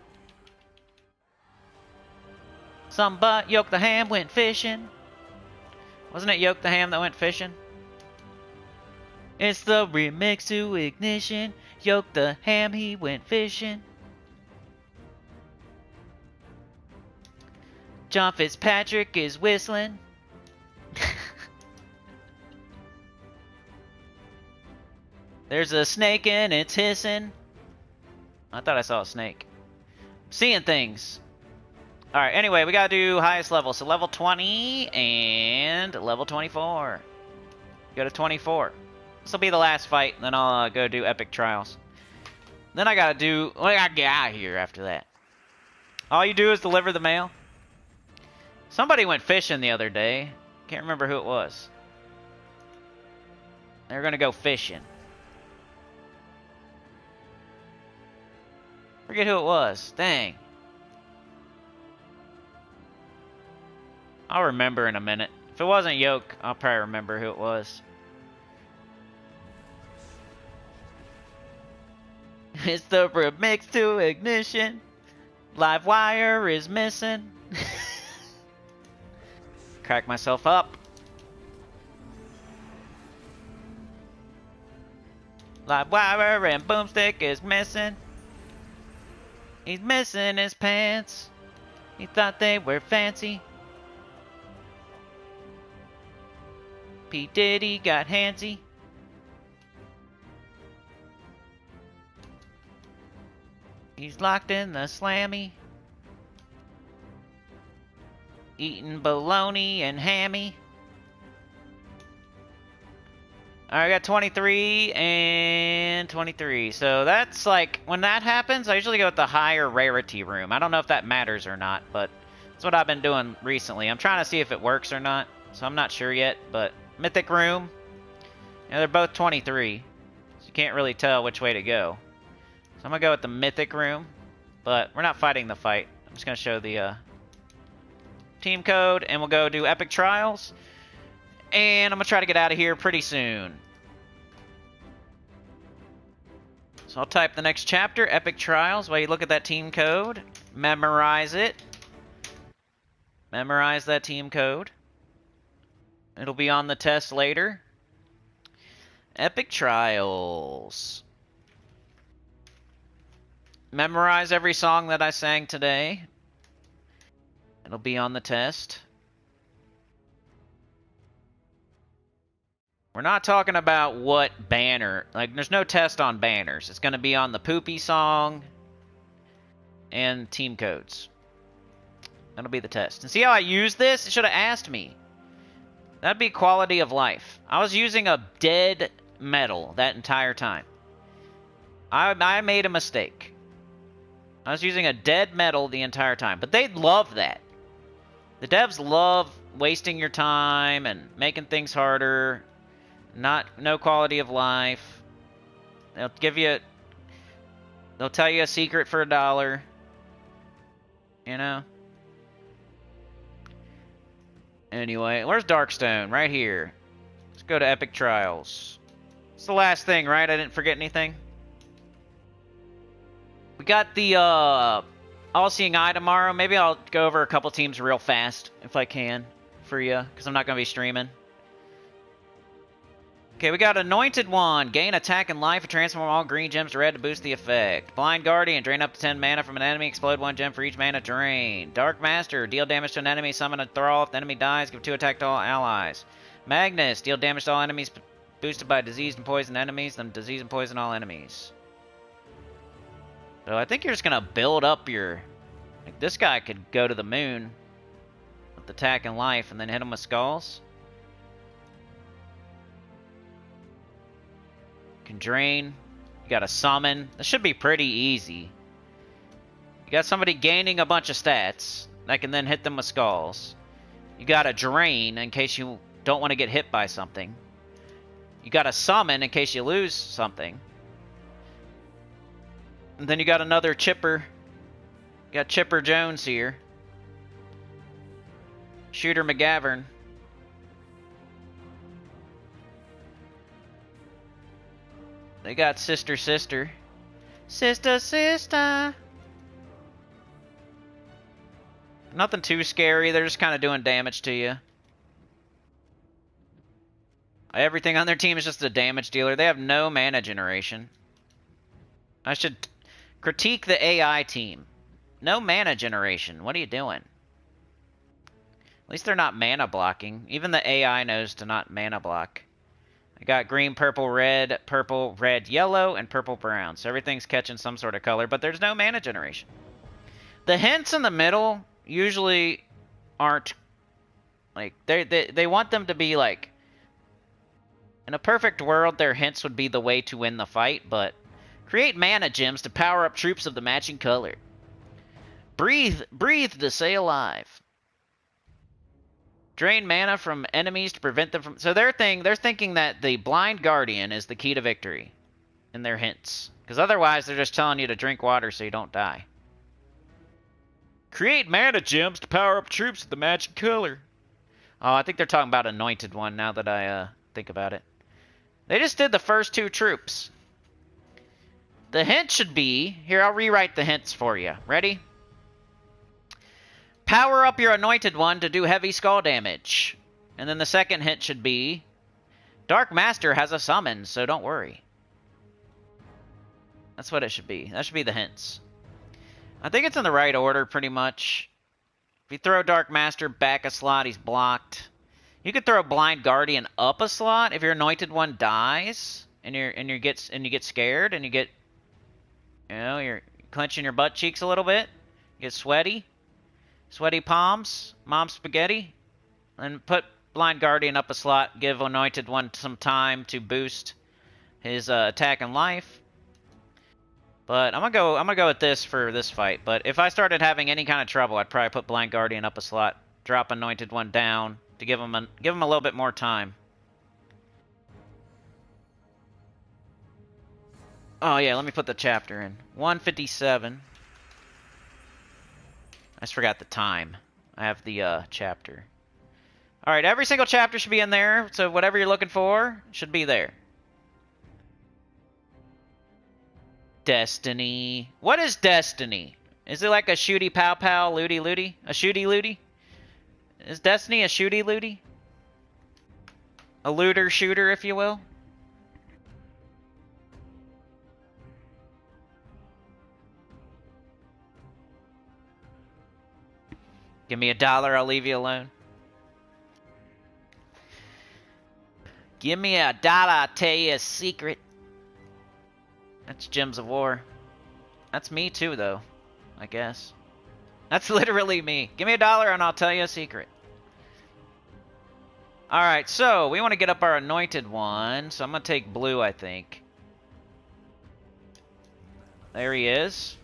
Some butt Yoke the Ham went fishing. Wasn't it Yoke the Ham that went fishing? It's the remix to Ignition. Yoke the Ham, he went fishing. John Fitzpatrick is whistling. There's a snake and it's hissing. I thought I saw a snake. Seeing things. Alright, anyway, we gotta do highest level. So level 20 and level 24. Go to 24. This will be the last fight, and then I'll go do epic trials. Then I gotta do... Well, I gotta get out of here after that. All you do is deliver the mail. Somebody went fishing the other day. Can't remember who it was. They're gonna go fishing. Forget who it was. Dang. I'll remember in a minute. If it wasn't Yoke, I'll probably remember who it was. It's the remix to Ignition. Live wire is missing. Crack myself up. Live wire and Boomstick is missing. He's missing his pants. He thought they were fancy. P. Diddy got handsy. He's locked in the slammy. Eating bologna and hammy. Alright, I got 23 and 23. So that's like, when that happens, I usually go with the higher rarity room. I don't know if that matters or not, but that's what I've been doing recently. I'm trying to see if it works or not, so I'm not sure yet, but mythic room. Yeah, they're both 23, so you can't really tell which way to go. So I'm going to go with the mythic room, but we're not fighting the fight. I'm just going to show the team code, and we'll go do epic trials. And I'm going to try to get out of here pretty soon. So I'll type the next chapter, Epic Trials, while you look at that team code. Memorize it. Memorize that team code. It'll be on the test later. Epic Trials. Memorize every song that I sang today. It'll be on the test. We're not talking about what banner. Like, there's no test on banners. It's going to be on the poopy song and team codes. That'll be the test. And see how I use this? It should have asked me. That'd be quality of life. I was using a dead metal that entire time. I made a mistake. I was using a dead metal the entire time. But they love that. The devs love wasting your time and making things harder. No quality of life. They'll tell you a secret for $1. You know? Anyway, where's Darkstone? Right here. Let's go to Epic Trials. It's the last thing, right? I didn't forget anything? We got the All-Seeing Eye tomorrow. Maybe I'll go over a couple teams real fast, if I can, for you, because I'm not going to be streaming. Okay, we got Anointed One. Gain attack and life and transform all green gems to red to boost the effect. Blind Guardian. Drain up to 10 mana from an enemy. Explode 1 gem for each mana drain. Dark Master. Deal damage to an enemy. Summon a thrall. If the enemy dies, give 2 attack to all allies. Magnus. Deal damage to all enemies boosted by diseased and poisoned enemies. Then disease and poison all enemies. So I think you're just going to build up your... Like, this guy could go to the moon with attack and life and then hit him with skulls. Can drain. You got a summon. This should be pretty easy. You got somebody gaining a bunch of stats that can then hit them with skulls. You got a drain in case you don't want to get hit by something. You got a summon in case you lose something. And then you got another chipper Got Chipper Jones here. Shooter McGavern. They got Sister Sister. Sister Sister. Nothing too scary. They're just kind of doing damage to you. Everything on their team is just a damage dealer. They have no mana generation. I should critique the AI team. No mana generation. What are you doing? At least they're not mana blocking. Even the AI knows to not mana block. I got green, purple, red, yellow, and purple, brown. So everything's catching some sort of color, but there's no mana generation. The hints in the middle usually aren't like they want them to be like, in a perfect world their hints would be the way to win the fight, but create mana gems to power up troops of the matching color. Breathe to stay alive. Drain mana from enemies to prevent them from... So they're thinking that the Blind Guardian is the key to victory in their hints. Because otherwise they're just telling you to drink water so you don't die. Create mana gems to power up troops with the matching color. Oh, I think they're talking about Anointed One now that I think about it. They just did the first two troops. The hint should be... Here, I'll rewrite the hints for you. Ready? Power up your Anointed One to do heavy skull damage. And then the second hint should be... Dark Master has a summon, so don't worry. That's what it should be. That should be the hints. I think it's in the right order, pretty much. If you throw Dark Master back a slot, he's blocked. You could throw Blind Guardian up a slot if your Anointed One dies, and you get scared, and you get, you know, you're clenching your butt cheeks a little bit, you get sweaty palms, mom spaghetti, and put Blind Guardian up a slot. Give Anointed One some time to boost his attack and life. But I'm gonna go with this for this fight. But if I started having any kind of trouble, I'd probably put Blind Guardian up a slot, drop Anointed One down to give him a little bit more time. Oh yeah, let me put the chapter in. 157. I just forgot the time. I have the chapter. All right, every single chapter should be in there. So whatever you're looking for should be there. Destiny. What is Destiny? Is it like a shooty pow pow, looty looty? A shooty looty? Is Destiny a shooty looty? A looter shooter, if you will? Give me $1, I'll leave you alone. Give me $1, I'll tell you a secret. That's Gems of War. That's me too, though, I guess. That's literally me. Give me $1 and I'll tell you a secret. Alright, so we want to get up our Anointed One. So I'm going to take blue, I think. There he is.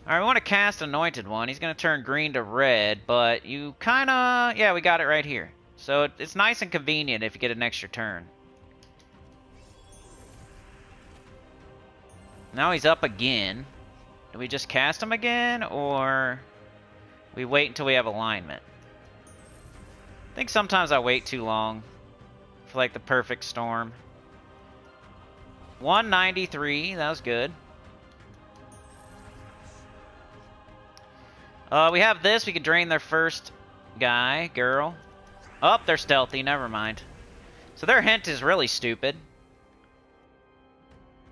Alright, we want to cast Anointed One. He's going to turn green to red, but you kind of... Yeah, we got it right here. So it's nice and convenient if you get an extra turn. Now he's up again. Do we just cast him again, or we wait until we have alignment? I think sometimes I wait too long for like the perfect storm. 193, that was good. We have this, we could drain their first guy, girl. Oh, they're stealthy, never mind. So their hint is really stupid.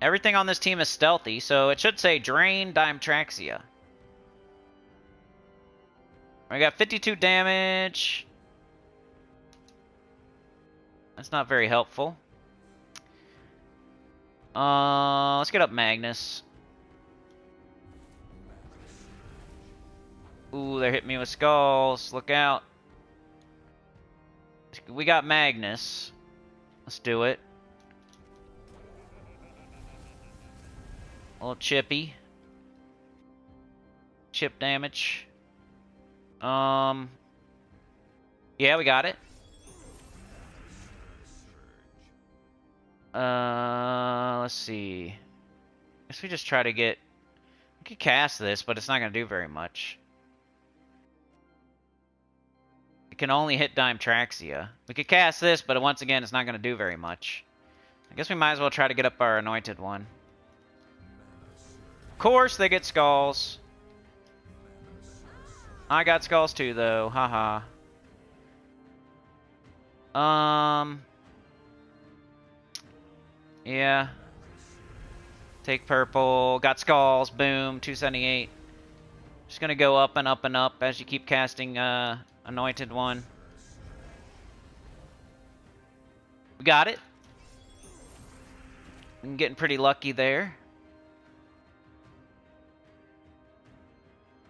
Everything on this team is stealthy, so it should say Drain Dimtraxia. We got 52 damage. That's not very helpful. Let's get up Magnus. Ooh, they're hitting me with skulls. Look out. We got Magnus. Let's do it. A little chippy. Chip damage. Yeah, we got it. Let's see. Guess we just try to get We could cast this, but it's not going to do very much. It can only hit Dimetraxia. We could cast this, but once again, it's not going to do very much. I guess we might as well try to get up our anointed one. Of course they get skulls. I got skulls too, though. Haha. Yeah. Take purple. Got skulls. Boom. 278. Just gonna go up and up and up as you keep casting anointed one. We got it. I'm getting pretty lucky there.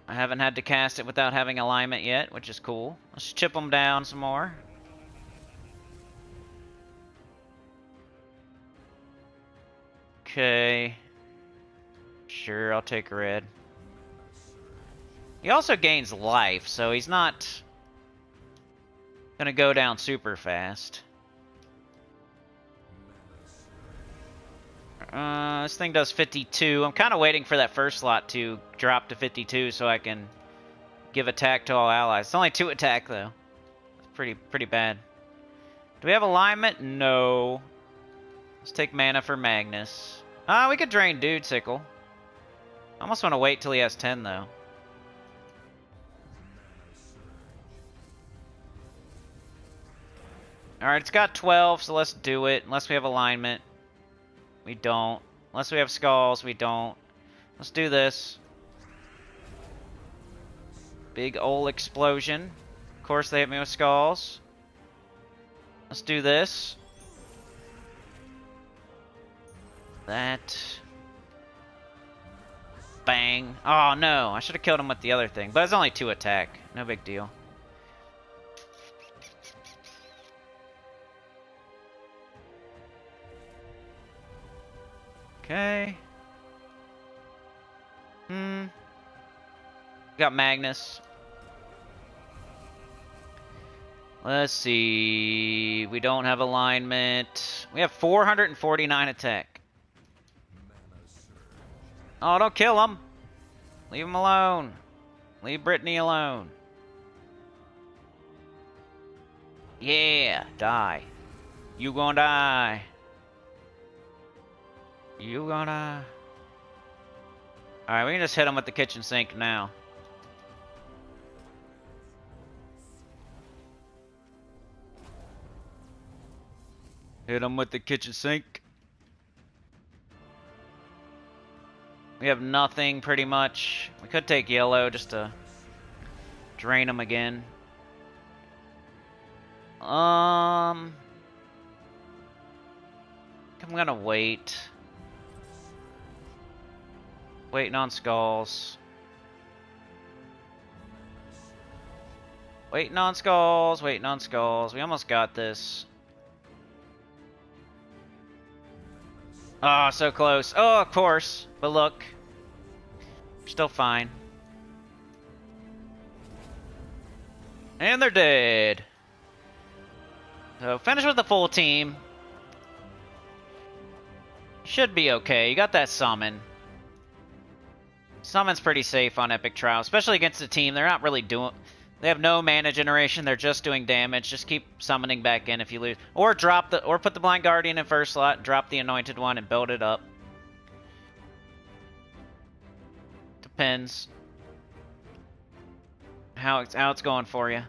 I haven't had to cast it without having alignment yet, which is cool. Let's chip them down some more. Okay. Sure, I'll take red. He also gains life, so he's not gonna go down super fast. This thing does 52. I'm kind of waiting for that first slot to drop to 52 so I can give attack to all allies. It's only 2 attack, though. It's pretty bad. Do we have alignment? No. Let's take mana for Magnus. We could drain Dude Sickle. I almost want to wait till he has 10, though. Alright, it's got 12, so let's do it. Unless we have alignment. We don't. Unless we have skulls, we don't. Let's do this. Big ol' explosion. Of course, they hit me with skulls. Let's do this. That. Bang. Oh, no. I should have killed him with the other thing. But it's only 2 attack. No big deal. Okay. Got Magnus. Let's see. We don't have alignment. We have 449 attack. Oh, don't kill him. Leave him alone. Leave Brittany alone. Yeah, die. You gonna die. You gonna... Alright, we can just hit him with the kitchen sink now. Hit him with the kitchen sink. We have nothing, pretty much. We could take yellow just to drain him again. I'm gonna wait. Waiting on skulls. Waiting on skulls. Waiting on skulls. We almost got this. Oh, so close. Oh, of course. But look. We're still fine. And they're dead. So, finish with the full team. Should be okay. You got that summon. Summon's pretty safe on Epic Trial, especially against a team. They're not really doing... They have no mana generation. They're just doing damage. Just keep summoning back in if you lose. Or drop the... Or put the Blind Guardian in first slot, drop the Anointed one, and build it up. Depends. How it's going for you. If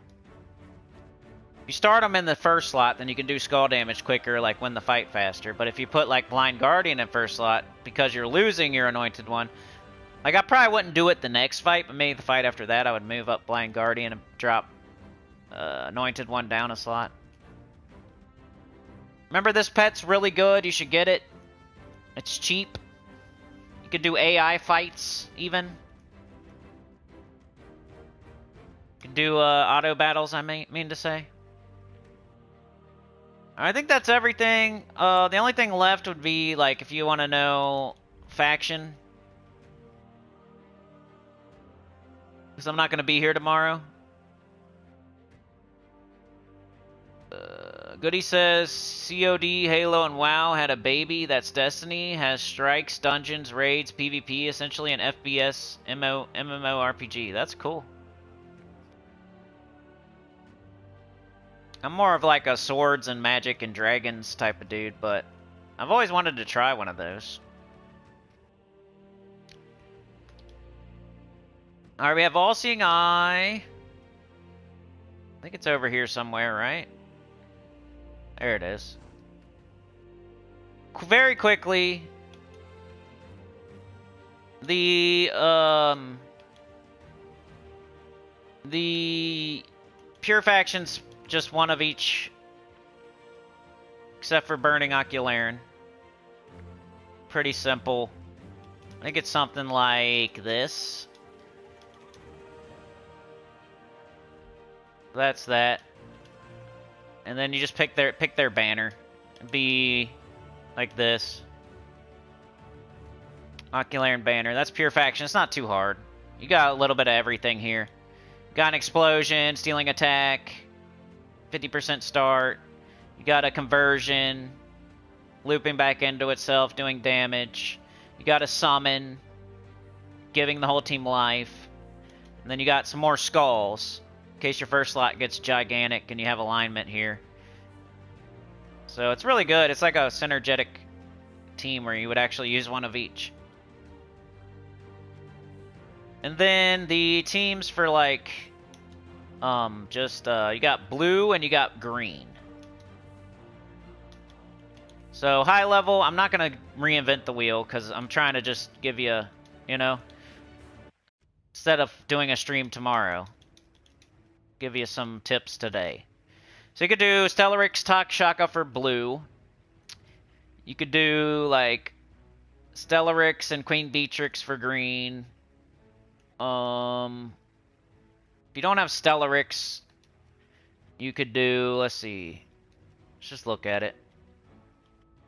you start them in the first slot, then you can do skull damage quicker, like win the fight faster. But if you put, like, Blind Guardian in first slot, because you're losing your Anointed one... Like, I probably wouldn't do it the next fight, but maybe the fight after that, I would move up Blind Guardian and drop Anointed one down a slot. Remember, this pet's really good. You should get it. It's cheap. You could do AI fights, even. You can do auto battles, I mean to say. I think that's everything. The only thing left would be, like, if you want to know faction... Because I'm not going to be here tomorrow. Goody says COD, Halo, and WoW had a baby. That's Destiny. Has strikes, dungeons, raids, PvP, essentially an FPS MMORPG. That's cool. I'm more of like a swords and magic and dragons type of dude, but I've always wanted to try one of those. Alright, we have All-Seeing Eye. I think it's over here somewhere, right? There it is. Very quickly, the pure factions, just one of each, except for Burning Ocularen. Pretty simple. I think it's something like this. That's that. And then you just pick their banner. It'd be like this. Ocularen banner. That's pure faction. It's not too hard. You got a little bit of everything here. Got an explosion, stealing attack, 50% start. You got a conversion, looping back into itself, doing damage. You got a summon, giving the whole team life. And then you got some more skulls, in case your first slot gets gigantic and you have alignment here. So it's really good. It's like a synergetic team where you would actually use one of each. And then the teams for like, you got blue and you got green. So high level, I'm not going to reinvent the wheel because I'm trying to just give you, you know, instead of doing a stream tomorrow, give you some tips today. So you could do Stellarix Takshaka for blue. You could do like Stellarix and Queen Beatrix for green. If you don't have Stellarix, you could do, let's see, let's just look at it.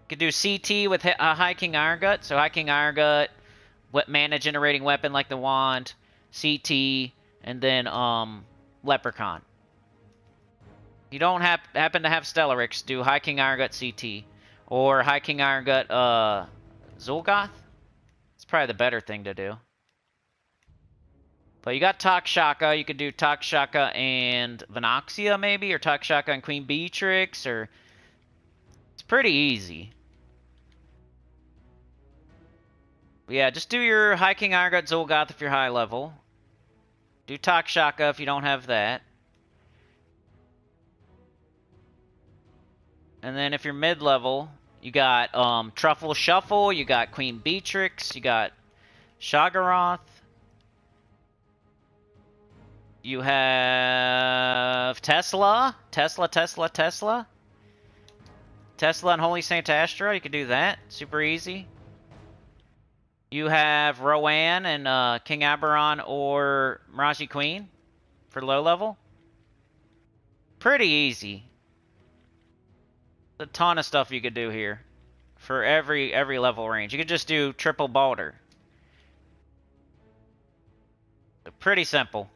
You could do CT with High King Irongut. So High King Irongut, mana generating weapon like the wand, CT, and then Leprechaun. If you don't happen to have Stellarix, do High King Irongut CT. Or High King Irongut Zul'Goth. It's probably the better thing to do. But you got Takshaka. You could do Takshaka and Venoxia maybe, or Takshaka and Queen Beatrix, or it's pretty easy. But yeah, just do your High King Irongut Zul'Goth if you're high level. Do Takshaka if you don't have that. And then if you're mid-level, you got Truffle Shuffle, you got Queen Beatrix, you got Shagaroth. You have Tesla and Holy Saint Astra. You can do that. Super easy. You have Rowan and King Aberon or Miraji Queen for low level. Pretty easy. A ton of stuff you could do here for every level range. You could just do triple Balder. Pretty simple.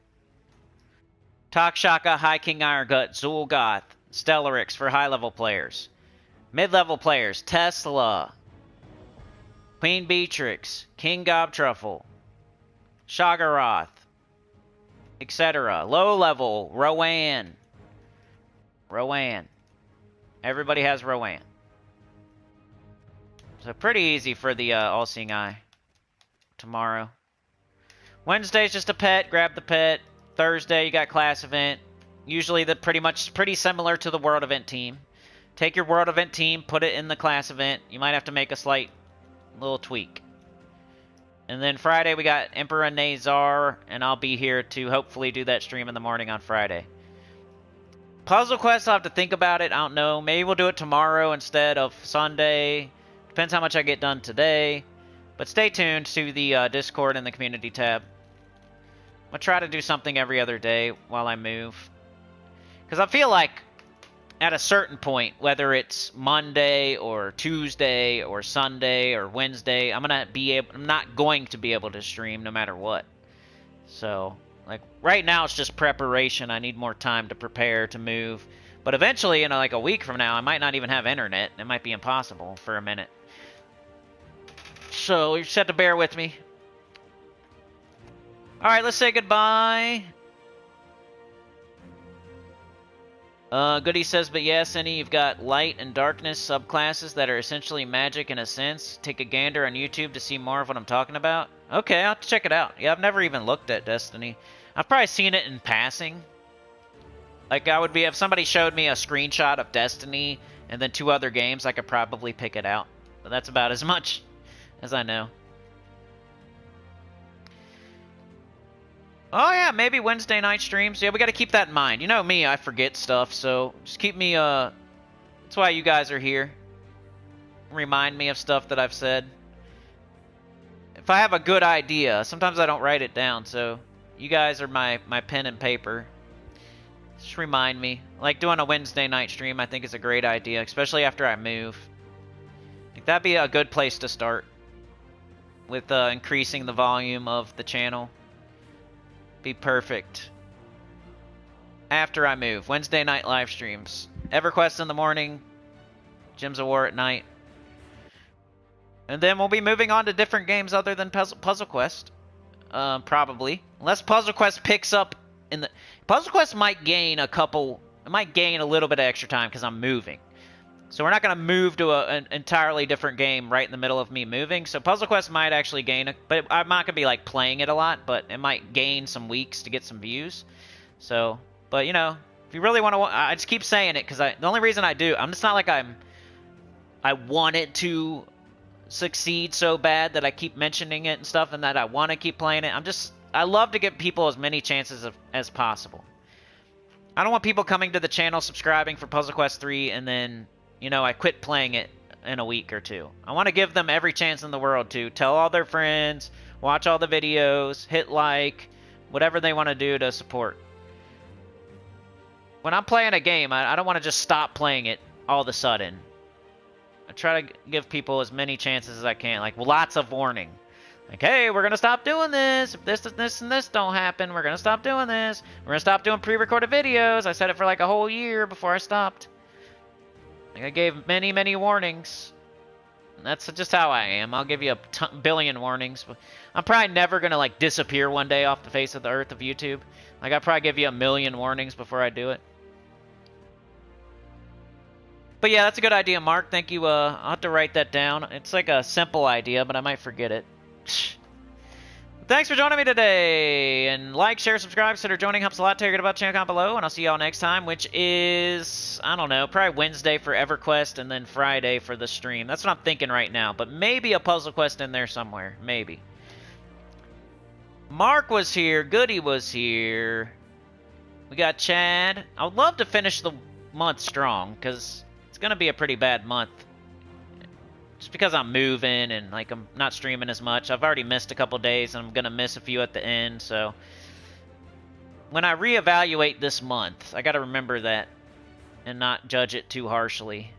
Takshaka, High King Irongut, Zul'Goth, Stellarix for high-level players. Mid-level players, Tesla, Queen Beatrix, King Gobtruffle, Shagaroth, etc. Low-level, Rowan. Everybody has Rowan. So pretty easy for the All-Seeing Eye tomorrow. Wednesday's just a pet, grab the pet. Thursday, you got class event. Usually pretty similar to the world event team. Take your world event team, put it in the class event. You might have to make a slight little tweak. And then Friday, we got Emperor Nazar, and I'll be here to hopefully do that stream in the morning on Friday. Puzzle Quest, I'll have to think about it. I don't know. Maybe we'll do it tomorrow instead of Sunday. Depends how much I get done today. But stay tuned to the Discord and the community tab. I'm going to try to do something every other day while I move. Because I feel like at a certain point, whether it's Monday or Tuesday or Sunday or Wednesday, I'm not going to be able to stream no matter what. So, like, right now it's just preparation. I need more time to prepare, to move. But eventually, in like a week from now, I might not even have internet. It might be impossible for a minute. So you just have to bear with me. Alright, let's say goodbye. Goody says, but yeah, Cindy, you've got light and darkness subclasses that are essentially magic in a sense. Take a gander on YouTube to see more of what I'm talking about. Okay, I'll have to check it out. Yeah, I've never even looked at Destiny. I've probably seen it in passing. Like, I would be, if somebody showed me a screenshot of Destiny and then 2 other games, I could probably pick it out. But that's about as much as I know. Oh yeah, maybe Wednesday night streams. Yeah, we got to keep that in mind. You know me, I forget stuff, so just keep me, that's why you guys are here. Remind me of stuff that I've said. If I have a good idea, sometimes I don't write it down, so you guys are my pen and paper. Just remind me. Like doing a Wednesday night stream, I think is a great idea, especially after I move. Like, that'd be a good place to start with increasing the volume of the channel. Be perfect. After I move. Wednesday night live streams. EverQuest in the morning. Gems of War at night. And then we'll be moving on to different games other than Puzzle Quest. Probably. Unless Puzzle Quest picks up in the... Puzzle Quest might gain a couple... It might gain a little bit of extra time because I'm moving. So we're not going to move to an entirely different game right in the middle of me moving. So Puzzle Quest might actually gain... But I'm not going to be like playing it a lot. But it might gain some weeks to get some views. So... But, you know... If you really want to... I just keep saying it because the only reason I do... It's not like I want it to succeed so bad that I keep mentioning it and stuff. And that I want to keep playing it. I love to give people as many chances as possible. I don't want people coming to the channel subscribing for Puzzle Quest 3 and then... You know, I quit playing it in a week or 2. I want to give them every chance in the world to tell all their friends, watch all the videos, hit like, whatever they want to do to support. When I'm playing a game, I don't want to just stop playing it all of a sudden. I try to give people as many chances as I can, like lots of warning. Like, hey, we're going to stop doing this. If this, and this don't happen, we're going to stop doing this. We're going to stop doing pre-recorded videos. I said it for like a whole year before I stopped. I gave many, many warnings. That's just how I am. I'll give you a billion warnings. I'm probably never going to, like, disappear one day off the face of the earth of YouTube. Like, I'll probably give you a million warnings before I do it. But yeah, that's a good idea, Mark. Thank you. I'll have to write that down. It's like a simple idea, but I might forget it. Thanks for joining me today. And like, share, subscribe, consider joining. Helps a lot. Tell your good about the channel comment below. And I'll see y'all next time, which is, I don't know, probably Wednesday for EverQuest and then Friday for the stream. That's what I'm thinking right now. But maybe a Puzzle Quest in there somewhere. Maybe. Mark was here. Goody was here. We got Chad. I would love to finish the month strong because it's going to be a pretty bad month. Just because I'm moving and like I'm not streaming as much. I've already missed a couple days and I'm going to miss a few at the end. So when I reevaluate this month, I got to remember that and not judge it too harshly.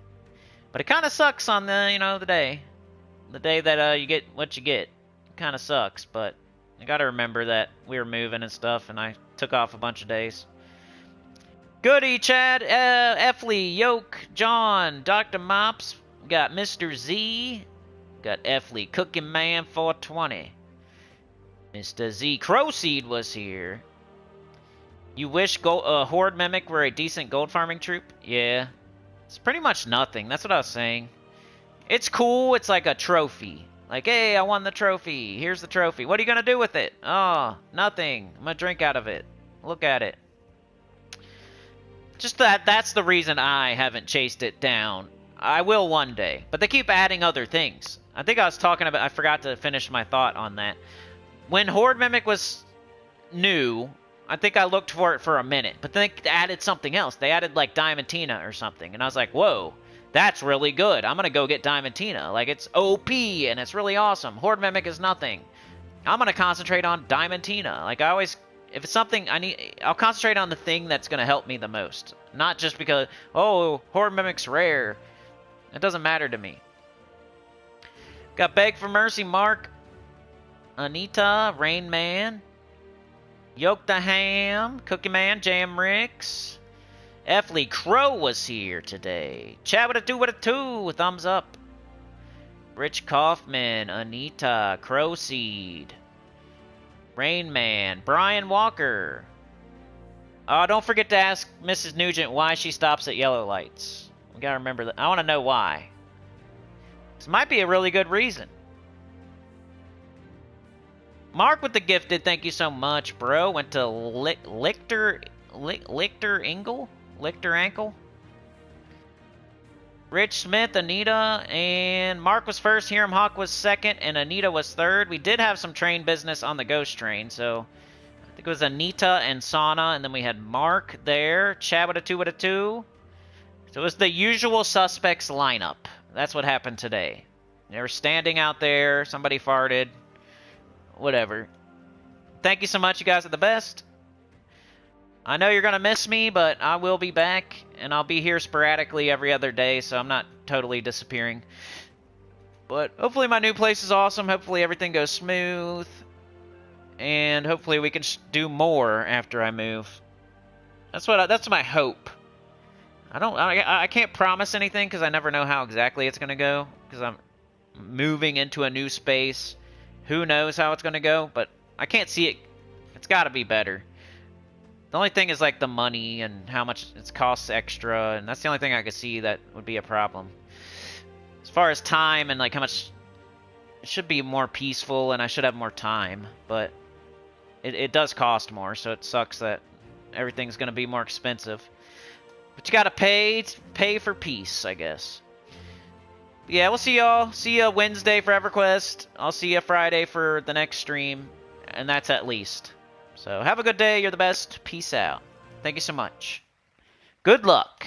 But it kind of sucks on the, you know, the day that you get what you get. It kind of sucks, but I got to remember that we were moving and stuff and I took off a bunch of days. Goody, Chad, Effley, Yoke, John, Dr. Mops. Got Mr. Z. Got Effley, Cooking Man 420. Mr. Z. Crowseed was here. You wish Horde Mimic were a decent gold farming troop? Yeah. It's pretty much nothing. That's what I was saying. It's cool. It's like a trophy. Like, hey, I won the trophy. Here's the trophy. What are you going to do with it? Oh, nothing. I'm going to drink out of it. Look at it. Just that's the reason I haven't chased it down. I will one day. But they keep adding other things. I think I was talking about... I forgot to finish my thought on that. When Horde Mimic was new, I think I looked for it for a minute. But then they added something else. They added, like, Diamantina or something. And I was like, whoa, that's really good. I'm going to go get Diamantina. Like, it's OP, and it's really awesome. Horde Mimic is nothing. I'm going to concentrate on Diamantina. Like, I always... If it's something I need... I'll concentrate on the thing that's going to help me the most. Not just because, oh, Horde Mimic's rare. It doesn't matter to me. Got Beg for Mercy, Mark. Anita, Rain Man. Yoke the Ham. Cookie Man, Jam Ricks. F. Lee Crow was here today. Chat with a two. Thumbs up. Rich Kaufman, Anita, Crowseed, Rain Man, Brian Walker. Don't forget to ask Mrs. Nugent why she stops at yellow lights. We gotta remember that. I want to know why. This might be a really good reason. Mark with the gifted, thank you so much, bro. Went to Lichter Ankle. Rich Smith, Anita, and Mark was first. Hiram Hawk was second, and Anita was third. We did have some train business on the ghost train, so I think it was Anita and Sana, and then we had Mark there. Chad with a two. So it was the usual suspects lineup. That's what happened today. They were standing out there. Somebody farted. Whatever. Thank you so much. You guys are the best. I know you're going to miss me, but I will be back, and I'll be here sporadically every other day, so I'm not totally disappearing. But hopefully my new place is awesome. Hopefully everything goes smooth, and hopefully we can do more after I move. That's my hope. I can't promise anything because I never know how exactly it's going to go, because I'm moving into a new space. Who knows how it's going to go, but I can't see it. It's got to be better. The only thing is like the money and how much it costs extra, and that's the only thing I could see that would be a problem. As far as time and like how much, it should be more peaceful and I should have more time, but it does cost more, so it sucks that everything's going to be more expensive. But you got to pay for peace, I guess. Yeah, we'll see y'all. See ya Wednesday for EverQuest. I'll see ya Friday for the next stream, and that's at least. So have a good day. You're the best. Peace out. Thank you so much. Good luck.